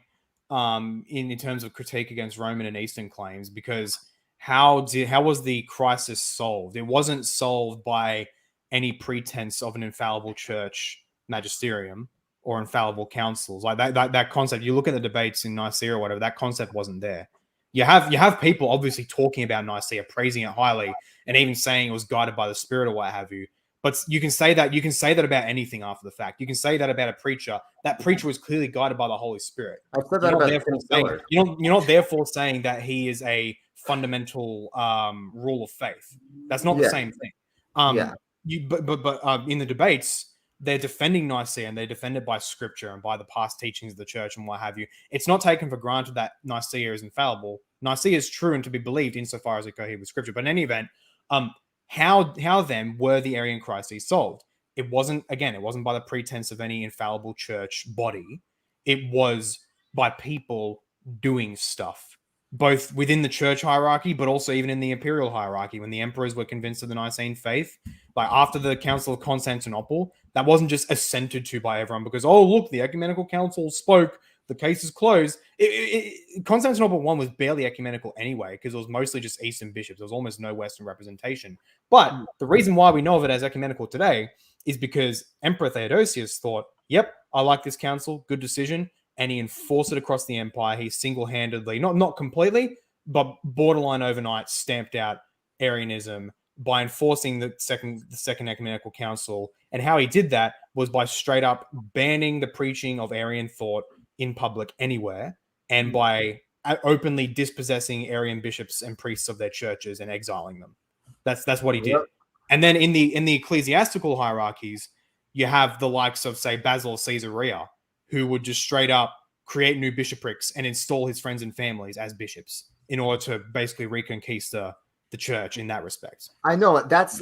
in terms of critique against Roman and Eastern claims, because how was the crisis solved? It wasn't solved by any pretense of an infallible church magisterium or infallible councils. Like that concept, you look at the debates in Nicaea or whatever, that concept wasn't there. You have people obviously talking about Nicaea, praising it highly, and even saying it was guided by the Spirit or what have you. But you can say that about anything after the fact. You can say that about a preacher. That preacher was clearly guided by the Holy Spirit. I've said that about you're not therefore saying that he is a fundamental rule of faith. That's not the same thing. But in the debates, they're defending Nicaea and they're defended by Scripture and by the past teachings of the church and what have you. It's not taken for granted that Nicaea is infallible. Nicaea is true and to be believed insofar as it coheres with Scripture. But in any event, how then were the Arian crises solved? It wasn't by the pretense of any infallible church body. It was by people doing stuff. both within the church hierarchy, but also even in the imperial hierarchy, when the emperors were convinced of the Nicene faith. Like after the Council of Constantinople, that wasn't just assented to by everyone because, oh, look, the ecumenical council spoke, the case is closed. Constantinople 1 was barely ecumenical anyway, because it was mostly just Eastern bishops. There was almost no Western representation. But the reason why we know of it as ecumenical today is because Emperor Theodosius thought, yep, I like this council, good decision, and he enforced it across the empire. He single-handedly, not completely, but borderline overnight, stamped out Arianism by enforcing the second ecumenical council. And how he did that was by straight up banning the preaching of Arian thought in public anywhere, and by openly dispossessing Arian bishops and priests of their churches and exiling them. That's what he did. And then in the ecclesiastical hierarchies, you have the likes of, say, Basil of Caesarea, who would just straight up create new bishoprics and install his friends and families as bishops in order to basically reconquista the church in that respect. I know that's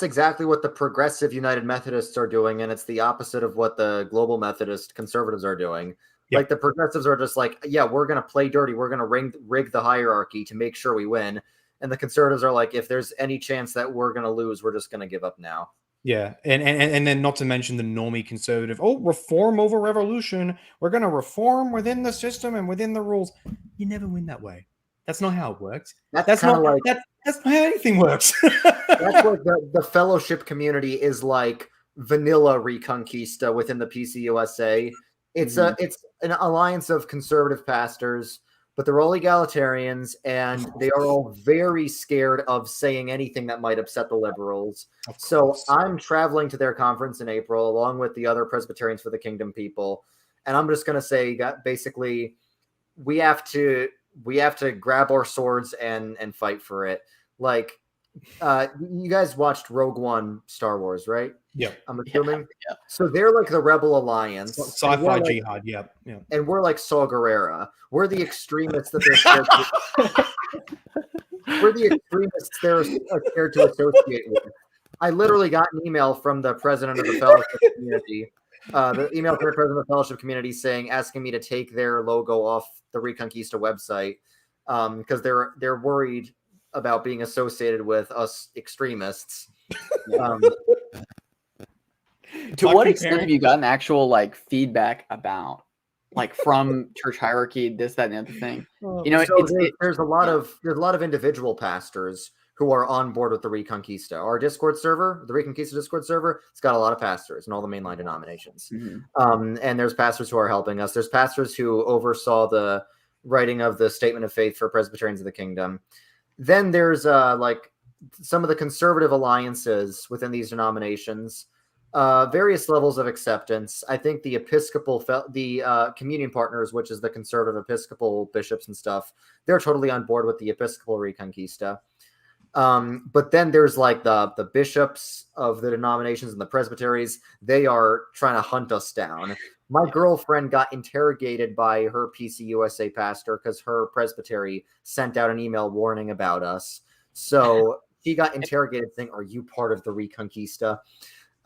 exactly what the progressive United Methodists are doing, and it's the opposite of what the global Methodist conservatives are doing. Yep. Like the progressives are just like, yeah, we're going to play dirty. We're going to rig the hierarchy to make sure we win. And the conservatives are like, if there's any chance that we're going to lose, we're just going to give up now. Yeah, and then not to mention the normie conservative, reform over revolution. We're going to reform within the system and within the rules. You never win that way. That's not how it works. That's not how anything works. That's what the fellowship community is like. Vanilla Reconquista within the PCUSA. It's an alliance of conservative pastors, but they're all egalitarians, and they are all very scared of saying anything that might upset the liberals. So I'm traveling to their conference in April, along with the other Presbyterians for the Kingdom people, and I'm just going to say that basically we have to grab our swords and fight for it. Like, you guys watched Rogue One Star Wars, right? Yeah, I'm assuming. Yeah. So they're like the Rebel Alliance, sci-fi jihad. Yeah. And we're like Saw Gerrera. We're the extremists that they're scared to. We're the extremists they're scared to associate with. I literally got an email from the president of the fellowship community. The email from the president of the fellowship community asking me to take their logo off the Reconquista website because they're worried about being associated with us extremists. To what extent have you gotten actual like feedback about, like, from church hierarchy, this, that, and the other thing? You know, so there's a lot of individual pastors who are on board with the Reconquista. Our Discord server, the Reconquista Discord server, it's got a lot of pastors in all the mainline denominations. And there's pastors who are helping us. There's pastors who oversaw the writing of the Statement of Faith for Presbyterians of the Kingdom. Then there's like some of the conservative alliances within these denominations, various levels of acceptance. I think the communion partners, which is the conservative Episcopal bishops and stuff, they're totally on board with the Episcopal Reconquista. But then there's like the bishops of the denominations and the presbyteries. They are trying to hunt us down. My girlfriend got interrogated by her PCUSA pastor because her presbytery sent out an email warning about us. So she got interrogated saying, "Are you part of the Reconquista?"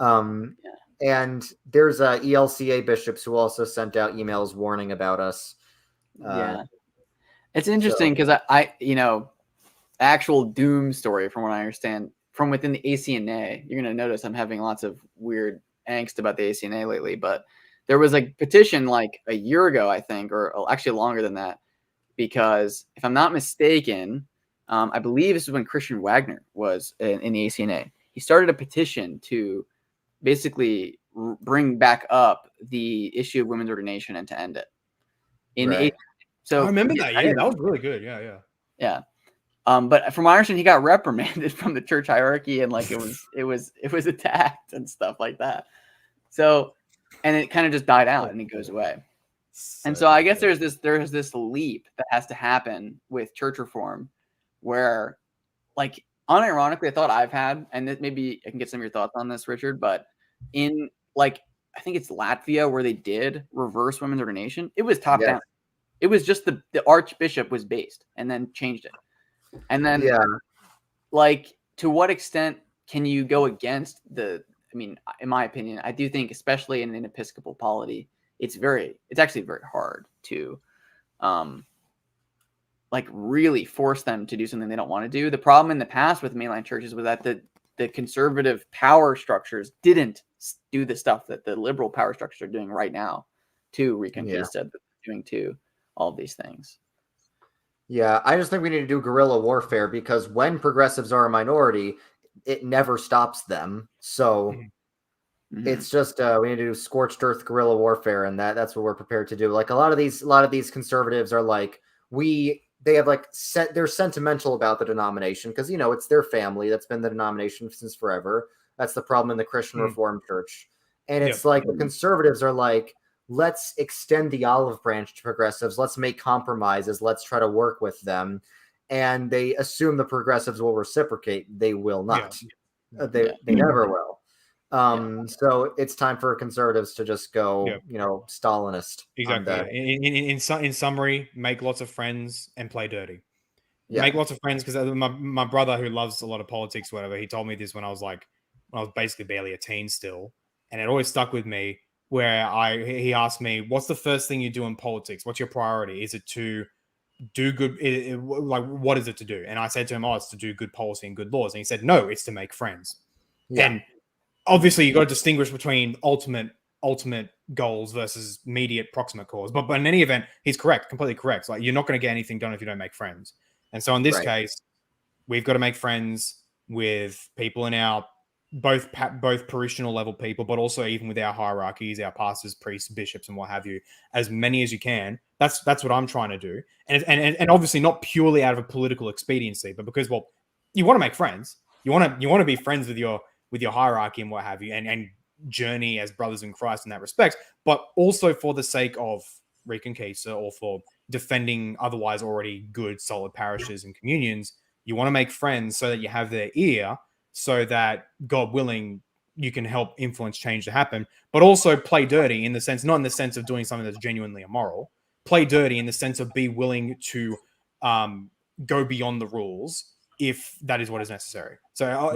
And there's ELCA bishops who also sent out emails warning about us. It's interesting because I actual doom story, from what I understand, from within the ACNA, you're going to notice I'm having lots of weird angst about the ACNA lately, but there was a petition like a year ago, I think, or actually longer than that, because if I'm not mistaken, I believe this is when Christian Wagner was in the ACNA. He started a petition to basically bring back up the issue of women's ordination and to end it. So I remember that. Yeah, that was really good. Yeah. But from my understanding, he got reprimanded from the church hierarchy, and like it was attacked and stuff like that. So, and it kind of just died out and it goes away. And so I guess there's this leap that has to happen with church reform, where, like, unironically, a thought I've had, and maybe I can get some of your thoughts on this, Richard, but in, like, I think it's Latvia where they did reverse women's ordination. It was top down. It was just the archbishop was based and then changed it. And then, like, to what extent can you go against I mean, in my opinion, I do think, especially in an Episcopal polity, it's actually very hard to, like really force them to do something they don't want to do. The problem in the past with mainline churches was that the conservative power structures didn't do the stuff that the liberal power structures are doing right now to Reconquista, doing to all of these things. Yeah, I just think we need to do guerrilla warfare, because when progressives are a minority, it never stops them. So it's just we need to do scorched earth guerrilla warfare, and that's what we're prepared to do. Like a lot of these conservatives are like, they have like they're sentimental about the denomination because it's their family that's been the denomination since forever. That's the problem in the Christian Reformed Church, and it's like the conservatives are like, let's extend the olive branch to progressives. Let's make compromises. Let's try to work with them. And they assume the progressives will reciprocate. They will not. They never will. So it's time for conservatives to just go, Stalinist. Exactly. In summary, make lots of friends and play dirty. Make lots of friends, because my brother, who loves a lot of politics, whatever, he told me this when I was basically barely a teen still, and it always stuck with me. Where he asked me, what's the first thing you do in politics? What's your priority? Is it to do good? What is it to do? And I said to him, it's to do good policy and good laws. And he said, no, it's to make friends. Yeah. And obviously, you got to distinguish between ultimate goals versus immediate proximate cause. But in any event, he's correct, completely correct. Like, you're not going to get anything done if you don't make friends. And so in this case, we've got to make friends with people in our both parishioner level people, but also even with our hierarchies, our pastors, priests, bishops, and what have you, as many as you can. That's what I'm trying to do, and obviously not purely out of a political expediency, but because you want to make friends, you want to be friends with your hierarchy and what have you, and journey as brothers in Christ in that respect, but also for the sake of Reconquista or for defending otherwise already good, solid parishes and communions. You want to make friends so that you have their ear, so that, God willing, you can help influence change to happen, but also play dirty not in the sense of doing something that's genuinely immoral. Play dirty in the sense of be willing to go beyond the rules if that is what is necessary. So,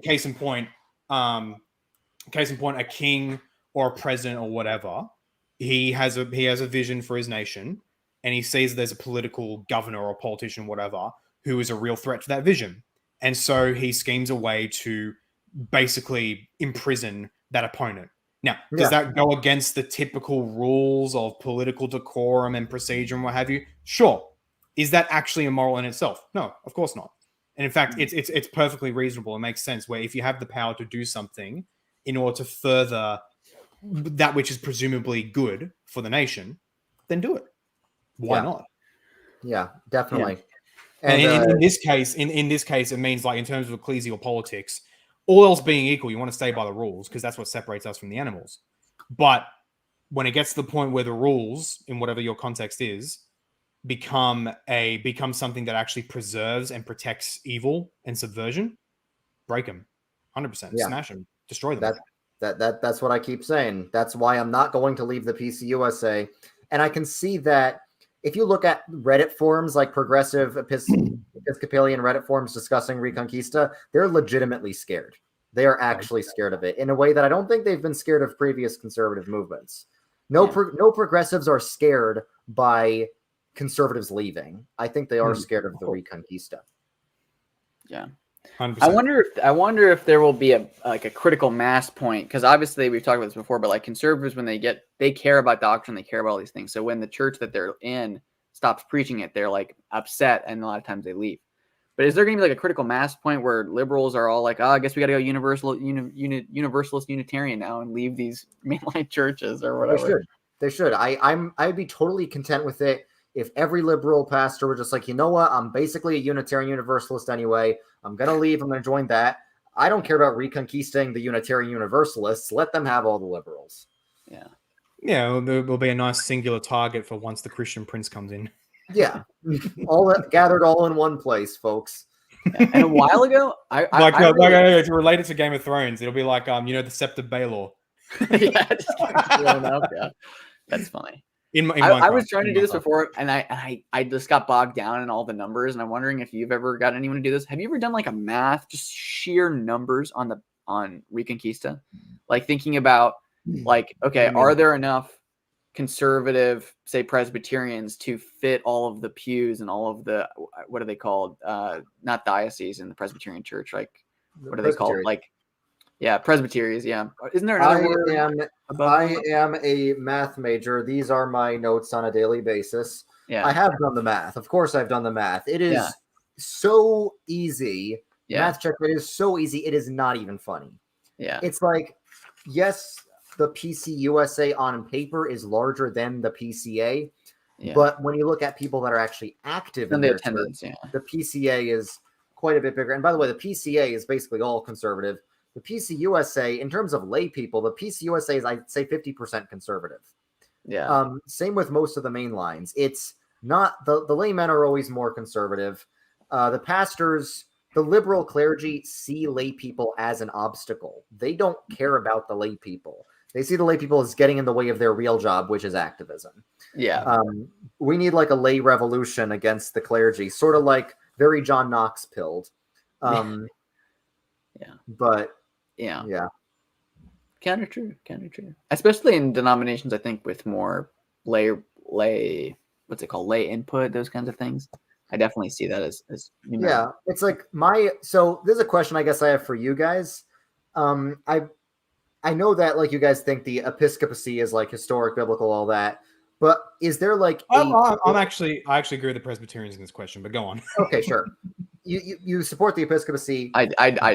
case in point, a king or a president or whatever, he has a vision for his nation, and he sees there's a political governor or politician, whatever, who is a real threat to that vision. And so he schemes a way to basically imprison that opponent. Now, does that go against the typical rules of political decorum and procedure and what have you? Sure. Is that actually immoral in itself? No, of course not. And in fact, it's perfectly reasonable. It makes sense where if you have the power to do something in order to further that which is presumably good for the nation, then do it. Why not? Yeah, definitely. Yeah. And in this case, it means, like, in terms of ecclesial politics, all else being equal, you want to stay by the rules because that's what separates us from the animals. But when it gets to the point where the rules, in whatever your context is, become something that actually preserves and protects evil and subversion, break them, 100%, smash them, destroy them. That's what I keep saying. That's why I'm not going to leave the PCUSA, and I can see that. If you look at Reddit forums, like progressive Episcopalian Reddit forums discussing Reconquista, they're legitimately scared. They are actually scared of it in a way that I don't think they've been scared of previous conservative movements. No progressives are scared by conservatives leaving. I think they are scared of the Reconquista. Yeah. 100%. I wonder if there will be a critical mass point, because obviously we've talked about this before, but like conservatives, when they care about doctrine, they care about all these things. So when the church that they're in stops preaching it, they're like upset, and a lot of times they leave. But is there going to be like a critical mass point where liberals are all like, I guess we got to go universalist Unitarian now and leave these mainline churches or whatever? They should. I'd be totally content with it if every liberal pastor were just like, you know what, I'm basically a Unitarian Universalist anyway. I'm going to leave. I'm going to join that. I don't care about reconquisting the Unitarian Universalists. Let them have all the liberals. Yeah. Yeah, there'll be a nice singular target for once the Christian Prince comes in. Yeah. Gathered all in one place, folks. Yeah. And a while ago, to relate it to Game of Thrones, it'll be like, the Sept of Baelor. Yeah, that's funny. I was trying to do this before, and I just got bogged down in all the numbers, and I'm wondering if you've ever got anyone to do this. Have you ever done like a math, just sheer numbers on Reconquista, like thinking about like, okay, are there enough conservative, say Presbyterians, to fit all of the pews and all of the, what are they called? Not dioceses in the Presbyterian church. Like, what are they called? Like, yeah, presbyteries. Yeah. Isn't there another word? I am a math major. These are my notes on a daily basis. Yeah. I have done the math. Of course, I've done the math. It is so easy. Yeah. Math check. It is so easy. It is not even funny. Yeah. It's like, yes, the PCUSA on paper is larger than the PCA. Yeah. But when you look at people that are actually active in their attendance, the PCA is quite a bit bigger. And by the way, the PCA is basically all conservative. The PCUSA, in terms of lay people, the PCUSA is, I'd say, 50% conservative. Yeah. Same with most of the main lines. It's not the laymen are always more conservative. The pastors, the liberal clergy see lay people as an obstacle. They don't care about the lay people. They see the lay people as getting in the way of their real job, which is activism. Yeah. We need like a lay revolution against the clergy, sort of like very John Knox pilled. Yeah. But yeah. Kind of true. Especially in denominations, I think, with more lay, what's it called? Lay input, those kinds of things. I definitely see that as yeah. It's like so there's a question I guess I have for you guys. I know that like you guys think the episcopacy is like historic, biblical, all that. But is there like I actually agree with the Presbyterians in this question, but go on. Okay, sure. You support the episcopacy. I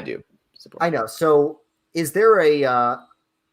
do support. I know. So is there a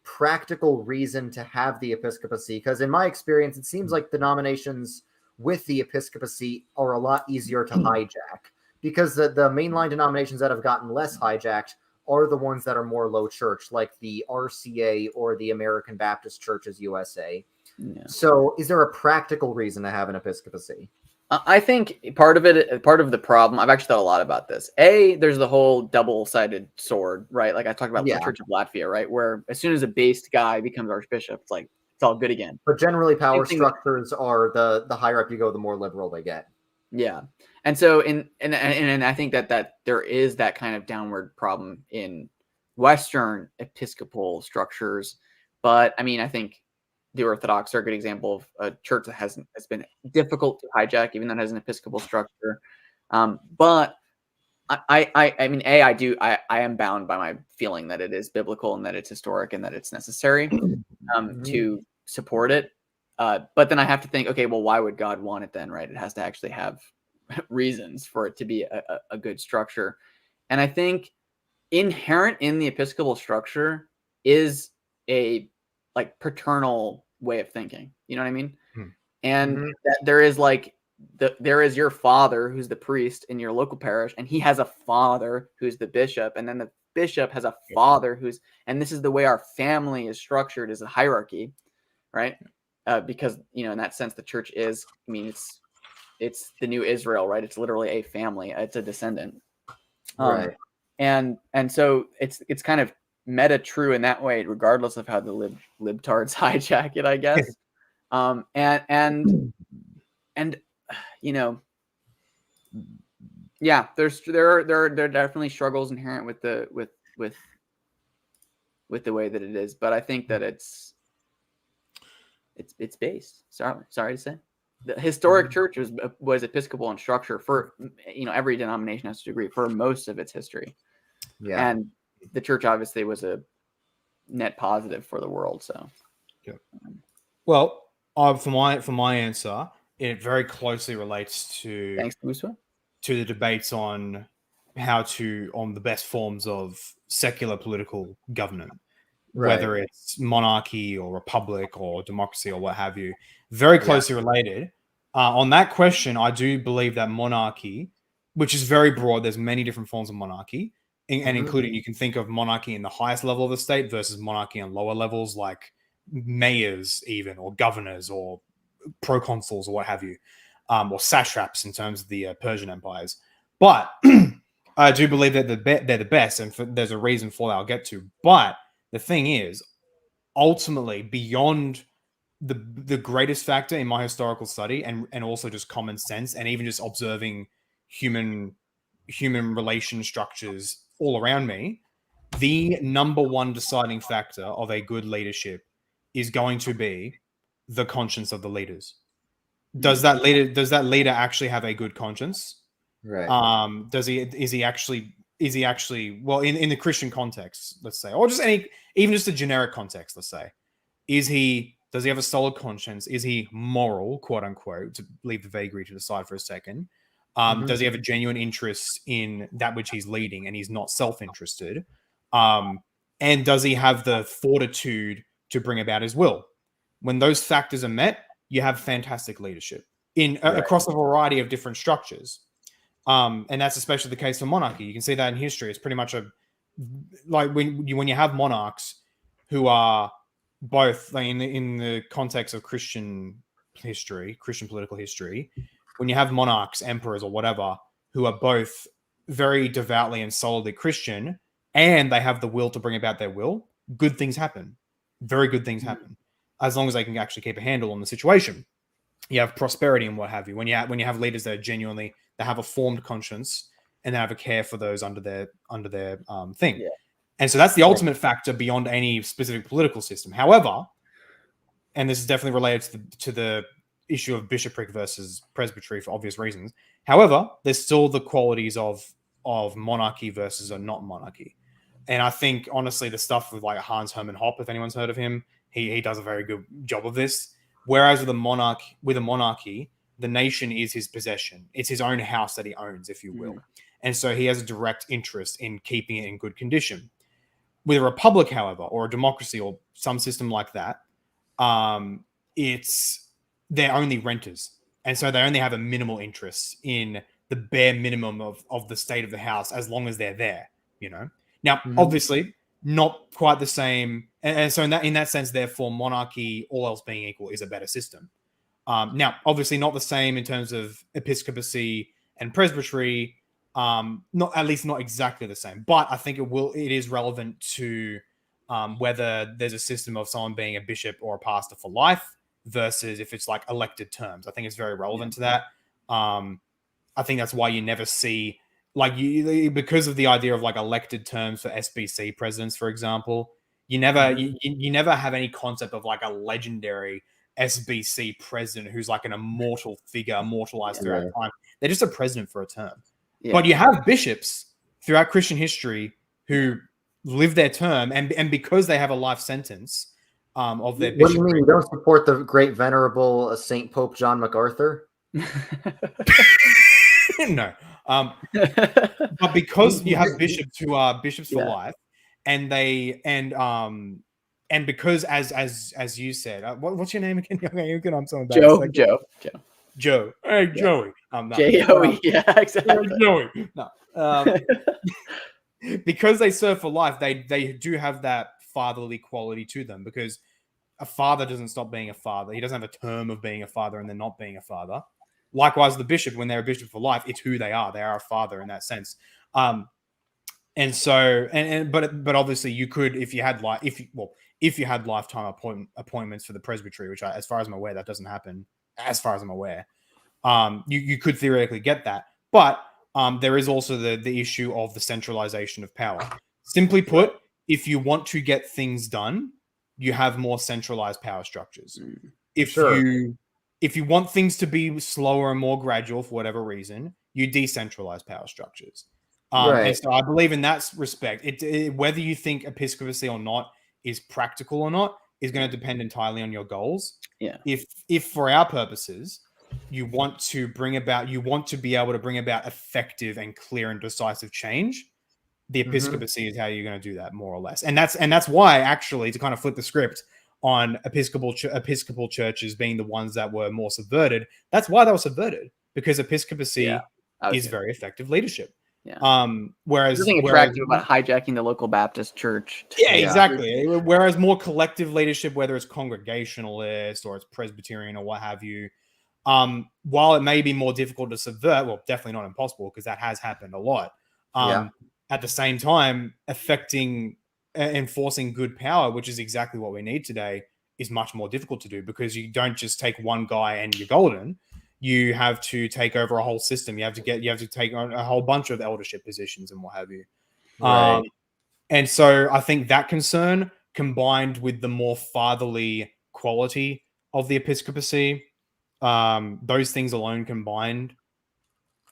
practical reason to have the episcopacy? Because in my experience, it seems like denominations with the episcopacy are a lot easier to hijack, because the mainline denominations that have gotten less hijacked are the ones that are more low church, like the RCA or the American Baptist Churches USA. Yeah. So is there a practical reason to have an episcopacy? I think part of the problem, I've actually thought a lot about this. There's the whole double-sided sword, right? Like I talked about the Church of Latvia, right? Where as soon as a based guy becomes archbishop, it's like, it's all good again. But generally power structures are the higher up you go, the more liberal they get. Yeah. And so and I think that there is that kind of downward problem in Western episcopal structures. But I mean, I think the Orthodox are a good example of a church that has been difficult to hijack, even though it has an episcopal structure. But I mean, I am bound by my feeling that it is biblical and that it's historic and that it's necessary to support it. But then I have to think, okay, well, why would God want it then, right? It has to actually have reasons for it to be a good structure. And I think inherent in the episcopal structure is a like paternal way of thinking. You know what I mean? And that there is like there is your father who's the priest in your local parish, and he has a father who's the bishop, and then the bishop has a father and this is the way our family is structured, as a hierarchy, right? Because in that sense the church is, I mean, it's the new Israel, right? It's literally a family, it's a descendant, right? And so it's kind of meta true in that way, regardless of how the libtards hijack it, I guess. There are definitely struggles inherent with the way that it is, but I think that it's based. Sorry to say, the historic church was Episcopal in structure for every denomination has to agree for most of its history. Yeah, and the church obviously was a net positive for the world. So, yeah. Well, for my answer, it very closely relates to the debates on on the best forms of secular political government, whether it's monarchy or republic or democracy or what have you. Very closely related. On that question, I do believe that monarchy, which is very broad, there's many different forms of monarchy, and including, you can think of monarchy in the highest level of the state versus monarchy on lower levels, like mayors even, or governors, or proconsuls, or what have you, or satraps in terms of the Persian empires. But I do believe that they're the best, and there's a reason for that I'll get to. But the thing is, ultimately, beyond the greatest factor in my historical study, and also just common sense, and even just observing human relation structures all around me, the number one deciding factor of a good leadership is going to be the conscience of the leaders. Does that leader actually have a good conscience? Right. Is he actually well in the Christian context, let's say, or just even just a generic context, let's say, does he have a solid conscience? Is he moral, quote unquote, to leave the vagary to the side for a second? Does he have a genuine interest in that which he's leading, and he's not self-interested? And does he have the fortitude to bring about his will? When those factors are met, you have fantastic leadership across a variety of different structures. And that's especially the case for monarchy. You can see that in history. It's pretty much when you have monarchs who are both in the context of Christian history, Christian political history, when you have monarchs, emperors, or whatever, who are both very devoutly and solidly Christian, and they have the will to bring about their will, good things happen. Very good things happen, as long as they can actually keep a handle on the situation. You have prosperity and what have you. When you have leaders that are genuinely, they have a formed conscience and they have a care for those under their thing. Yeah. And so that's the ultimate factor beyond any specific political system. However, and this is definitely related to the issue of bishopric versus presbytery for obvious reasons. However, there's still the qualities of monarchy versus a not monarchy. And I think, honestly, the stuff with like Hans Hermann Hoppe, if anyone's heard of him, he does a very good job of this. Whereas with a monarchy, the nation is his possession. It's his own house that he owns, if you will. And so he has a direct interest in keeping it in good condition. With a republic, however, or a democracy or some system like that, they're only renters. And so they only have a minimal interest in the bare minimum of the state of the house as long as they're there, you know? Now, obviously, not quite the same. And so in that sense, therefore, monarchy, all else being equal, is a better system. Now, obviously not the same in terms of episcopacy and presbytery, not exactly the same. But I think it is relevant to whether there's a system of someone being a bishop or a pastor for life versus if it's like elected terms. I think it's very relevant to that. I think that's why you never see because of the idea of like elected terms for SBC presidents, for example, you never have any concept of like a legendary SBC president who's like an immortal figure, immortalized throughout time. They're just a president for a term. Yeah. But you have bishops throughout Christian history who live their term, and because they have a life sentence of their bishop. What do you mean you don't support the great venerable Saint Pope John MacArthur? No. But because you have bishops who are bishops for life, and because as you said, what's your name again? I'm so embarrassed. Joe. Hey, Joey. Joey. Yeah, exactly. Joey. No. Because they serve for life, they do have that fatherly quality to them, because a father doesn't stop being a father. He doesn't have a term of being a father and then not being a father. Likewise, the bishop, when they're a bishop for life, it's who they are. They are a father in that sense. And so, but obviously, you could, if you had lifetime appointments for the presbytery, which as far as I'm aware, that doesn't happen. As far as I'm aware, you could theoretically get that, but there is also the issue of the centralization of power. Simply put, if you want to get things done, you have more centralized power structures. If you want things to be slower and more gradual for whatever reason, you decentralize power structures. And so I believe in that respect, whether you think episcopacy or not is practical or not is going to depend entirely on your goals. Yeah. If for our purposes, you want to be able to bring about effective and clear and decisive change, the episcopacy is how you're going to do that, more or less. And that's why, actually, to kind of flip the script on Episcopal churches being the ones that were more subverted, that's why they were subverted, because episcopacy is very effective leadership. Yeah. Whereas there's nothing attractive about hijacking the local Baptist church. Exactly. Whereas more collective leadership, whether it's Congregationalist or it's Presbyterian or what have you, while it may be more difficult to subvert, well, definitely not impossible, because that has happened a lot. At the same time, enforcing good power, which is exactly what we need today, is much more difficult to do, because you don't just take one guy and you're golden. You have to take over a whole system. You have to take on a whole bunch of eldership positions and what have you. Right. And so I think that concern, combined with the more fatherly quality of the episcopacy, those things alone combined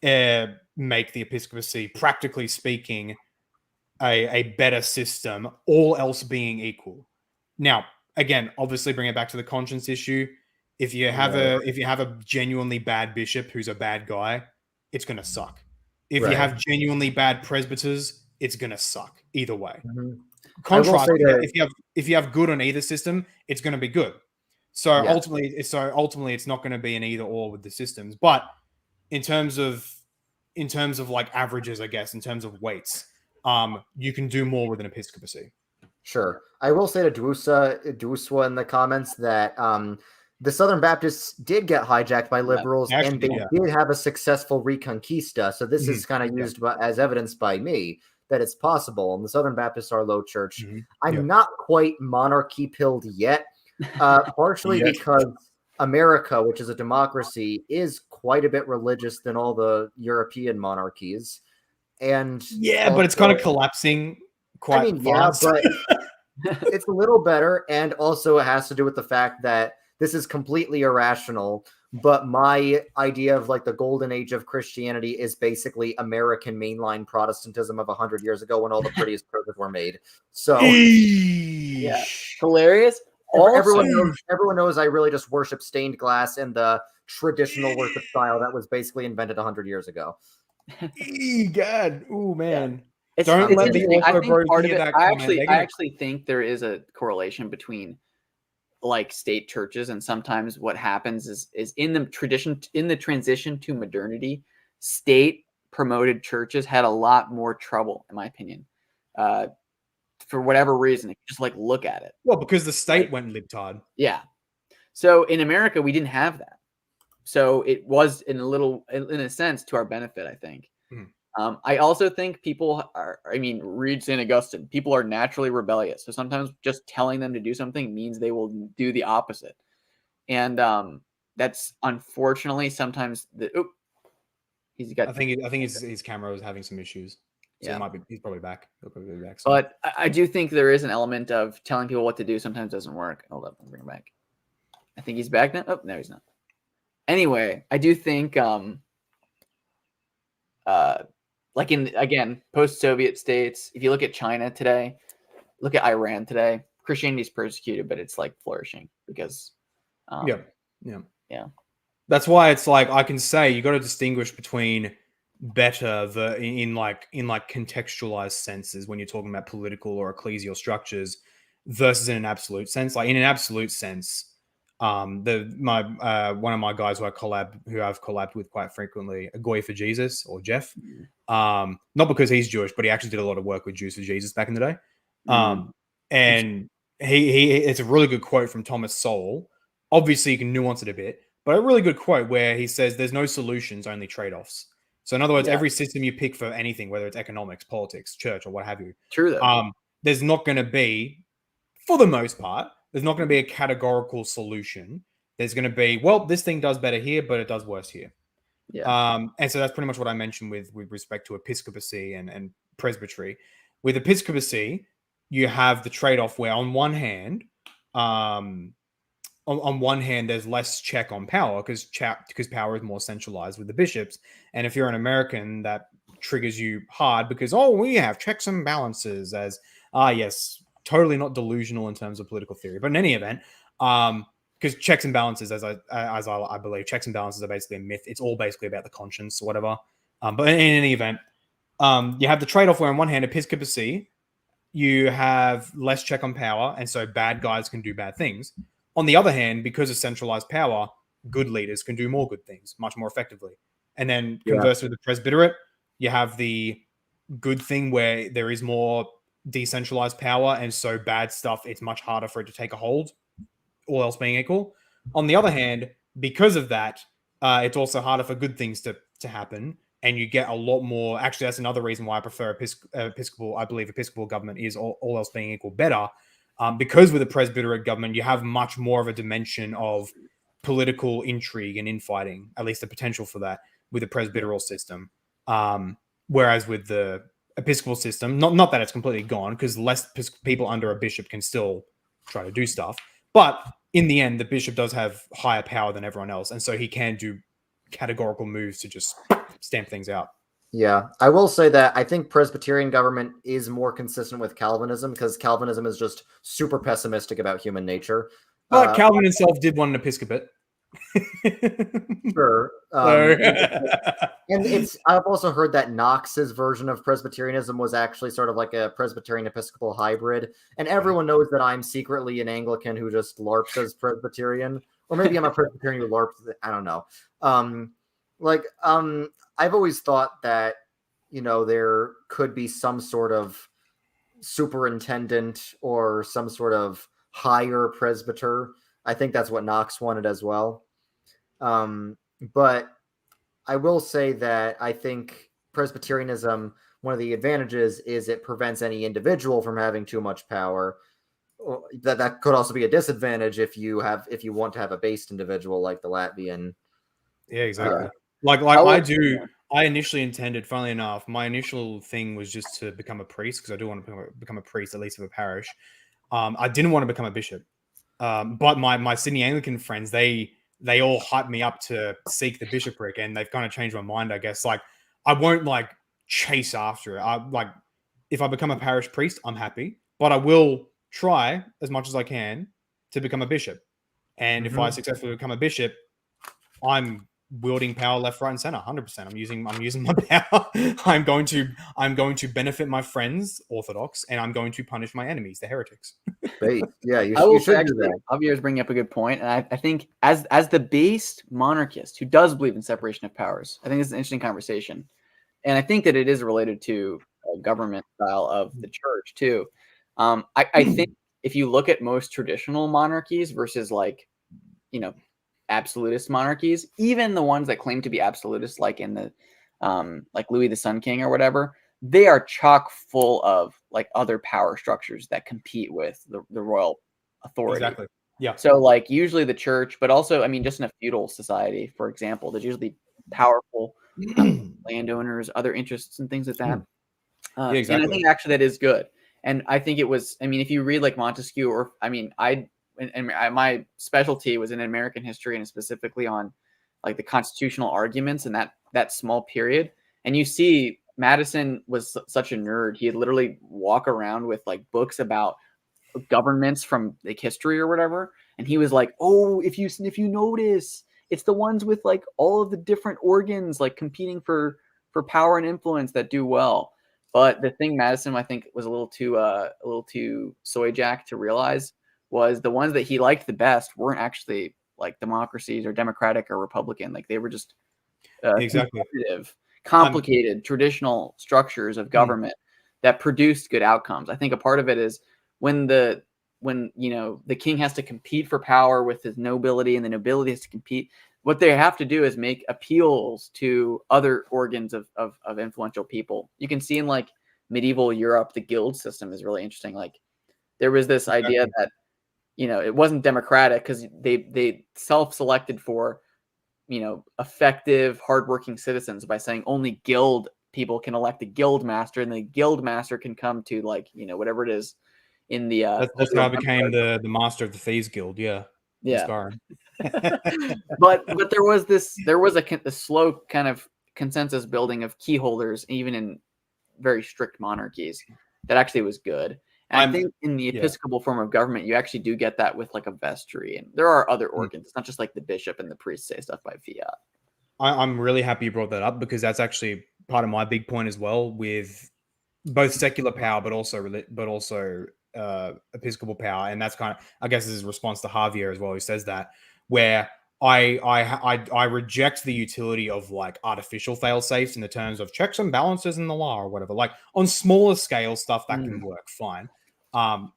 make the episcopacy, practically speaking, a better system, all else being equal. Now, again, obviously bring it back to the conscience issue. If you have a genuinely bad bishop who's a bad guy, it's going to suck. If you have genuinely bad presbyters, it's going to suck either way. Contrast, if you have good on either system, it's going to be good. So ultimately, it's not going to be an either or with the systems. But in terms of like averages, I guess, in terms of weights, you can do more with an episcopacy. Sure. I will say to Duswa in the comments that the Southern Baptists did get hijacked by liberals, and they did have a successful Reconquista. So this is kind of used as evidence by me that it's possible. And the Southern Baptists are low church. I'm not quite monarchy pilled yet, partially because America, which is a democracy, is quite a bit religious than all the European monarchies. And but it's kind of collapsing quite fast. But it's a little better. And also it has to do with the fact that this is completely irrational. But my idea of like the golden age of Christianity is basically American mainline Protestantism of 100 years ago when all the prettiest churches were made. So hilarious. Everyone knows I really just worship stained glass and the traditional worship style that was basically invented 100 years ago. God, oh man. Don't let the Ortho Bros hear that comment. I actually think there is a correlation between like state churches, and sometimes what happens is in the transition to modernity, state promoted churches had a lot more trouble, in my opinion, for whatever reason. Just like look at it. Well, because the state went libtard. Yeah. So in America, we didn't have that. So it was in a sense to our benefit, I think. I also think people read St. Augustine. People are naturally rebellious. So sometimes just telling them to do something means they will do the opposite. And that's unfortunately sometimes I think his camera was having some issues. So he's probably back. He'll probably be back. But I do think there is an element of telling people what to do sometimes doesn't work. Hold up, I'll bring him back. I think he's back now. Oh, no, he's not. Anyway, I do think like in, again, post-Soviet states, if you look at China today, look at Iran today, Christianity is persecuted, but it's like flourishing because that's why it's like I can say you got to distinguish between better in contextualized senses when you're talking about political or ecclesial structures versus in an absolute sense. Like in an absolute sense, one of my guys who I've collabed with quite frequently, a Goy for Jesus, or Jeff, not because he's Jewish, but he actually did a lot of work with Jews for Jesus back in the day. And he it's a really good quote from Thomas Sowell. Obviously you can nuance it a bit, but a really good quote where he says there's no solutions, only trade-offs. So in other words, every system you pick for anything, whether it's economics, politics, church, or what have you, true though, there's not going to be, for the most part, there's not going to be a categorical solution. There's going to be, well, this thing does better here, but it does worse here. And so that's pretty much what I mentioned with respect to episcopacy and presbytery. With episcopacy, you have the trade-off where on one hand, there's less check on power because power is more centralized with the bishops. And if you're an American, that triggers you hard because, we have checks and balances as, yes, totally not delusional in terms of political theory, but in any event, because checks and balances, as I believe, checks and balances are basically a myth. It's all basically about the conscience or whatever. But in any event, you have the trade-off where on one hand, episcopacy, you have less check on power, and so bad guys can do bad things. On the other hand, because of centralized power, good leaders can do more good things much more effectively. And then conversely with the presbyterate, you have the good thing where there is more decentralized power, and so bad stuff, it's much harder for it to take a hold, all else being equal. On the other hand, because of that, it's also harder for good things to happen, and you get a lot more. Actually, that's another reason why I prefer episcopal. I believe episcopal government is all else being equal better, because with a presbyterate government, you have much more of a dimension of political intrigue and infighting, at least the potential for that with the presbyteral system. Whereas with the episcopal system, not that it's completely gone, because less people under a bishop can still try to do stuff, But in the end, the bishop does have higher power than everyone else, and so he can do categorical moves to just stamp things out. Yeah, I will say that I think Presbyterian government is more consistent with Calvinism, because Calvinism is just super pessimistic about human nature. But Calvin himself did want an episcopate. Sure. And I've also heard that Knox's version of Presbyterianism was actually sort of like a Presbyterian Episcopal hybrid. And everyone knows that I'm secretly an Anglican who just LARPs as Presbyterian. Or maybe I'm a Presbyterian who LARPs. I don't know. I've always thought that, there could be some sort of superintendent or some sort of higher presbyter. I think that's what Knox wanted as well. But I will say that I think Presbyterianism, one of the advantages is it prevents any individual from having too much power. That could also be a disadvantage if you want to have a based individual like the Latvian. Yeah, exactly. I initially intended, funnily enough, my initial thing was just to become a priest, because I do want to become a priest, at least of a parish. I didn't want to become a bishop. But my Sydney Anglican friends, they all hyped me up to seek the bishopric, and they've kind of changed my mind, I guess. Like, I won't chase after it. If I become a parish priest, I'm happy, but I will try as much as I can to become a bishop. And if I successfully become a bishop, I'm wielding power left, right, and center. 100%. I'm using my power. I'm going to benefit my friends, Orthodox, and I'm going to punish my enemies, the heretics. Yeah, you should do that. Javier is bringing up a good point, and I think as the based monarchist who does believe in separation of powers, I think it's an interesting conversation, and I think that it is related to a government style of the church too. I think if you look at most traditional monarchies versus absolutist monarchies, even the ones that claim to be absolutist, like in the like Louis the Sun King or whatever, they are chock full of other power structures that compete with the royal authority. Exactly. Yeah. So usually the church, but also, I mean, just in a feudal society, for example, there's usually powerful landowners, other interests and things like that. Yeah, exactly. And I think actually that is good. And I think it was, I mean, if you read Montesquieu, or my specialty was in American history, and specifically on the constitutional arguments in that small period. And you see Madison was such a nerd. He'd literally walk around with books about governments from history or whatever. And he was like, oh, if you notice, it's the ones with all of the different organs competing for power and influence that do well. But the thing Madison, I think, was a little too soy jack to realize was the ones that he liked the best weren't actually democracies or democratic or republican. They were just exactly complicated traditional structures of government that produced good outcomes. I think a part of it is when the king has to compete for power with his nobility, and the nobility has to compete, what they have to do is make appeals to other organs of influential people. You can see in medieval Europe, the guild system is really interesting. There was this idea that it wasn't democratic because they self-selected for effective, hardworking citizens by saying only guild people can elect a guild master, and the guild master can come to whatever it is in the. That's how I became the master of the Thieves Guild. Yeah. but there was a slow kind of consensus building of key holders, even in very strict monarchies, that actually was good. And I think in the Episcopal form of government, you actually do get that with a vestry, and there are other organs. It's not just the bishop and the priest say stuff by fiat. I'm really happy you brought that up, because that's actually part of my big point as well, with both secular power, but also Episcopal power. And that's kind of, I guess, is a response to Javier as well, who says that, where I reject the utility of artificial fail safes in the terms of checks and balances in the law or whatever. On smaller scale stuff that can work fine.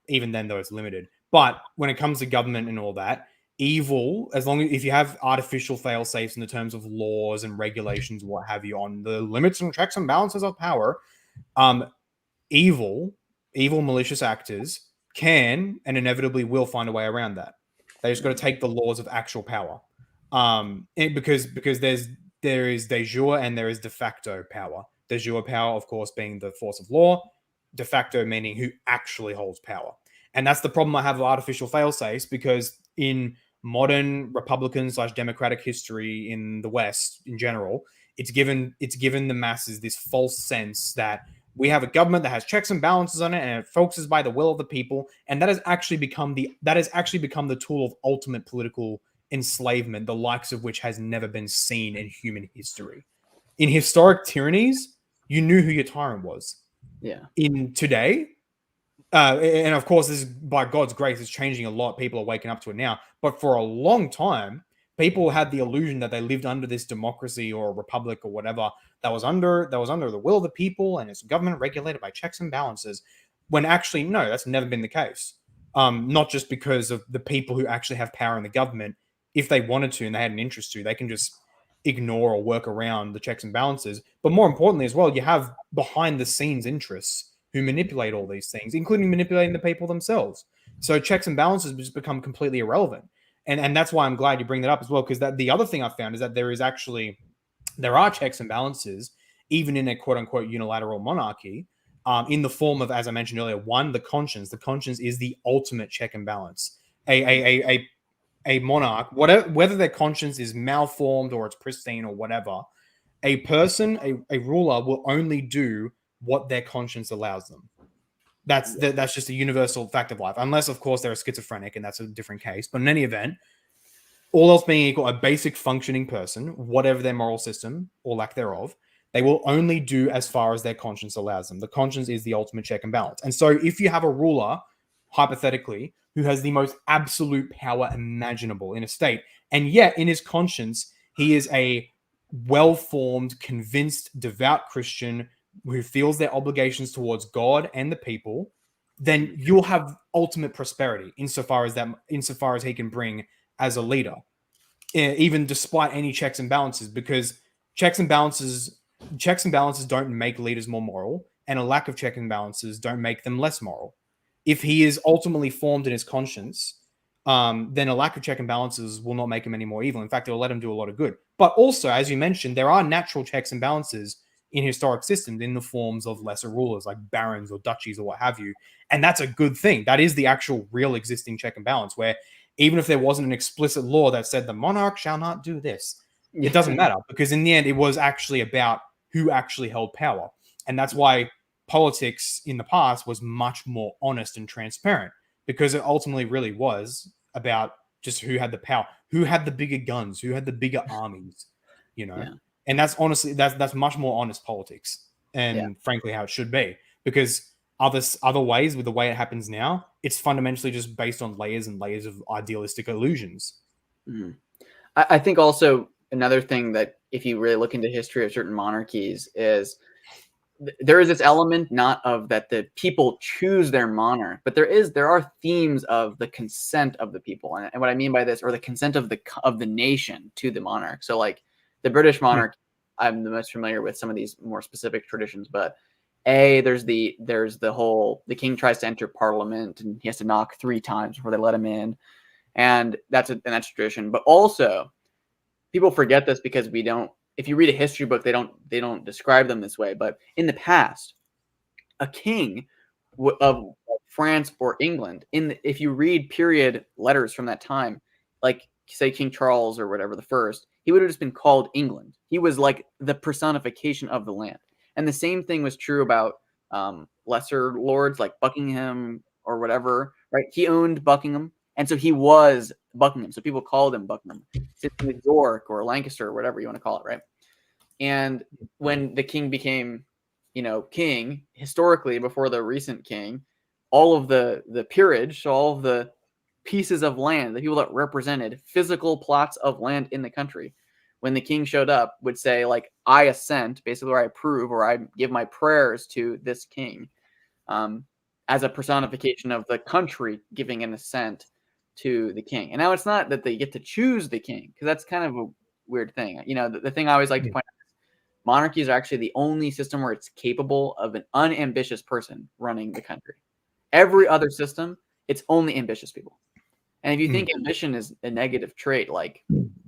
Even then, though, it's limited. But when it comes to government and all that, evil, if you have artificial fail safes in the terms of laws and regulations, what have you, on the limits and checks and balances of power, evil malicious actors can and inevitably will find a way around that. They just got to take the laws of actual power, because there is de jure and there is de facto power. De jure power, of course, being the force of law. De facto meaning who actually holds power. And that's the problem I have with artificial fail-safes, because in modern Republican/Democratic history in the West in general, it's given the masses this false sense that we have a government that has checks and balances on it, and it focuses by the will of the people, and that has actually become the tool of ultimate political enslavement, the likes of which has never been seen in human history. In historic tyrannies, you knew who your tyrant was. Yeah. In today, and of course, this is by God's grace, it's changing a lot. People are waking up to it now. But for a long time, people had the illusion that they lived under this democracy or a republic or whatever that was under the will of the people, and it's government regulated by checks and balances. When actually, no, that's never been the case. Not just because of the people who actually have power in the government. If they wanted to and they had an interest to, they can just ignore or work around the checks and balances. But more importantly as well, you have behind the scenes interests who manipulate all these things, including manipulating the people themselves. So checks and balances just become completely irrelevant. And that's why I'm glad you bring that up as well, because that the other thing I found is that there are checks and balances, even in a quote unquote unilateral monarchy, in the form of, as I mentioned earlier, one, the conscience. The conscience is the ultimate check and balance. A monarch, whether their conscience is malformed or it's pristine or whatever, a person, a ruler will only do what their conscience allows them. That's just a universal fact of life, unless of course they're a schizophrenic, and that's a different case. But in any event, all else being equal, a basic functioning person, whatever their moral system or lack thereof, they will only do as far as their conscience allows them. The conscience is the ultimate check and balance. And so if you have a ruler, hypothetically, who has the most absolute power imaginable in a state, and yet in his conscience, he is a well-formed, convinced, devout Christian who feels their obligations towards God and the people, then you'll have ultimate prosperity insofar as he can bring as a leader, even despite any checks and balances, because checks and balances don't make leaders more moral, and a lack of checks and balances don't make them less moral. If he is ultimately formed in his conscience, then a lack of check and balances will not make him any more evil. In fact, it will let him do a lot of good. But also, as you mentioned, there are natural checks and balances in historic systems in the forms of lesser rulers like barons or duchies or what have you. And that's a good thing. That is the actual real existing check and balance, where even if there wasn't an explicit law that said the monarch shall not do this, it doesn't matter, because in the end, it was actually about who actually held power. And that's why politics in the past was much more honest and transparent, because it ultimately really was about just who had the power, who had the bigger guns, who had the bigger armies, Yeah. And that's honestly, that's much more honest politics, and frankly how it should be, because other ways, with the way it happens now, it's fundamentally just based on layers and layers of idealistic illusions. Mm-hmm. I think also another thing that, if you really look into history of certain monarchies, is there is this element not of that the people choose their monarch, but there are themes of the consent of the people, and what I mean by this, or the consent of the nation to the monarch. So like the British monarch, I'm the most familiar with some of these more specific traditions, but there's the whole, the king tries to enter parliament and he has to knock 3 times before they let him in, and that's tradition. But also, people forget this because if you read a history book, they don't describe them this way. But in the past, a king of France or England, if you read period letters from that time, like say King Charles or whatever the first, he would have just been called England. He was like the personification of the land. And the same thing was true about lesser lords like Buckingham or whatever, right? He owned Buckingham, and so he was Buckingham. So people called him Buckingham. York or Lancaster or whatever you want to call it, right? And when the king became, king, historically, before the recent king, all of the peerage, so all of the pieces of land, the people that represented physical plots of land in the country, when the king showed up, would say, like, I assent, basically, or I approve, or I give my prayers to this king, as a personification of the country giving an assent to the king. And now it's not that they get to choose the king, because that's kind of a weird thing. The thing I always like to point out is monarchies are actually the only system where it's capable of an unambitious person running the country. Every other system, it's only ambitious people. And if you think ambition is a negative trait, like,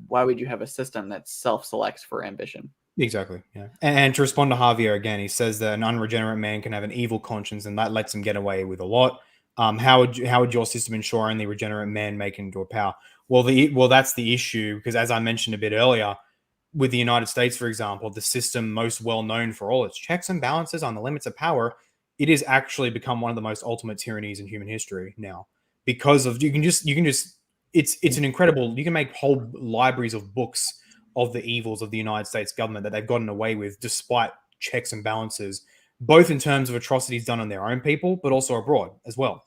why would you have a system that self-selects for ambition? Exactly. Yeah. And to respond to Javier again, he says that an unregenerate man can have an evil conscience, and that lets him get away with a lot. How would your system ensure only regenerate man make it into a power? Well, that's the issue, because as I mentioned a bit earlier, with the United States, for example, the system most well known for all its checks and balances on the limits of power, it has actually become one of the most ultimate tyrannies in human history now, because of you can just it's an incredible, you can make whole libraries of books of the evils of the United States government that they've gotten away with despite checks and balances, both in terms of atrocities done on their own people, but also abroad as well.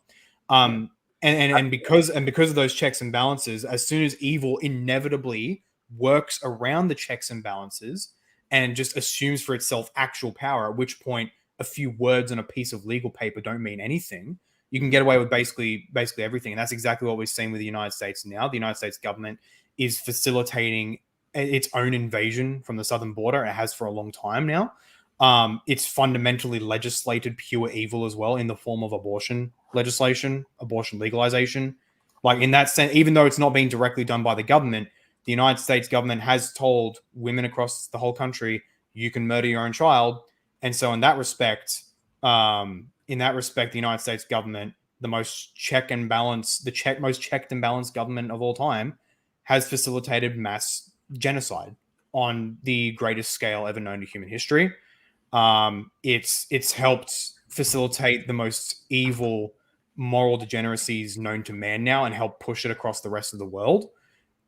And because of those checks and balances, as soon as evil inevitably works around the checks and balances and just assumes for itself actual power, at which point a few words on a piece of legal paper don't mean anything, you can get away with basically everything. And that's exactly what we're seeing with the United States now. The United States government is facilitating its own invasion from the southern border. It has for a long time now. It's fundamentally legislated pure evil as well, in the form of abortion legislation, abortion legalization. Like, in that sense, even though it's not being directly done by the government, the United States government has told women across the whole country, you can murder your own child. And so in that respect, the United States government, the most checked and balanced government of all time, has facilitated mass genocide on the greatest scale ever known to human history. It's helped facilitate the most evil moral degeneracies known to man now, and help push it across the rest of the world.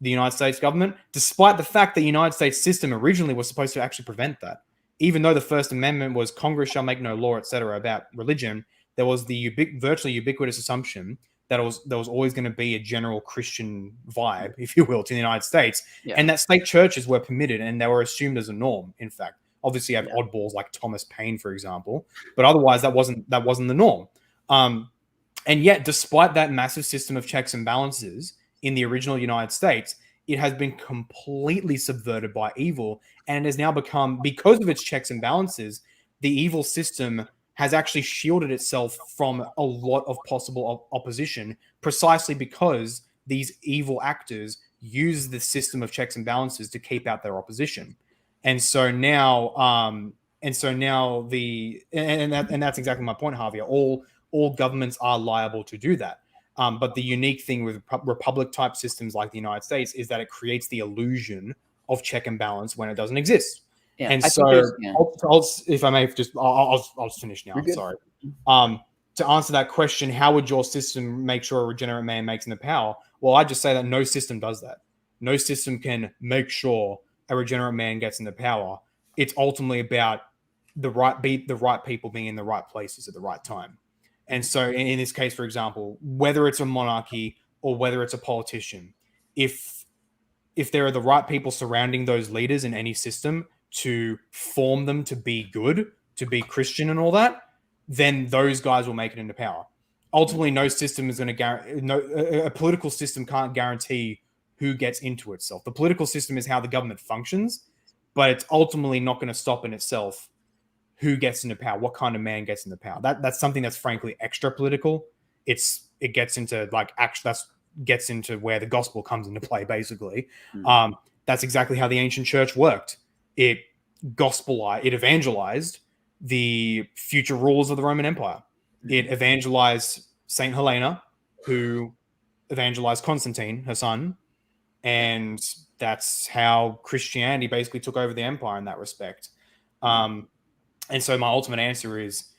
The United States government, despite the fact that the United States system originally was supposed to actually prevent that. Even though the First Amendment was Congress shall make no law, etc., about religion, there was the virtually ubiquitous assumption that there was always going to be a general Christian vibe, if you will, to the United States, and that state churches were permitted and they were assumed as a norm. In fact, obviously, you have oddballs like Thomas Paine, for example, but otherwise that wasn't the norm. And yet, despite that massive system of checks and balances in the original United States, it has been completely subverted by evil, and it has now become, because of its checks and balances, the evil system has actually shielded itself from a lot of possible opposition, precisely because these evil actors use the system of checks and balances to keep out their opposition. And so now, that's exactly my point, Javier. All governments are liable to do that. But the unique thing with republic-type systems like the United States is that it creates the illusion of check and balance when it doesn't exist. Yeah, and if I may, I'll finish now. Sorry. To answer that question, how would your system make sure a regenerate man makes in the power? Well, I just say that no system does that. No system can make sure a regenerate man gets into power. It's ultimately about the right people being in the right places at the right time. And so in this case, for example, whether it's a monarchy or whether it's a politician, if there are the right people surrounding those leaders in any system to form them to be good, to be Christian and all that, then those guys will make it into power. Ultimately, no system is going to guarantee, a political system can't guarantee who gets into itself. The political system is how the government functions, but it's ultimately not going to stop in itself who gets into power, what kind of man gets into power. That's something that's frankly extra political. It gets into gets into where the gospel comes into play, basically. That's exactly how the ancient church worked. It evangelized the future rulers of the Roman Empire. It evangelized Saint Helena, who evangelized Constantine, her son, and that's how Christianity basically took over the empire in that respect. And so my ultimate answer is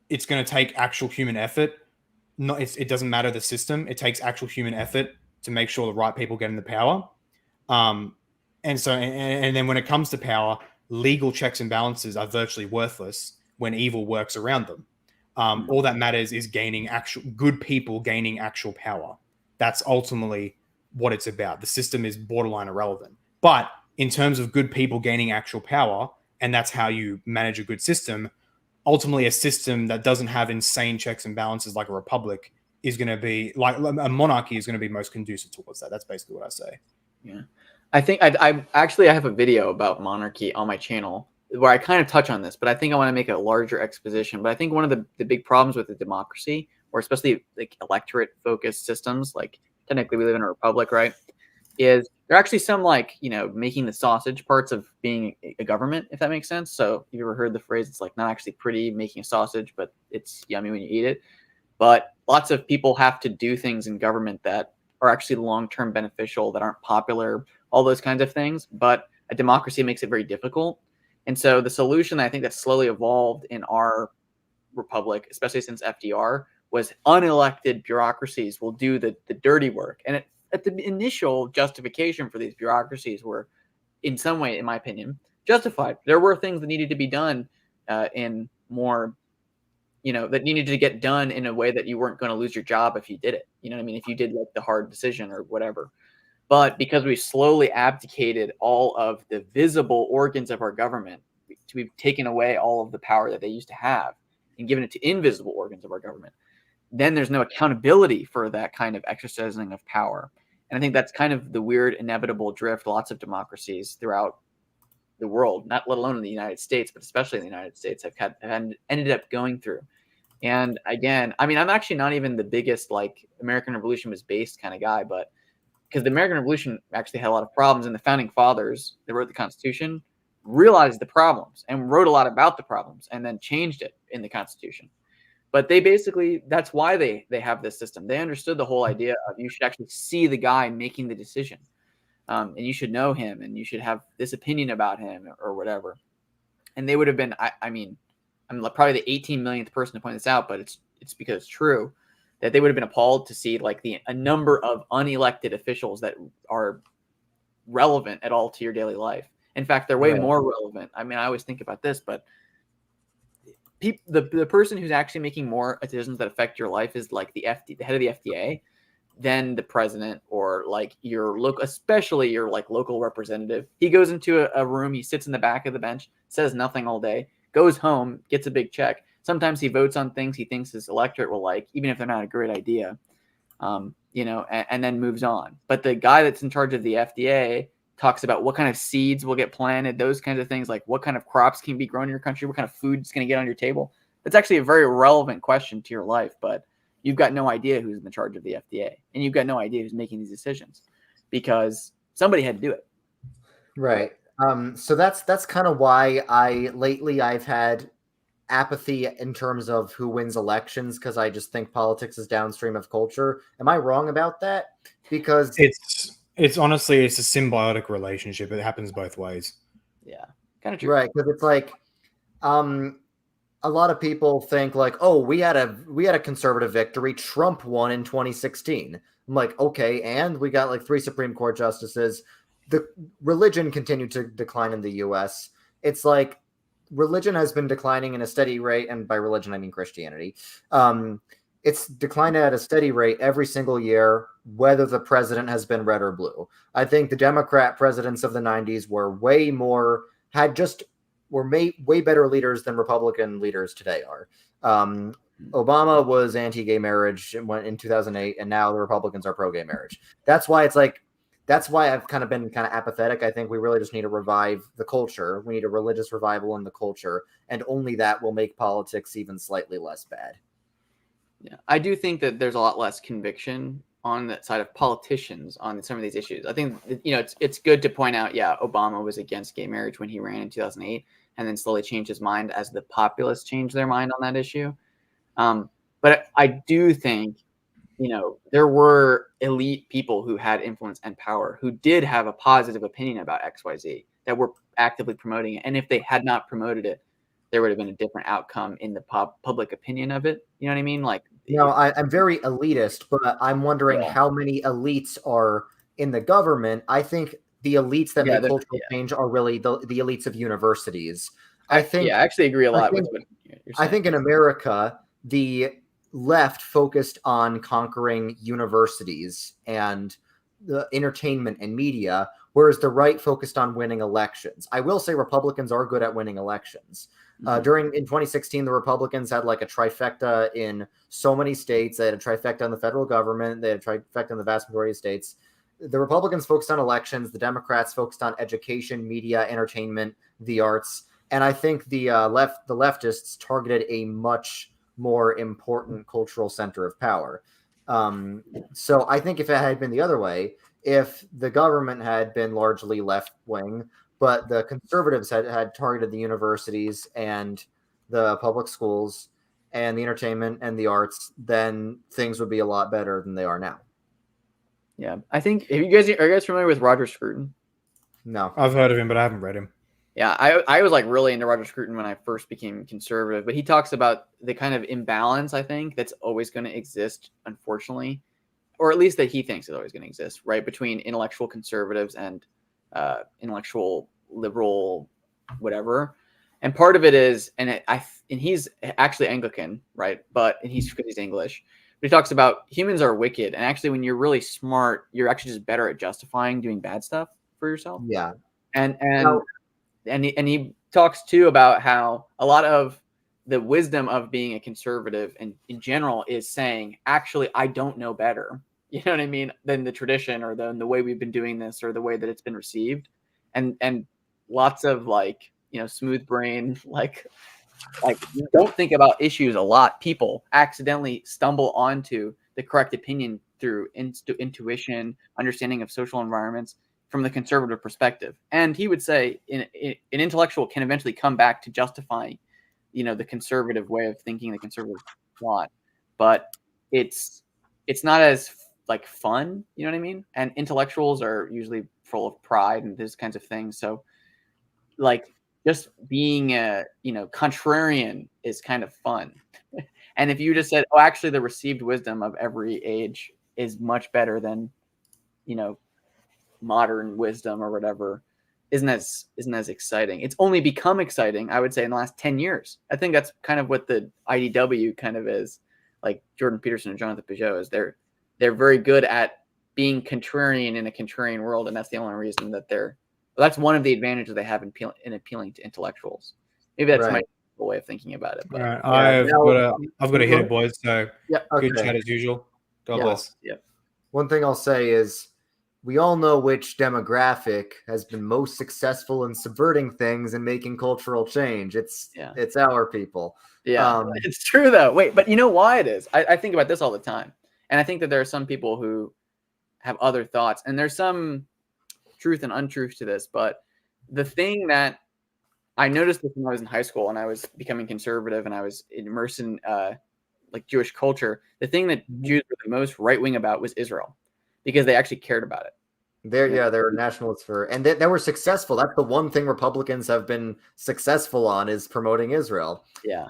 it's going to take actual human effort. It doesn't matter the system. It takes actual human effort to make sure the right people get into power. And then when it comes to power, legal checks and balances are virtually worthless when evil works around them. All that matters is good people gaining actual power. That's ultimately what it's about. The system is borderline irrelevant. But in terms of good people gaining actual power, and that's how you manage a good system, ultimately a system that doesn't have insane checks and balances like a republic is going to be, like a monarchy is going to be most conducive towards that. That's basically what I say. Yeah. I think I have a video about monarchy on my channel where I kind of touch on this, but I think I want to make a larger exposition. But I think one of the big problems with the democracy, or especially like electorate focused systems, like technically we live in a republic, right, is there are actually some, like, making the sausage parts of being a government, if that makes sense. So you ever heard the phrase, it's like not actually pretty making a sausage, but it's yummy when you eat it. but lots of people have to do things in government that are actually long-term beneficial, that aren't popular, all those kinds of things. But a democracy makes it very difficult. And so the solution I think that's slowly evolved in our republic, especially since FDR, was unelected bureaucracies will do the dirty work. And at the initial justification for these bureaucracies were, in some way, in my opinion, justified. There were things that needed to be done in more, that needed to get done in a way that you weren't going to lose your job if you did it. You know what I mean? If you did like the hard decision or whatever. But because we slowly abdicated all of the visible organs of our government, we've taken away all of the power that they used to have and given it to invisible organs of our government, then there's no accountability for that kind of exercising of power. And I think that's kind of the weird, inevitable drift lots of democracies throughout the world, not let alone in the United States, but especially in the United States, have ended up going through. And again, I mean, I'm actually not even the biggest like American Revolution was based kind of guy, but because the American Revolution actually had a lot of problems, and the founding fathers that wrote the Constitution realized the problems and wrote a lot about the problems and then changed it in the Constitution. But they basically, that's why they have this system. They understood the whole idea of you should actually see the guy making the decision, and you should know him, and you should have this opinion about him or whatever. And they would have been, I mean, I'm probably the 18 millionth person to point this out, but it's because it's true, that they would have been appalled to see like a number of unelected officials that are relevant at all to your daily life. In fact, they're way more relevant. I mean, I always think about this, but the person who's actually making more decisions that affect your life is like the head of the FDA than the president, or like your local, especially your like local representative. He goes into a room, he sits in the back of the bench, says nothing all day, goes home, gets a big check. Sometimes he votes on things he thinks his electorate will like, even if they're not a great idea, and then moves on. But the guy that's in charge of the FDA talks about what kind of seeds will get planted, those kinds of things, like what kind of crops can be grown in your country, what kind of food is going to get on your table. That's actually a very relevant question to your life, but you've got no idea who's in charge of the FDA, and you've got no idea who's making these decisions because somebody had to do it. Right. So that's kind of why I've had apathy in terms of who wins elections, because I just think politics is downstream of culture. Am I wrong about that? Because it's honestly, it's a symbiotic relationship. It happens both ways. Yeah, kind of true. Right, because it's like, a lot of people think like, oh, we had a conservative victory. Trump won in 2016. I'm like, okay, and we got like 3 Supreme Court justices. The religion continued to decline in the U.S. It's like religion has been declining in a steady rate, and by religion I mean Christianity. It's declined at a steady rate every single year, whether the president has been red or blue. I think the Democrat presidents of the 90s were way better leaders than Republican leaders today are. Obama was anti-gay marriage in 2008, and now the Republicans are pro-gay marriage. That's why I've kind of been kind of apathetic. I think we really just need to revive the culture. We need a religious revival in the culture, and only that will make politics even slightly less bad. Yeah, I do think that there's a lot less conviction on the side of politicians on some of these issues. I think it's good to point out, yeah, Obama was against gay marriage when he ran in 2008, and then slowly changed his mind as the populace changed their mind on that issue. But I do think, there were elite people who had influence and power who did have a positive opinion about XYZ that were actively promoting it. And if they had not promoted it, there would have been a different outcome in the public opinion of it. You know what I mean? Like, I'm very elitist, but I'm wondering how many elites are in the government. I think the elites that make cultural change are really the elites of universities. I actually agree a lot with what you're saying. I think in America, the left focused on conquering universities and the entertainment and media, whereas the right focused on winning elections. I will say Republicans are good at winning elections. In 2016, the Republicans had like a trifecta in so many states. They had a trifecta in the federal government. They had a trifecta in the vast majority of states. The Republicans focused on elections. The Democrats focused on education, media, entertainment, the arts. And I think the leftists targeted a much more important cultural center of power. So I think if it had been the other way, if the government had been largely left-wing, but the conservatives had targeted the universities and the public schools, and the entertainment and the arts, then things would be a lot better than they are now. Yeah, I think. Are you guys familiar with Roger Scruton? No, I've heard of him, but I haven't read him. Yeah, I was like really into Roger Scruton when I first became conservative, but he talks about the kind of imbalance, I think, that's always going to exist, unfortunately, or at least that he thinks is always going to exist, right, between intellectual conservatives and intellectual liberal, whatever. And part of it is, and he's actually Anglican, right? Because he's English. But he talks about humans are wicked, and actually, when you're really smart, you're actually just better at justifying doing bad stuff for yourself. Yeah, and he talks too about how a lot of the wisdom of being a conservative and in general is saying, actually, I don't know better. You know what I mean? Than the tradition or the way we've been doing this or the way that it's been received. And lots of like, smooth brain, like you don't think about issues a lot. People accidentally stumble onto the correct opinion through intuition, understanding of social environments from the conservative perspective. And he would say an intellectual can eventually come back to justifying, the conservative way of thinking, the conservative thought, but it's not as like fun, you know what I mean? And intellectuals are usually full of pride and those kinds of things. So like just being a, contrarian is kind of fun. And if you just said, oh, actually the received wisdom of every age is much better than, modern wisdom or whatever, isn't as exciting. It's only become exciting, I would say, in the last 10 years. I think that's kind of what the IDW kind of is, like Jordan Peterson and Jonathan Peugeot is. They're very good at being contrarian in a contrarian world, and that's the only reason that that's one of the advantages they have in appealing to intellectuals. Maybe that's my way of thinking about it. But all right, I've got to hit it, boys. So okay. Good chat as usual. God bless. Yep. One thing I'll say is, we all know which demographic has been most successful in subverting things and making cultural change. It's our people. Yeah, it's true though. Wait, but you know why it is? I think about this all the time, and I think that there are some people who have other thoughts, and there's some truth and untruth to this. But the thing that I noticed this when I was in high school and I was becoming conservative and I was immersed in like Jewish culture, the thing that Jews were the most right wing about was Israel, because they actually cared about it. They're nationalists and they were successful. That's the one thing Republicans have been successful on, is promoting Israel. Yeah.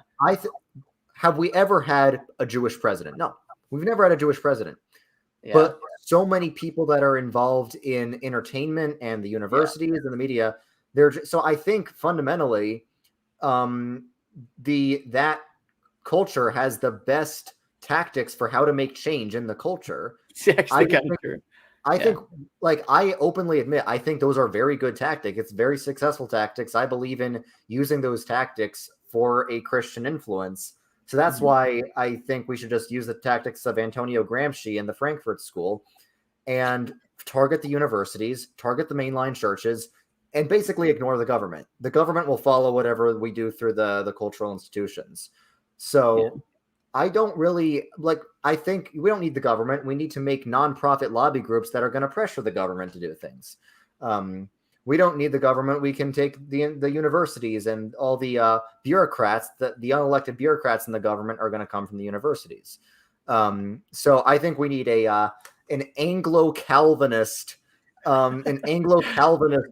Have we ever had a Jewish president? No, we've never had a Jewish president. Yeah. But so many people that are involved in entertainment and the universities and the media, so I think fundamentally, that culture has the best tactics for how to make change in the culture. It's actually kind of true. I think, like, I openly admit, I think those are very good tactics. It's very successful tactics. I believe in using those tactics for a Christian influence. So that's why I think we should just use the tactics of Antonio Gramsci and the Frankfurt School and target the universities, target the mainline churches, and basically ignore the government. The government will follow whatever we do through the cultural institutions. So I don't really I think we don't need the government. We need to make nonprofit lobby groups that are going to pressure the government to do things. We don't need the government. We can take the universities, and all the bureaucrats, the unelected bureaucrats in the government are going to come from the universities. So I think we need an Anglo-Calvinist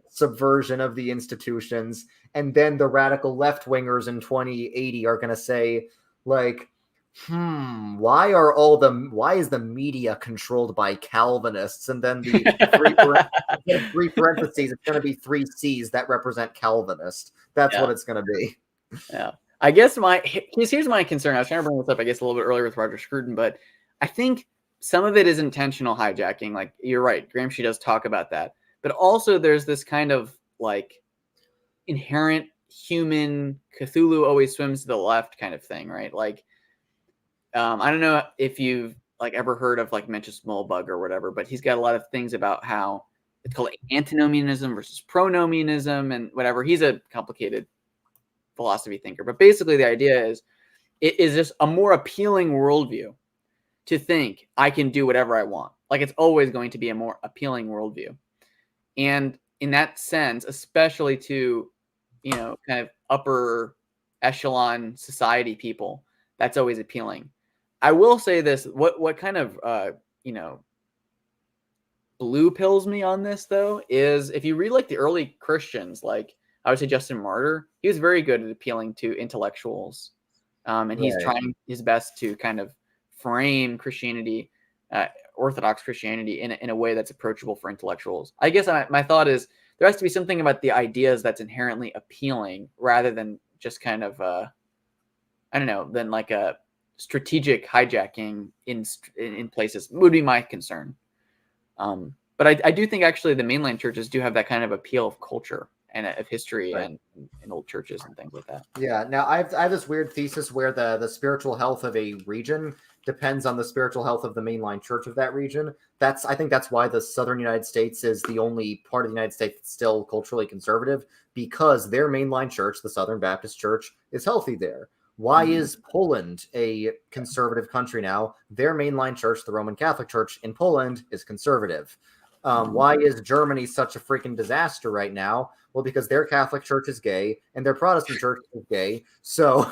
subversion of the institutions, and then the radical left-wingers in 2080 are going to say, like, why is the media controlled by Calvinists? And then the three parentheses, it's going to be 3 C's that represent Calvinist. That's what it's going to be. Yeah. I guess here's my concern. I was trying to bring this up, I guess, a little bit earlier with Roger Scruton, but I think some of it is intentional hijacking. Like, you're right, Gramsci does talk about that. But also there's this kind of like inherent human Cthulhu always swims to the left kind of thing, right? Like, I don't know if you've like ever heard of like Mencius Mollbug or whatever, but he's got a lot of things about how it's called antinomianism versus pronomianism and whatever. He's a complicated philosophy thinker, but basically the idea is it is just a more appealing worldview to think I can do whatever I want. Like, it's always going to be a more appealing worldview. And in that sense, especially to, kind of upper echelon society people, that's always appealing. I will say this: what kind of blue pills me on this though is if you read like the early Christians, like I would say Justin Martyr, he was very good at appealing to intellectuals, and he's trying his best to kind of frame Christianity, Orthodox Christianity, in a way that's approachable for intellectuals. I guess my thought is there has to be something about the ideas that's inherently appealing, rather than just kind of I don't know, than like a strategic hijacking in places would be my concern. But I do think actually the mainline churches do have that kind of appeal of culture and of history and old churches and things like that. Yeah. Now I have this weird thesis where the spiritual health of a region depends on the spiritual health of the mainline church of that region. I think that's why the southern United States is the only part of the United States that's still culturally conservative, because their mainline church, the Southern Baptist Church, is healthy there. Why is Poland a conservative country now? Their mainline church, the Roman Catholic Church in Poland, is conservative. Why is Germany such a freaking disaster right now? Well, because their Catholic Church is gay and their Protestant church is gay. So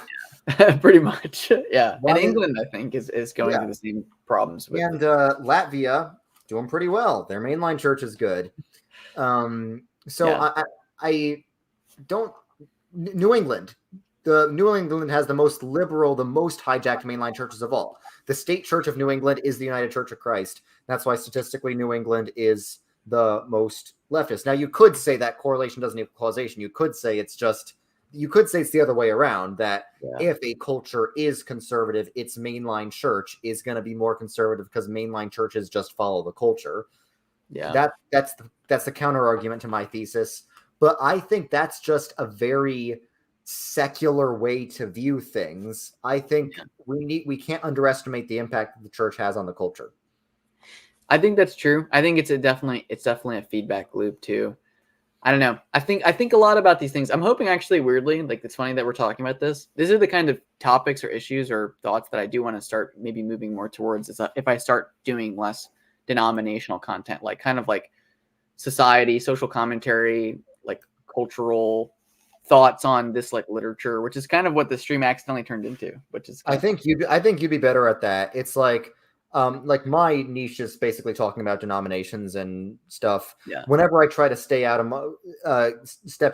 pretty much, yeah. And England, I think, is going through the same problems. And Latvia doing pretty well. Their mainline church is good. I don't. New England. The New England has the most liberal, the most hijacked mainline churches of all. The state church of New England is the United Church of Christ. That's why statistically New England is the most leftist. Now you could say that correlation doesn't equal causation. You could say it's the other way around, that if a culture is conservative, its mainline church is going to be more conservative because mainline churches just follow the culture. Yeah. That's the counter argument to my thesis. But I think that's just a very secular way to view things. I think we can't underestimate the impact that the church has on the culture. I think that's true. I think it's definitely a feedback loop too. I don't know. I think a lot about these things. I'm hoping, actually, weirdly, like, it's funny that we're talking about this. These are the kind of topics or issues or thoughts that I do want to start maybe moving more towards. If I start doing less denominational content, like kind of like society, social commentary, like cultural thoughts on this, like literature, which is kind of what the stream accidentally turned into. Which is I think you'd be better at that. It's like my niche is basically talking about denominations and stuff. Yeah. Whenever I try to step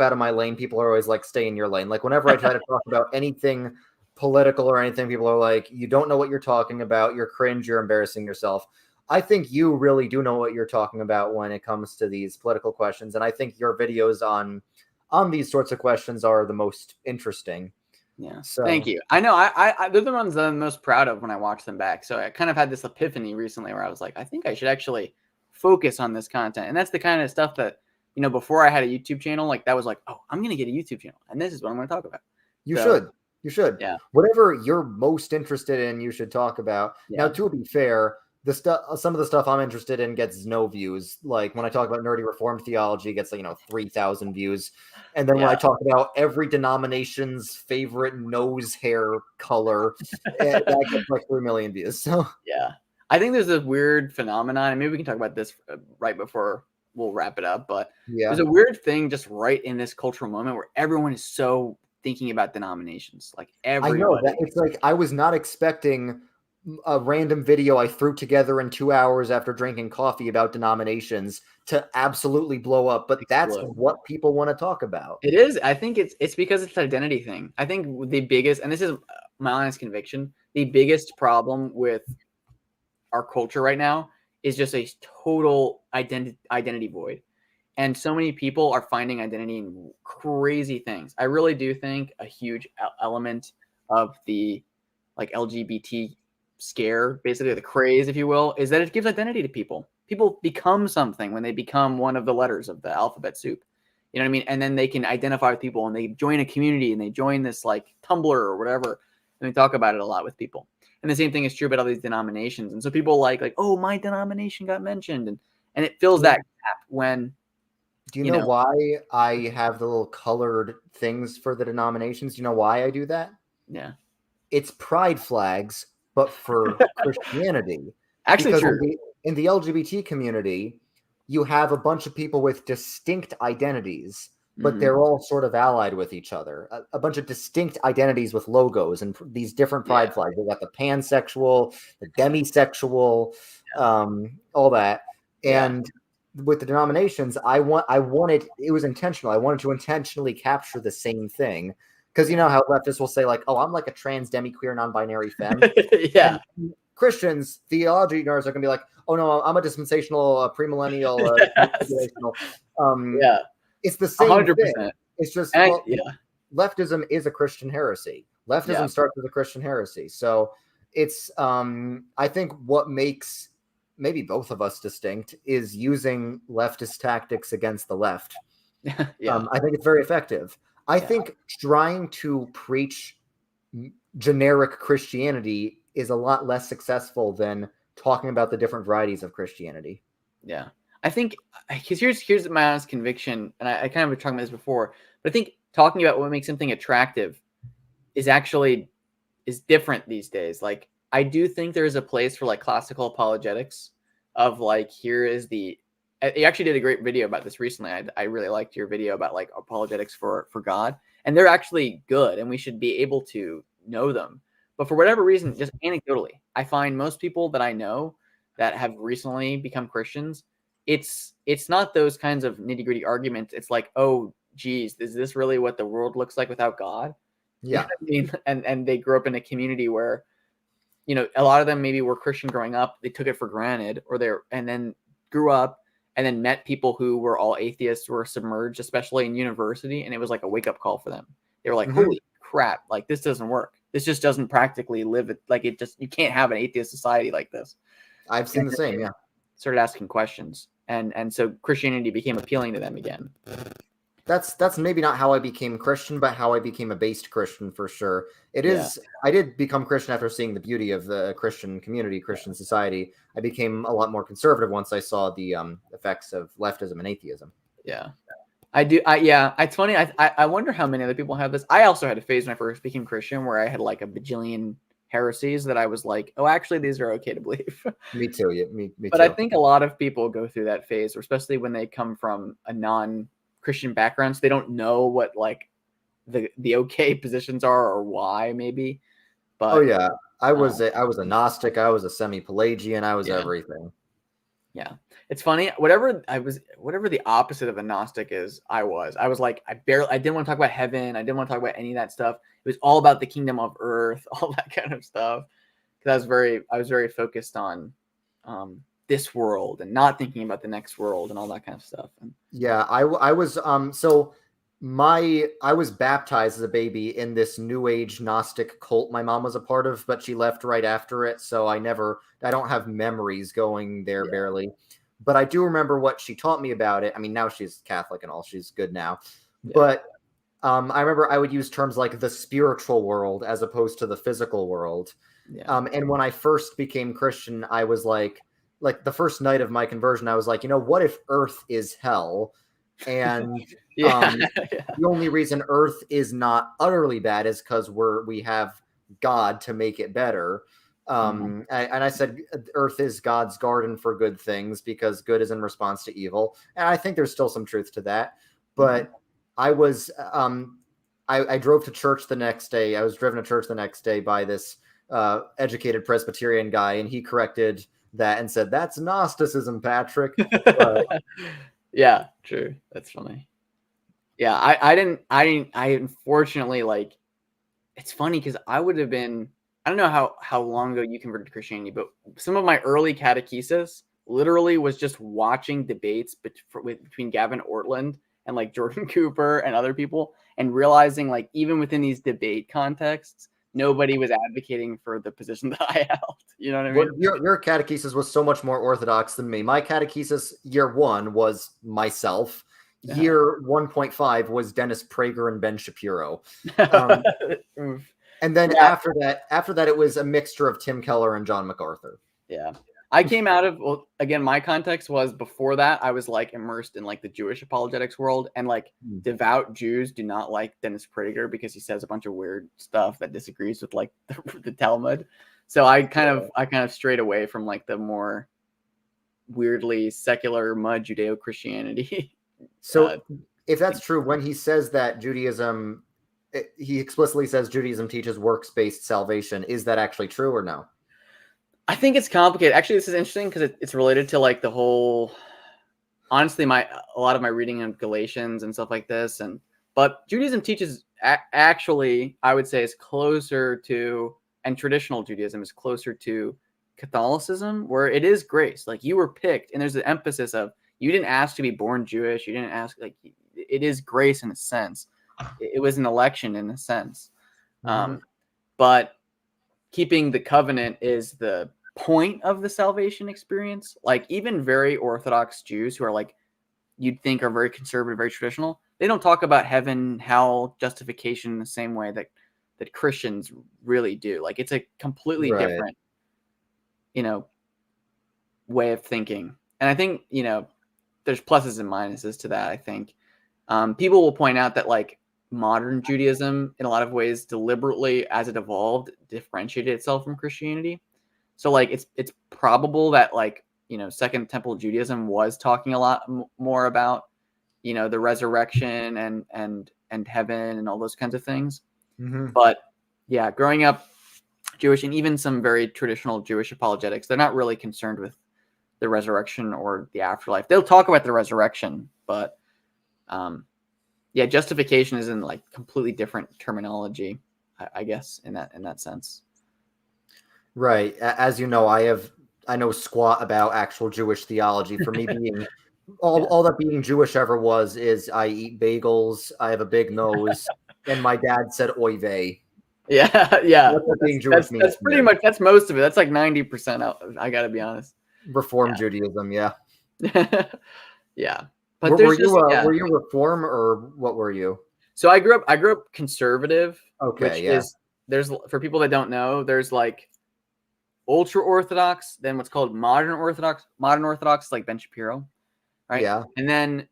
out of my lane, people are always like, stay in your lane. Like whenever I try to talk about anything political or anything, people are like, you don't know what you're talking about. You're cringe. You're embarrassing yourself. I think you really do know what you're talking about when it comes to these political questions. And I think your videos on these sorts of questions are the most interesting. Yeah. So thank you. I know they're the ones that I'm most proud of when I watch them back. So I kind of had this epiphany recently where I was like, I think I should actually focus on this content. And that's the kind of stuff that, before I had a YouTube channel, like that was like, oh, I'm going to get a YouTube channel and this is what I'm going to talk about. You should. Yeah. Whatever you're most interested in, you should talk about. Yeah. Now, to be fair, some of the stuff I'm interested in gets no views. Like when I talk about nerdy Reformed theology, it gets 3,000 views. And then when I talk about every denomination's favorite nose hair color, that gets like 3 million views. So yeah, I think there's a weird phenomenon, and maybe we can talk about this right before we'll wrap it up. But there's a weird thing just right in this cultural moment where everyone is so thinking about denominations. Like everybody. I know that it's like I was not expecting a random video I threw together in 2 hours after drinking coffee about denominations to absolutely blow up, but that's what people want to talk about. It is. I think it's because it's an identity thing. I think the biggest, and this is my honest conviction, the biggest problem with our culture right now is just a total identity void. And so many people are finding identity in crazy things. I really do think a huge element of the like LGBT scare, basically the craze, if you will, is that it gives identity to people. People become something when they become one of the letters of the alphabet soup. You know what I mean? And then they can identify with people and they join a community and they join this like Tumblr or whatever. And we talk about it a lot with people. And the same thing is true about all these denominations. And so people like, oh, my denomination got mentioned. And it fills that gap when. Do you know why I have the little colored things for the denominations? Do you know why I do that? Yeah. It's pride flags, but for Christianity. Actually, because true. In the LGBT community, you have a bunch of people with distinct identities. but they're all sort of allied with each other. A bunch of distinct identities with logos and these different pride flags. They got the pansexual, the demisexual, all that. And with the denominations, I wanted, it was intentional. I wanted to intentionally capture the same thing. Because you know how leftists will say, like, oh, I'm like a trans, demi-queer, non-binary femme. Yeah. And Christians, theology nerds are going to be like, oh, no, I'm a dispensational, premillennial, It's the same 100%. thing. It's just, leftism is a Christian heresy. Leftism starts with a Christian heresy. So it's, I think what makes maybe both of us distinct is using leftist tactics against the left. I think it's very effective. I think trying to preach generic Christianity is a lot less successful than talking about the different varieties of Christianity. Yeah. I think, because here's my honest conviction, and I kind of was talking about this before, but I think talking about what makes something attractive is different these days. Like, I do think there is a place for like classical apologetics of like, here is the, you actually did a great video about this recently. I really liked your video about like apologetics for God, and they're actually good, and we should be able to know them. But for whatever reason, just anecdotally, I find most people that I know that have recently become Christians, it's not those kinds of nitty gritty arguments. It's like, oh, geez, is this really what the world looks like without God? Yeah. You know what I mean? And they grew up in a community where, you know, a lot of them maybe were Christian growing up. They took it for granted, and then grew up and then met people who were all atheists, were submerged, especially in university. And it was like a wake up call for them. They were like, holy crap, like this doesn't work. This just doesn't practically live it. Like you can't have an atheist society like this. I've seen the same. Yeah. Started asking questions. And so Christianity became appealing to them again. That's maybe not how I became Christian, but how I became a based Christian for sure. It is. Yeah. I did become Christian after seeing the beauty of the Christian community, Christian society. I became a lot more conservative once I saw the effects of leftism and atheism. Yeah, I do. It's funny. I wonder how many other people have this. I also had a phase when I first became Christian where I had like a bajillion heresies that I was like, oh, actually, these are okay to believe. Me too. Yeah, me but too. I think a lot of people go through that phase, especially when they come from a non-Christian background, so they don't know what like the okay positions are or why maybe. But I was a Gnostic, I was a semi-Pelagian, I was everything. Yeah, it's funny. Whatever the opposite of a Gnostic is, I was like, I didn't want to talk about heaven. I didn't want to talk about any of that stuff. It was all about the kingdom of earth, all that kind of stuff. Because I was very focused on this world and not thinking about the next world and all that kind of stuff. Yeah, I was I was baptized as a baby in this New Age Gnostic cult my mom was a part of, but she left right after it, so I don't have memories going there barely. But I do remember what she taught me about it. I mean, now she's Catholic and all, she's good now. Yeah. But I remember I would use terms like the spiritual world as opposed to the physical world. Yeah. And when I first became Christian, I was like the first night of my conversion, I was like, what if Earth is hell? And the only reason Earth is not utterly bad is because we have God to make it better. And I said, Earth is God's garden for good things because good is in response to evil. And I think there's still some truth to that. But I was, I drove to church the next day. I was driven to church the next day by this educated Presbyterian guy, and he corrected that and said, "That's Gnosticism, Patrick." Yeah, true. That's funny. Yeah, I unfortunately, like, it's funny because I would have been, I don't know how long ago you converted to Christianity, but some of my early catechesis literally was just watching debates between Gavin Ortland and like Jordan Cooper and other people, and realizing like even within these debate contexts, nobody was advocating for the position that I held. You know what I mean? Well, your catechesis was so much more orthodox than me. My catechesis year 1 was myself. Year 1.5 was Dennis Prager and Ben Shapiro. And then after that, it was a mixture of Tim Keller and John MacArthur. Yeah. I came out of, well, again, my context was before that, I was like immersed in like the Jewish apologetics world, and like devout Jews do not like Dennis Prager because he says a bunch of weird stuff that disagrees with like the Talmud. So I kind of strayed away from like the more weirdly secular mud Judeo-Christianity. So if that's true, when he says that Judaism, he explicitly says Judaism teaches works-based salvation. Is that actually true or no? I think it's complicated. Actually, this is interesting because it's related to like the whole. Honestly, a lot of my reading of Galatians and stuff like this, but Judaism teaches actually, I would say, is closer to, and traditional Judaism is closer to Catholicism, where it is grace. Like you were picked, and there's an emphasis of you didn't ask to be born Jewish. You didn't ask, like it is grace in a sense. It was an election in a sense, but keeping the covenant is the point of the salvation experience. Like even very Orthodox Jews who are like you'd think are very conservative, very traditional, they don't talk about heaven, hell, justification in the same way that Christians really do. Like it's a completely different, way of thinking. And I think, there's pluses and minuses to that. I think people will point out that like modern Judaism in a lot of ways deliberately, as it evolved, differentiated itself from Christianity. So like it's probable that like, Second Temple Judaism was talking a lot more about, the resurrection and heaven and all those kinds of things. But yeah, growing up Jewish and even some very traditional Jewish apologetics, they're not really concerned with the resurrection or the afterlife. They'll talk about the resurrection, but justification is in like completely different terminology, I guess, in that sense. Right. As you know, I know squat about actual Jewish theology. For me, being all that being Jewish ever was is I eat bagels, I have a big nose, and my dad said "oy vey." Yeah. That's what being Jewish means. That's pretty much, that's most of it. That's like 90% out. I got to be honest. Reform Judaism, yeah. Yeah. But were you Reform or what were you? So I grew up conservative. Okay, which is, there's, for people that don't know, there's like ultra Orthodox, then what's called modern Orthodox. Modern Orthodox, like Ben Shapiro, right? Yeah. And then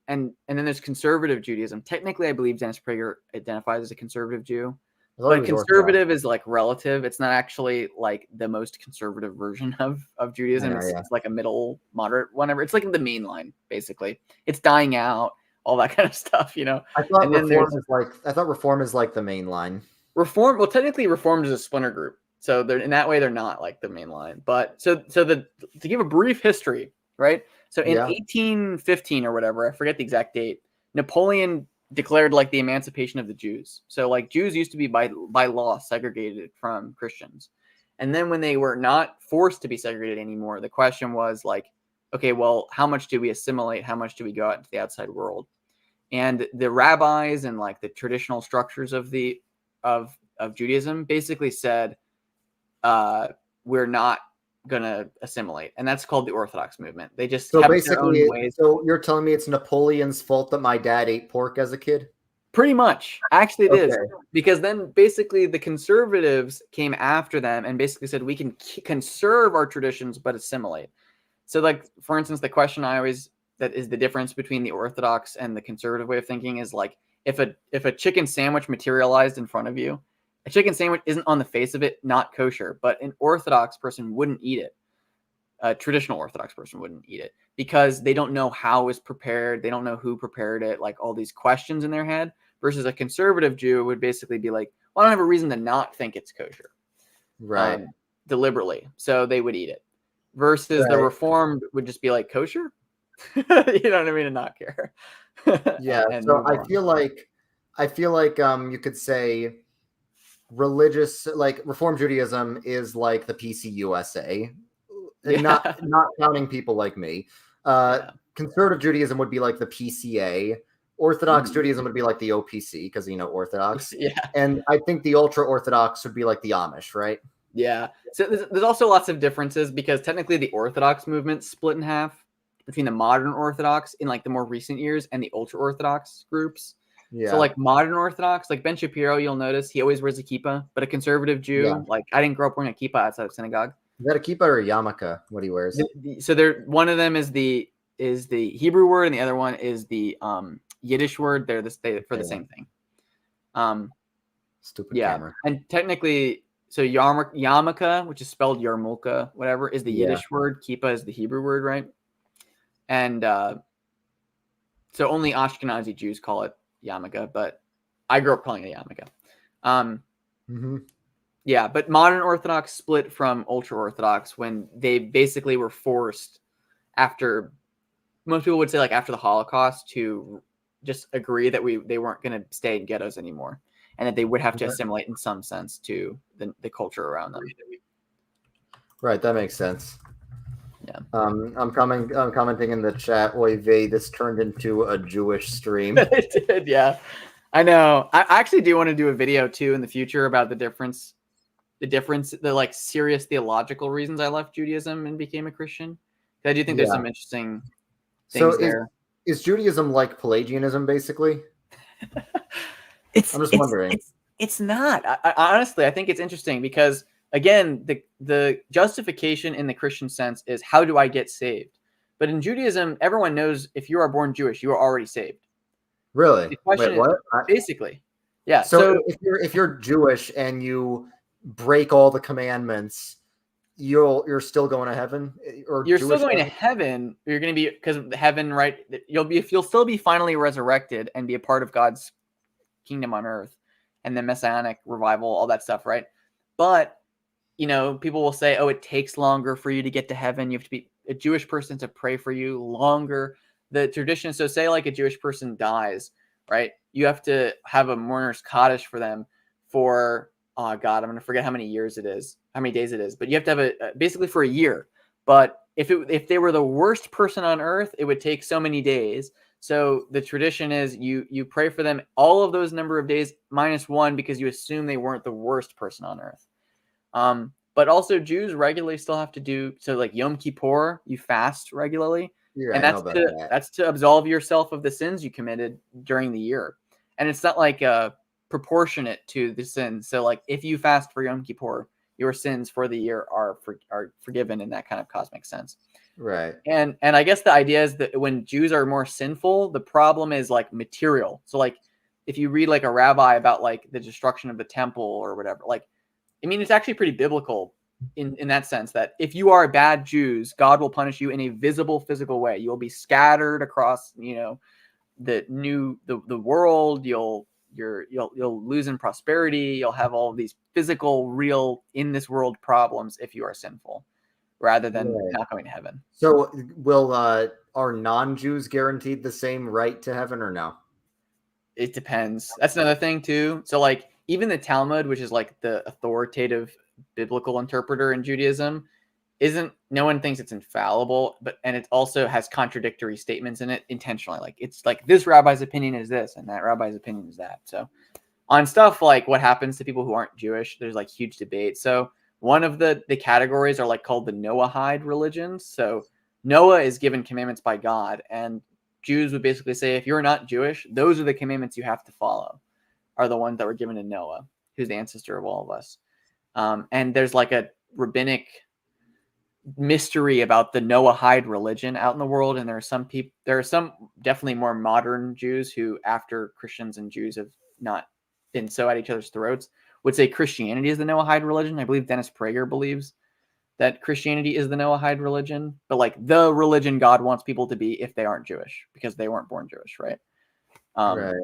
there's conservative Judaism. Technically, I believe Dennis Prager identifies as a conservative Jew, but conservative is like relative. It's not actually like the most conservative version of Judaism. It's like a middle moderate, whatever. It's like the main line, basically. It's dying out, all that kind of stuff, I thought Reform is like the main line. Reform, well, technically Reformed is a splinter group. So they're in that way, they're not like the main line. But to give a brief history, right? So in 1815 or whatever, I forget the exact date, Napoleon declared like the emancipation of the Jews. So like Jews used to be by law segregated from Christians. And then when they were not forced to be segregated anymore, the question was like, okay, well, how much do we assimilate? How much do we go out into the outside world? And the rabbis and like the traditional structures of Judaism basically said, we're not gonna assimilate, and that's called the Orthodox movement. They just kept their own ways. So you're telling me it's Napoleon's fault that my dad ate pork as a kid? Pretty much. Actually, it is, because then basically the conservatives came after them and basically said we can conserve our traditions but assimilate. So, like for instance, the question that is the difference between the Orthodox and the conservative way of thinking is like if a chicken sandwich materialized in front of you. A chicken sandwich isn't on the face of it not kosher, but an Orthodox person wouldn't eat it. A traditional Orthodox person wouldn't eat it because they don't know how it was prepared. They don't know who prepared it, like all these questions in their head, versus a conservative Jew would basically be like, well, I don't have a reason to not think it's kosher. Right. Deliberately. So they would eat it. Versus the Reformed would just be like, kosher? You know what I mean? And not care. Yeah. So I feel like you could say religious, like Reform Judaism is like the PC USA, not counting people like me. Conservative Judaism would be like the PCA. Orthodox Judaism would be like the OPC because Orthodox. And I think the ultra Orthodox would be like the Amish, right? Yeah. So there's also lots of differences because technically the Orthodox movement split in half between the modern Orthodox in like the more recent years and the ultra Orthodox groups. Yeah. So like modern Orthodox, like Ben Shapiro, you'll notice he always wears a kippah, but a conservative Jew, like I didn't grow up wearing a kippah outside of synagogue. Is that a kippah or a yarmulke? What he wears? So one of them is the Hebrew word, and the other one is the Yiddish word. They're for the same thing. Stupid camera. And technically, so yarmulke, which is spelled yarmulke, whatever, is the Yiddish word. Kippah is the Hebrew word, right? And So only Ashkenazi Jews call it yarmulke, but I grew up calling it yarmulke. Yeah, but modern Orthodox split from ultra-Orthodox when they basically were forced after, most people would say like after the Holocaust, to just agree that they weren't going to stay in ghettos anymore, and that they would have to assimilate in some sense to the culture around them. Right, that makes sense. Yeah. I'm commenting in the chat. Oy vey, this turned into a Jewish stream. It did, yeah. I know. I actually do want to do a video too in the future about the like serious theological reasons I left Judaism and became a Christian. I do think there's some interesting things there. Is Judaism like Pelagianism, basically? I'm just wondering. It's not. I honestly, I think it's interesting because, again, the justification in the Christian sense is, how do I get saved? But in Judaism, everyone knows if you are born Jewish, you are already saved. Really? The question is, basically, yeah. So if you're Jewish and you break all the commandments, you're still going to heaven, or you're still going to heaven. You're going to be, because heaven, right? You'll still be finally resurrected and be a part of God's kingdom on earth, and the messianic revival, all that stuff, right? But people will say, oh, it takes longer for you to get to heaven. You have to be a Jewish person to pray for you longer. The tradition, so say like a Jewish person dies, right? You have to have a mourner's Kaddish for them for, oh God, I'm going to forget how many days it is, but you have to have basically for a year. But if they were the worst person on earth, it would take so many days. So the tradition is you pray for them all of those number of days minus one, because you assume they weren't the worst person on earth. But also Jews regularly still have to do, so like Yom Kippur, you fast regularly. Yeah, and that's to absolve yourself of the sins you committed during the year. And it's not like proportionate to the sins. So like if you fast for Yom Kippur, your sins for the year are forgiven in that kind of cosmic sense. Right. And I guess the idea is that when Jews are more sinful, the problem is like material. So like if you read like a rabbi about like the destruction of the temple or whatever, like, I mean, it's actually pretty biblical in that sense, that if you are bad Jews, God will punish you in a visible physical way. You'll be scattered across, the world. You'll lose in prosperity. You'll have all of these physical, real, in this world problems if you are sinful, rather than not going to heaven. So are non-Jews guaranteed the same right to heaven or no? It depends. That's another thing too. So like even the Talmud, which is like the authoritative biblical interpreter in Judaism, no one thinks it's infallible, and it also has contradictory statements in it intentionally. Like it's like this rabbi's opinion is this and that rabbi's opinion is that. So on stuff like what happens to people who aren't Jewish, there's like huge debate. So one of the categories are like called the Noahide religions. So Noah is given commandments by God, and Jews would basically say, if you're not Jewish, those are the commandments you have to follow, are the ones that were given to Noah, who's the ancestor of all of us. And there's like a rabbinic mystery about the Noahide religion out in the world. And there are some definitely more modern Jews who, after Christians and Jews have not been so at each other's throats, would say Christianity is the Noahide religion. I believe Dennis Prager believes that Christianity is the Noahide religion, but like the religion God wants people to be if they aren't Jewish, because they weren't born Jewish, right? Right.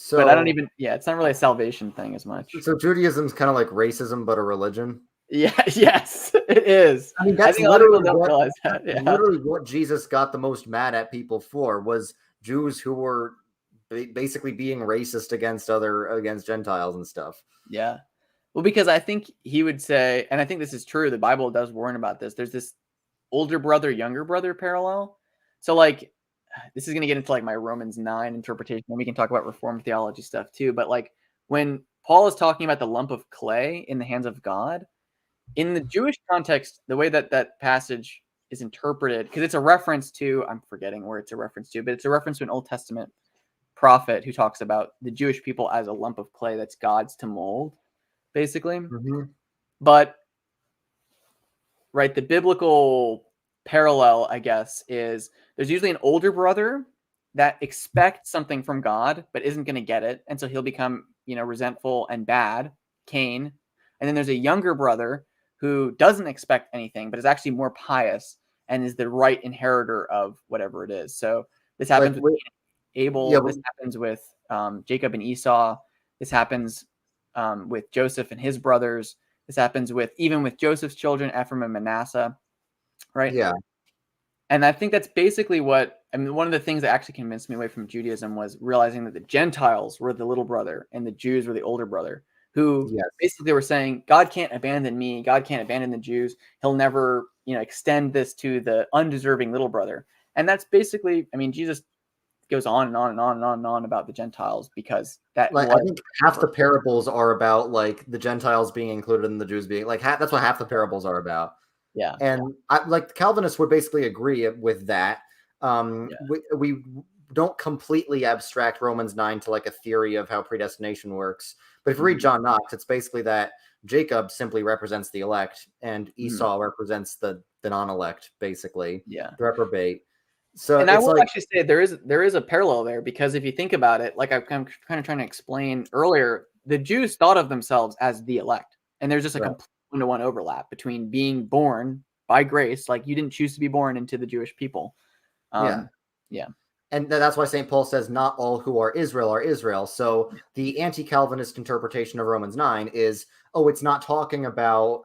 So, but I don't even, it's not really a salvation thing as much. So Judaism's kind of like racism, but a religion. Yeah, yes, it is. I mean, that's literally what Jesus got the most mad at people for, was Jews who were basically being racist against Gentiles and stuff. Yeah. Well, because I think he would say, and I think this is true, the Bible does warn about this, there's this older brother, younger brother parallel. So like, this is going to get into like my Romans 9 interpretation, and we can talk about Reformed theology stuff too. But like when Paul is talking about the lump of clay in the hands of God, in the Jewish context, the way that passage is interpreted, because it's a reference to, I'm forgetting where it's a reference to, but it's a reference to an Old Testament prophet who talks about the Jewish people as a lump of clay that's God's to mold, basically. Mm-hmm. But right, the biblical parallel, I guess, is there's usually an older brother that expects something from God but isn't going to get it, and so he'll become resentful and bad, Cain. And then there's a younger brother who doesn't expect anything but is actually more pious and is the right inheritor of whatever it is. So this happens with Abel. Yeah, This happens with Jacob and Esau. This happens with Joseph and his brothers. This happens even with Joseph's children, Ephraim and Manasseh, right? Yeah. And I think that's basically one of the things that actually convinced me away from Judaism was realizing that the Gentiles were the little brother and the Jews were the older brother, who basically were saying, God can't abandon me. God can't abandon the Jews. He'll never, extend this to the undeserving little brother. And that's basically, Jesus goes on and on and on and on and on about the Gentiles because that I think half the parables are about like the Gentiles being included and the Jews being like that's what half the parables are about. Yeah. And the Calvinists would basically agree with that. We don't completely abstract Romans 9 to like a theory of how predestination works. But if you read John Knox, it's basically that Jacob simply represents the elect and Esau represents the non-elect, basically. Yeah. The reprobate. So and I will actually say there is a parallel there, because if you think about it, like I'm kind of trying to explain earlier, the Jews thought of themselves as the elect. And there's just a complete one-to-one overlap between being born by grace, like you didn't choose to be born into the Jewish people. Yeah. And that's why St. Paul says not all who are Israel. So the anti-Calvinist interpretation of Romans 9 is, it's not talking about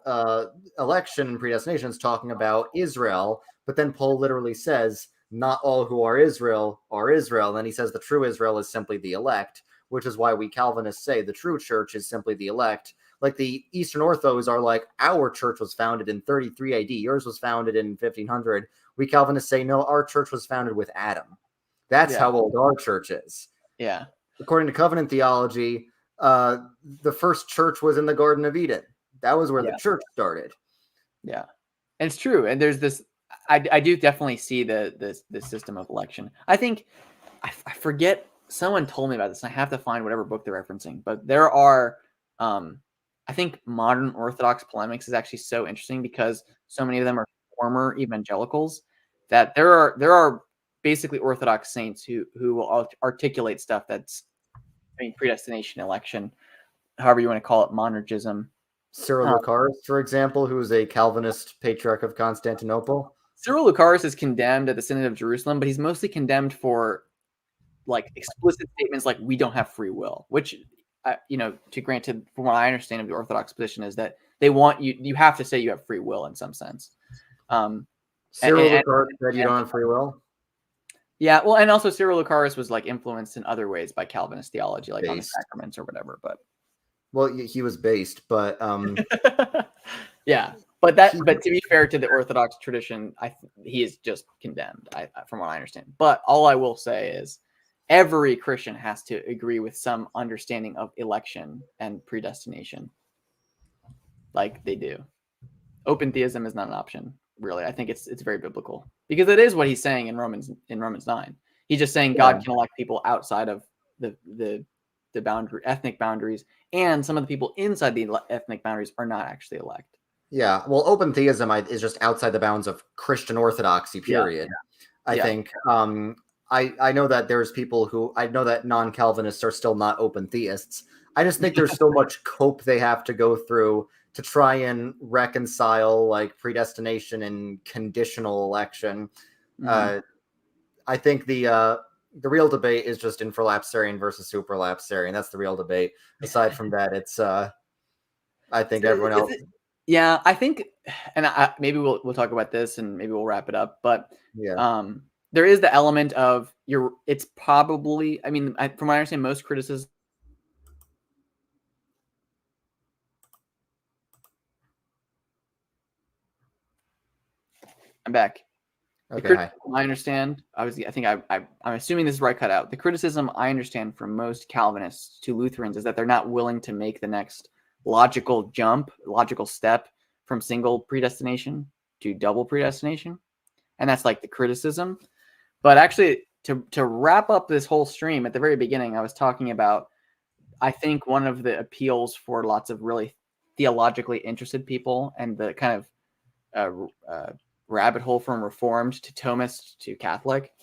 election and predestination, it's talking about Israel. But then Paul literally says, not all who are Israel are Israel. And then he says the true Israel is simply the elect, which is why we Calvinists say the true church is simply the elect. Like the Eastern Orthos are like, our church was founded in 33 AD. Yours was founded in 1500. We Calvinists say, no, our church was founded with Adam. That's how old our church is. Yeah. According to covenant theology, the first church was in the Garden of Eden. That was where the church started. Yeah. And it's true. And there's this, I do definitely see the system of election. I think, I forget, someone told me about this, and I have to find whatever book they're referencing, but there are, I think modern Orthodox polemics is actually so interesting because so many of them are former evangelicals that there are basically Orthodox saints who will articulate stuff that's, predestination, election, however you want to call it, monergism. Cyril Lucaris, for example, who is a Calvinist patriarch of Constantinople. Cyril Lucaris is condemned at the Synod of Jerusalem, but he's mostly condemned for like explicit statements like we don't have free will, which, granted, from what I understand of the Orthodox position is that they want you have to say you have free will in some sense. Cyril Lucaris said you don't have free will? Yeah, well, and also Cyril Lucaris was like influenced in other ways by Calvinist theology, like on the sacraments or whatever, but... Well, he was based, but... yeah, but to be fair to the Orthodox tradition, he is just condemned, from what I understand. But all I will say is every Christian has to agree with some understanding of election and predestination. Like they do. Open theism is not an option, really. I think it's very biblical because it is what he's saying in Romans 9. He's just saying God can elect people outside of the ethnic boundaries, and some of the people inside the ethnic boundaries are not actually elect. Yeah, well, open theism is just outside the bounds of Christian orthodoxy, period. I think. I know that there's people I know that non-Calvinists are still not open theists. I just think there's so much cope they have to go through to try and reconcile like predestination and conditional election. I think the real debate is just infralapsarian versus supralapsarian. That's the real debate. Aside from that, it's I think everyone else. Yeah, I think, and maybe we'll talk about this and maybe we'll wrap it up. But there is the element of it's probably, from what I understand, most criticism. I'm back. Okay. I understand. Obviously, I think I'm assuming this is right cut out. The criticism I understand from most Calvinists to Lutherans is that they're not willing to make the next logical step from single predestination to double predestination. And that's like the criticism. But actually, to wrap up this whole stream, at the very beginning, I was talking about, I think one of the appeals for lots of really theologically interested people and the kind of rabbit hole from Reformed to Thomist to Catholic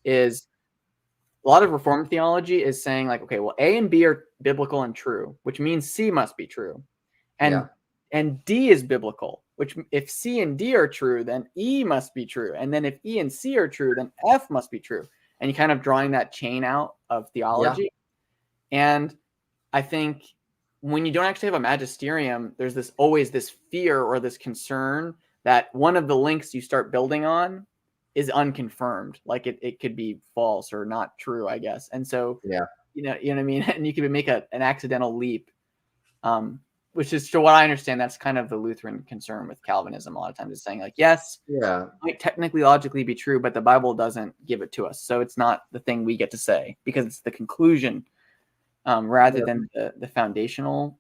is a lot of Reformed theology is saying like, okay, well, A and B are biblical and true, which means C must be true. And D is biblical, which if C and D are true, then E must be true. And then if E and C are true, then F must be true. and you kind of drawing that chain out of theology. And I think when you don't actually have a magisterium, there's always this fear or this concern that one of the links you start building on is unconfirmed. Like it could be false or not true, I guess. And so, you know what I mean? And you could make an accidental leap, which is, to what I understand, that's kind of the Lutheran concern with Calvinism. A lot of times it's saying like, yes, it might technically logically be true, but the Bible doesn't give it to us. So it's not the thing we get to say because it's the conclusion rather than the foundational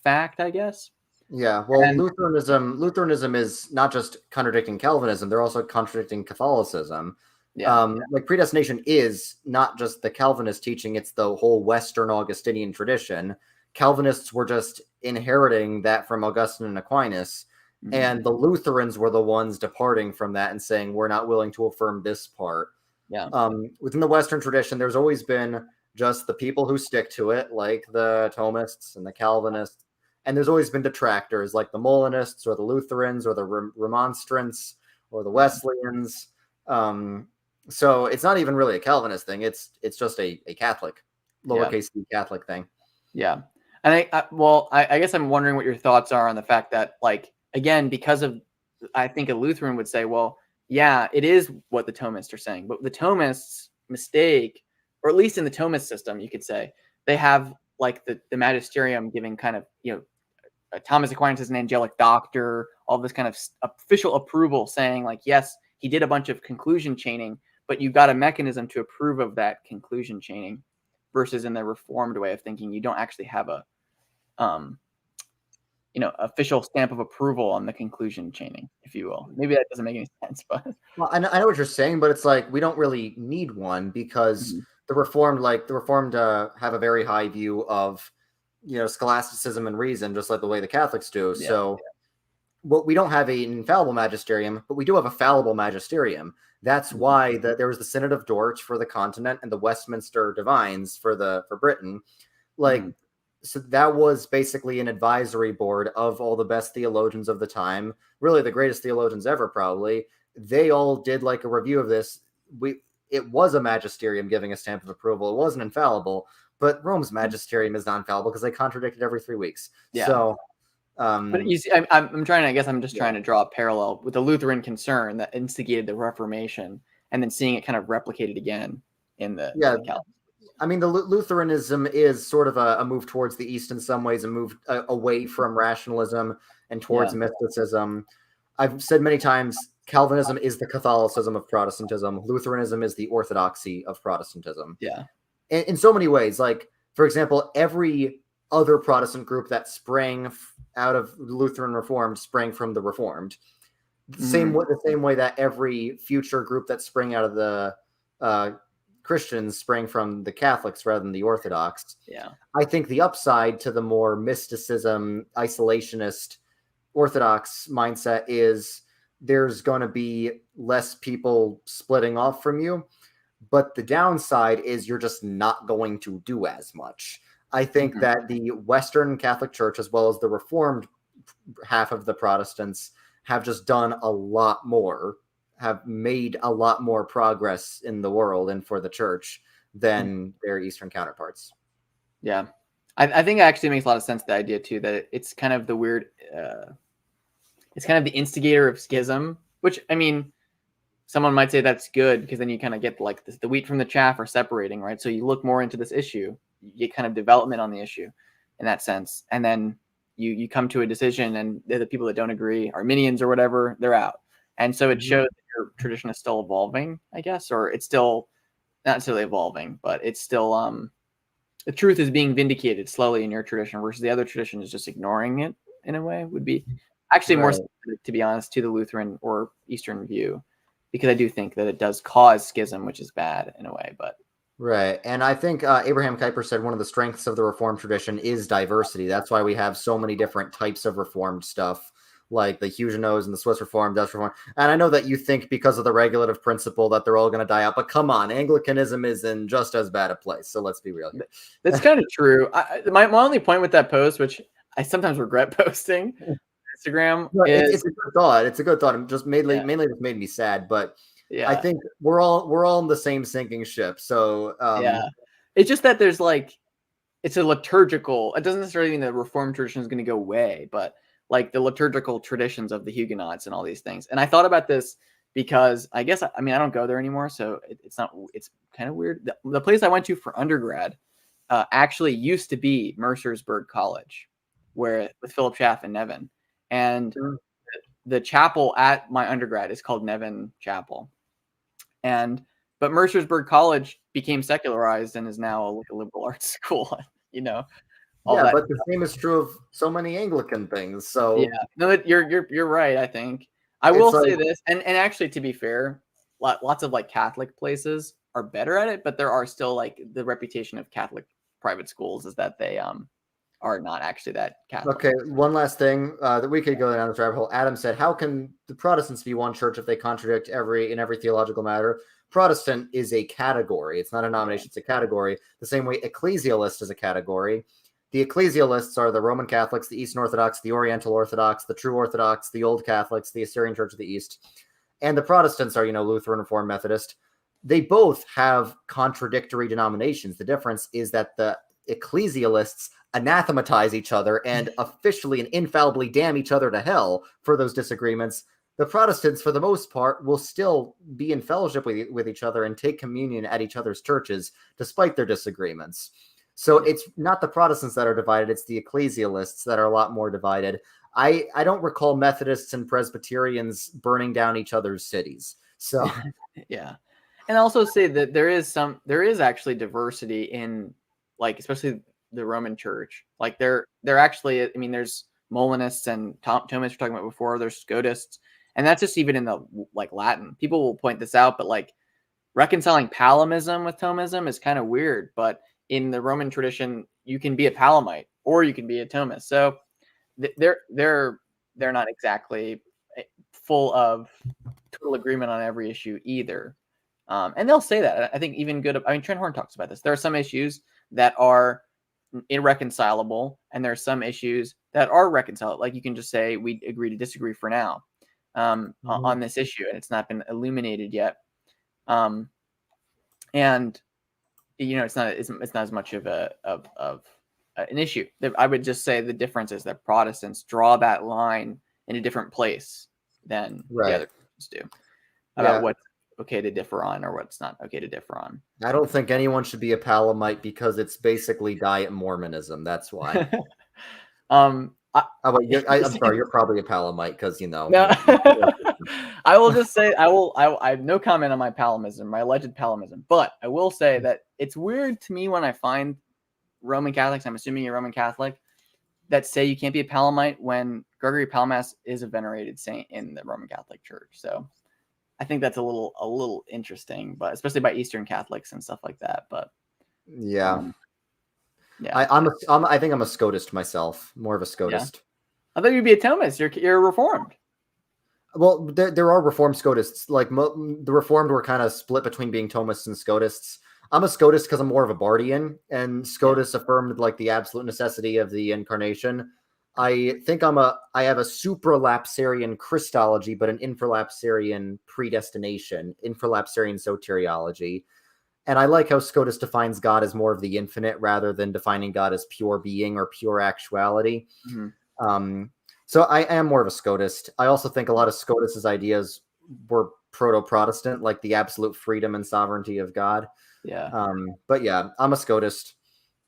fact, I guess. Yeah, well, Lutheranism is not just contradicting Calvinism; they're also contradicting Catholicism. Like predestination is not just the Calvinist teaching; it's the whole Western Augustinian tradition. Calvinists were just inheriting that from Augustine and Aquinas, and the Lutherans were the ones departing from that and saying we're not willing to affirm this part. Within the Western tradition, there's always been just the people who stick to it, like the Thomists and the Calvinists. And there's always been detractors like the Molinists or the Lutherans or the Remonstrants or the Wesleyans. So it's not even really a Calvinist thing. It's just a Catholic, lowercase c Catholic thing. Yeah. And I guess I'm wondering what your thoughts are on the fact that, like, again, because of, I think a Lutheran would say, well, yeah, it is what the Thomists are saying, but the Thomists mistake, or at least in the Thomist system, you could say, they have like the magisterium giving kind of, Thomas Aquinas is an angelic doctor, all this kind of official approval saying like, yes, he did a bunch of conclusion chaining, but you've got a mechanism to approve of that conclusion chaining, versus in the Reformed way of thinking, you don't actually have a, official stamp of approval on the conclusion chaining, if you will. Maybe that doesn't make any sense, but. Well, I know what you're saying, but it's like, we don't really need one because the Reformed have a very high view of, scholasticism and reason, just like the way the Catholics do. Well, we don't have an infallible magisterium, but we do have a fallible magisterium. That's why there was the Synod of Dort for the continent and the Westminster Divines for Britain. So that was basically an advisory board of all the best theologians of the time, really the greatest theologians ever, probably. They all did like a review of this. It was a magisterium giving a stamp of approval. It wasn't infallible, but Rome's magisterium is not infallible because they contradict it every 3 weeks. So, but you see, I'm just trying to draw a parallel with the Lutheran concern that instigated the Reformation, and then seeing it kind of replicated again in the Calvinism. I mean, the Lutheranism is sort of a move towards the East in some ways, a move away from rationalism and towards mysticism. I've said many times, Calvinism is the Catholicism of Protestantism. Lutheranism is the orthodoxy of Protestantism. In so many ways, like, for example, every other Protestant group that sprang out of Lutheran Reformed sprang from the Reformed. The same way that every future group that sprang out of the Christians sprang from the Catholics rather than the Orthodox. I think the upside to the more mysticism, isolationist, Orthodox mindset is there's going to be less people splitting off from you. But the downside is you're just not going to do as much. I think that the Western Catholic Church, as well as the Reformed half of the Protestants, have just done a lot more, have made a lot more progress in the world and for the church than their Eastern counterparts. Yeah. I think it actually makes a lot of sense, the idea too, that it's kind of the weird, it's kind of the instigator of schism, which, I mean, someone might say that's good because then you kind of get like the wheat from the chaff are separating, right? So you look more into this issue, you get kind of development on the issue in that sense. And then you come to a decision, and the people that don't agree, Arminians or whatever, they're out. And so it shows that your tradition is still evolving, I guess, or it's still not necessarily evolving, but it's still, the truth is being vindicated slowly in your tradition versus the other tradition is just ignoring it in a way, would be actually more sympathetic, to be honest, to the Lutheran or Eastern view, because I do think that it does cause schism, which is bad in a way, but. Right. And I think Abraham Kuyper said one of the strengths of the Reformed tradition is diversity. That's why we have so many different types of Reformed stuff, like the Huguenots and the Swiss Reformed, Dutch Reformed. And I know that you think because of the regulative principle that they're all going to die out, but come on, Anglicanism is in just as bad a place. So let's be real here. That's kind of true. My only point with that post, which I sometimes regret posting Instagram, it's a good thought. It's a good thought. It just mainly just made me sad, but I think we're all in the same sinking ship. So yeah, it's just that there's like, it's a liturgical. It doesn't necessarily mean the Reformed tradition is going to go away, but like the liturgical traditions of the Huguenots and all these things. And I thought about this because I guess I mean I don't go there anymore, so it's not. It's kind of weird. The place I went to for undergrad actually used to be Mercersburg College, where with Philip Schaff and Nevin, and the chapel at my undergrad is called Nevin Chapel, but Mercersburg College became secularized and is now like a liberal arts school. You know, but the same is true of so many Anglican things. So yeah, no, you're right. I think I will say this, and actually, to be fair, lots of like Catholic places are better at it, but there are still like the reputation of Catholic private schools is that they are not actually that Catholic. Okay, one last thing that we could go down this rabbit hole. Adam said, "How can the Protestants be one church if they contradict in every theological matter?" Protestant is a category; it's not a nomination; it's a category. The same way ecclesialist is a category. The ecclesialists are the Roman Catholics, the Eastern Orthodox, the Oriental Orthodox, the True Orthodox, the Old Catholics, the Assyrian Church of the East, and the Protestants are Lutheran, Reformed, Methodist. They both have contradictory denominations. The difference is that the ecclesialists anathematize each other and officially and infallibly damn each other to hell for those disagreements. The Protestants, for the most part, will still be in fellowship with each other and take communion at each other's churches, despite their disagreements. So it's not the Protestants that are divided, it's the ecclesialists that are a lot more divided. I don't recall Methodists and Presbyterians burning down each other's cities. So yeah. And also say that there is actually diversity in, like, especially the Roman Church. Like they're actually, I mean, there's Molinists and Thomists we're talking about before. There's Scotists, and that's just even in the like Latin. People will point this out, but like reconciling Palimism with Thomism is kind of weird. But in the Roman tradition, you can be a Palamite or you can be a Thomist. So they're not exactly full of total agreement on every issue either. And they'll say that. I think even good. I mean, Trent Horn talks about this. There are some issues that are irreconcilable, and there are some issues that are reconcilable. Like you can just say we agree to disagree for now on this issue, and it's not been illuminated yet. And it's not as much of an issue. I would just say the difference is that Protestants draw that line in a different place than the other Christians do about what's okay to differ on or what's not okay to differ on. I don't think anyone should be a Palamite because it's basically Diet Mormonism. That's why. I'm sorry, you're probably a Palamite because No. I will just say I have no comment on my Palamism, my alleged Palamism, but I will say that it's weird to me when I find Roman Catholics, I'm assuming you're Roman Catholic, that say you can't be a Palamite when Gregory Palamas is a venerated saint in the Roman Catholic Church. So I think that's a little interesting, but especially by Eastern Catholics and stuff like that. But yeah. I think I'm a Scotist myself, more of a Scotist. Yeah. I thought you'd be a Thomist. You're Reformed. Well, there are Reformed Scotists. Like the Reformed were kind of split between being Thomists and Scotists. I'm a Scotist because I'm more of a Bardian, and Scotists affirmed like the absolute necessity of the incarnation. I think I have a supralapsarian Christology, but an infralapsarian predestination, infralapsarian soteriology. And I like how Scotus defines God as more of the infinite rather than defining God as pure being or pure actuality. Mm-hmm. So I am more of a Scotist. I also think a lot of Scotus's ideas were proto-Protestant, like the absolute freedom and sovereignty of God. Yeah. But yeah, I'm a Scotist.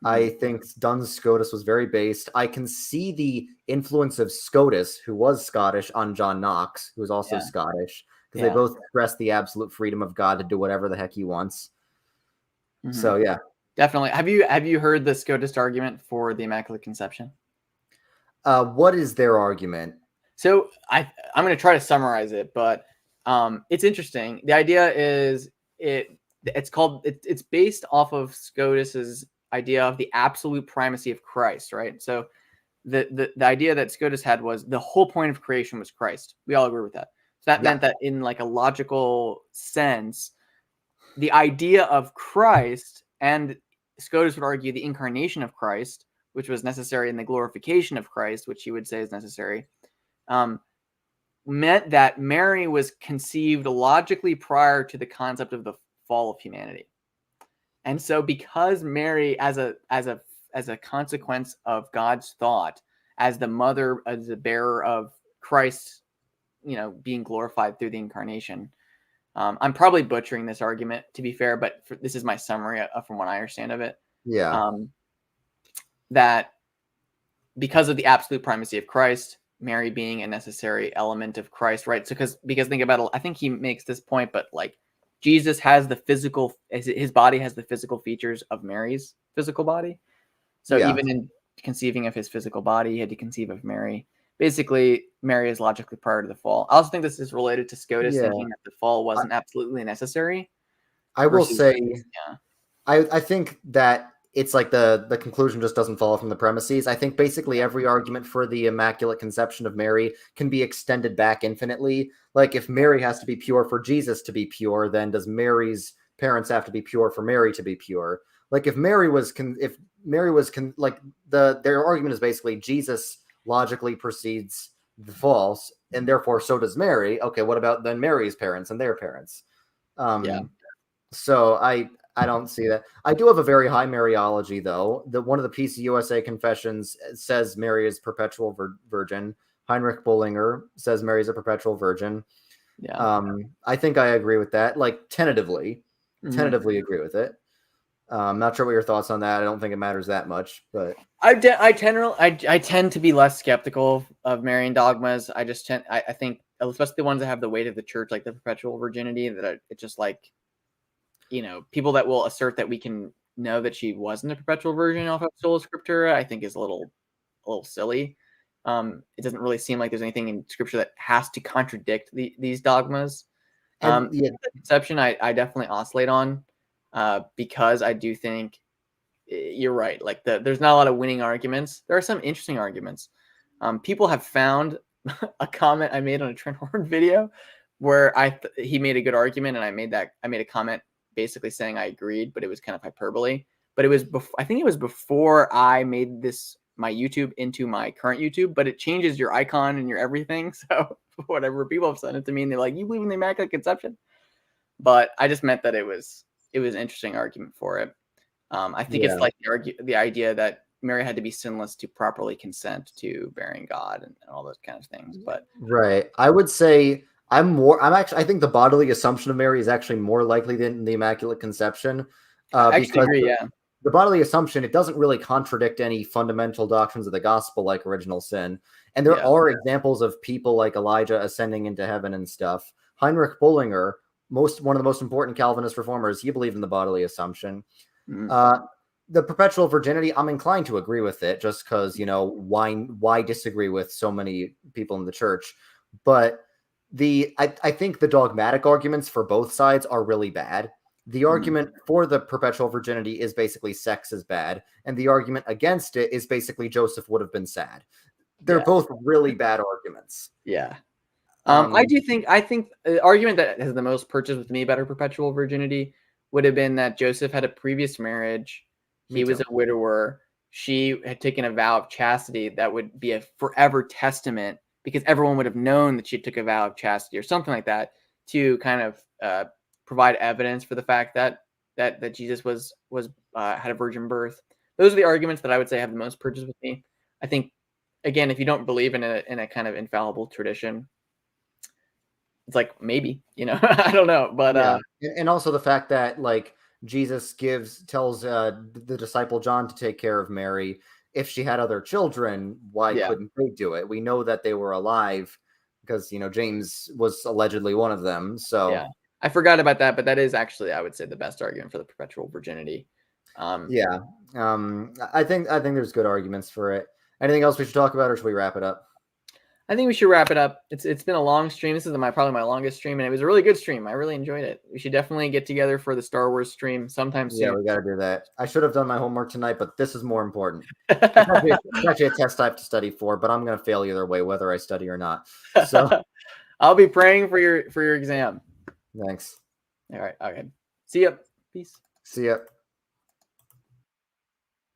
I think Duns Scotus was very based. I can see the influence of Scotus, who was Scottish, on John Knox, who was also Scottish, because they both express the absolute freedom of God to do whatever the heck he wants. Mm-hmm. So yeah, definitely. Have you heard the Scotist argument for the Immaculate Conception? What is their argument? So I'm going to try to summarize it, but it's interesting. The idea is it's based off of Scotus's idea of the absolute primacy of Christ, right? So the idea that Scotus had was the whole point of creation was Christ. We all agree with that. So that meant that in like a logical sense, the idea of Christ, and Scotus would argue the incarnation of Christ, which was necessary, in the glorification of Christ, which he would say is necessary, meant that Mary was conceived logically prior to the concept of the fall of humanity. And so because Mary, as a consequence of God's thought, as the mother, as the bearer of Christ, being glorified through the incarnation, I'm probably butchering this argument, to be fair, but this is my summary from what I understand of it. Yeah. That because of the absolute primacy of Christ, Mary being a necessary element of Christ, right? So because think about it, I think he makes this point, but like Jesus has his body has the physical features of Mary's physical body. So even in conceiving of his physical body, he had to conceive of Mary. Basically, Mary is logically prior to the fall. I also think this is related to Scotus thinking that the fall wasn't absolutely necessary. I will say, I think that it's like the conclusion just doesn't follow from the premises. I think basically every argument for the Immaculate Conception of Mary can be extended back infinitely. Like if Mary has to be pure for Jesus to be pure, then does Mary's parents have to be pure for Mary to be pure? Like if Mary was, their argument is basically Jesus logically precedes the false, and therefore so does Mary. Okay, what about then Mary's parents and their parents? So I don't see that. I do have a very high Mariology, though. One of the PCUSA confessions says Mary is perpetual virgin. Heinrich Bullinger says Mary is a perpetual virgin. Yeah. I think I agree with that. Like tentatively agree with it. I'm not sure what your thoughts on that. I don't think it matters that much, but I tend to be less skeptical of Marian dogmas. I think, especially the ones that have the weight of the church, like the perpetual virginity, that it's just like, people that will assert that we can know that she wasn't a perpetual virgin off of Sola Scriptura, I think is a little silly. It doesn't really seem like there's anything in Scripture that has to contradict these dogmas. The conception I definitely oscillate on, because I do think you're right. Like there's not a lot of winning arguments. There are some interesting arguments. People have found a comment I made on a Trent Horn video where he made a good argument, and I made a comment basically saying I agreed, but it was kind of hyperbole. But it was I think it was before I made my YouTube into my current YouTube, but it changes your icon and your everything. So whatever, people have sent it to me and they're like, "You believe in the Immaculate Conception?" But I just meant that it was an interesting argument for it. I think it's like the idea that Mary had to be sinless to properly consent to bearing God and all those kind of things. But right, I would say I think the bodily assumption of Mary is actually more likely than the Immaculate Conception. I actually agree, the bodily assumption, it doesn't really contradict any fundamental doctrines of the gospel like original sin. And there are examples of people like Elijah ascending into heaven and stuff. Heinrich Bullinger, one of the most important Calvinist reformers, he believed in the bodily assumption. The perpetual virginity, I'm inclined to agree with it, just because, why disagree with so many people in the church? But I think the dogmatic arguments for both sides are really bad. The argument for the perpetual virginity is basically sex is bad, and the argument against it is basically Joseph would have been sad. They're both really bad arguments. Yeah. I think the argument that has the most purchase with me about her perpetual virginity would have been that Joseph had a previous marriage. He was a widower. She had taken a vow of chastity that would be a forever testament, because everyone would have known that she took a vow of chastity or something like that, to kind of provide evidence for the fact that Jesus was had a virgin birth. Those are the arguments that I would say have the most purchase with me. I think, again, if you don't believe in a kind of infallible tradition, it's like maybe, I don't know, but and also the fact that like Jesus tells the disciple John to take care of Mary. If she had other children, why couldn't they do it? We know that they were alive because James was allegedly one of them. So I forgot about that, but that is actually, I would say, the best argument for the perpetual virginity. I think there's good arguments for it. Anything else we should talk about, or should we wrap it up? I think we should wrap it up. It's been a long stream. This is probably my longest stream, and it was a really good stream. I really enjoyed it. We should definitely get together for the Star Wars stream sometime soon. Yeah, we got to do that. I should have done my homework tonight, but this is more important. It's actually a test I have to study for, but I'm going to fail either way, whether I study or not. So I'll be praying for your exam. Thanks. All right. Okay. See ya. Peace. See ya.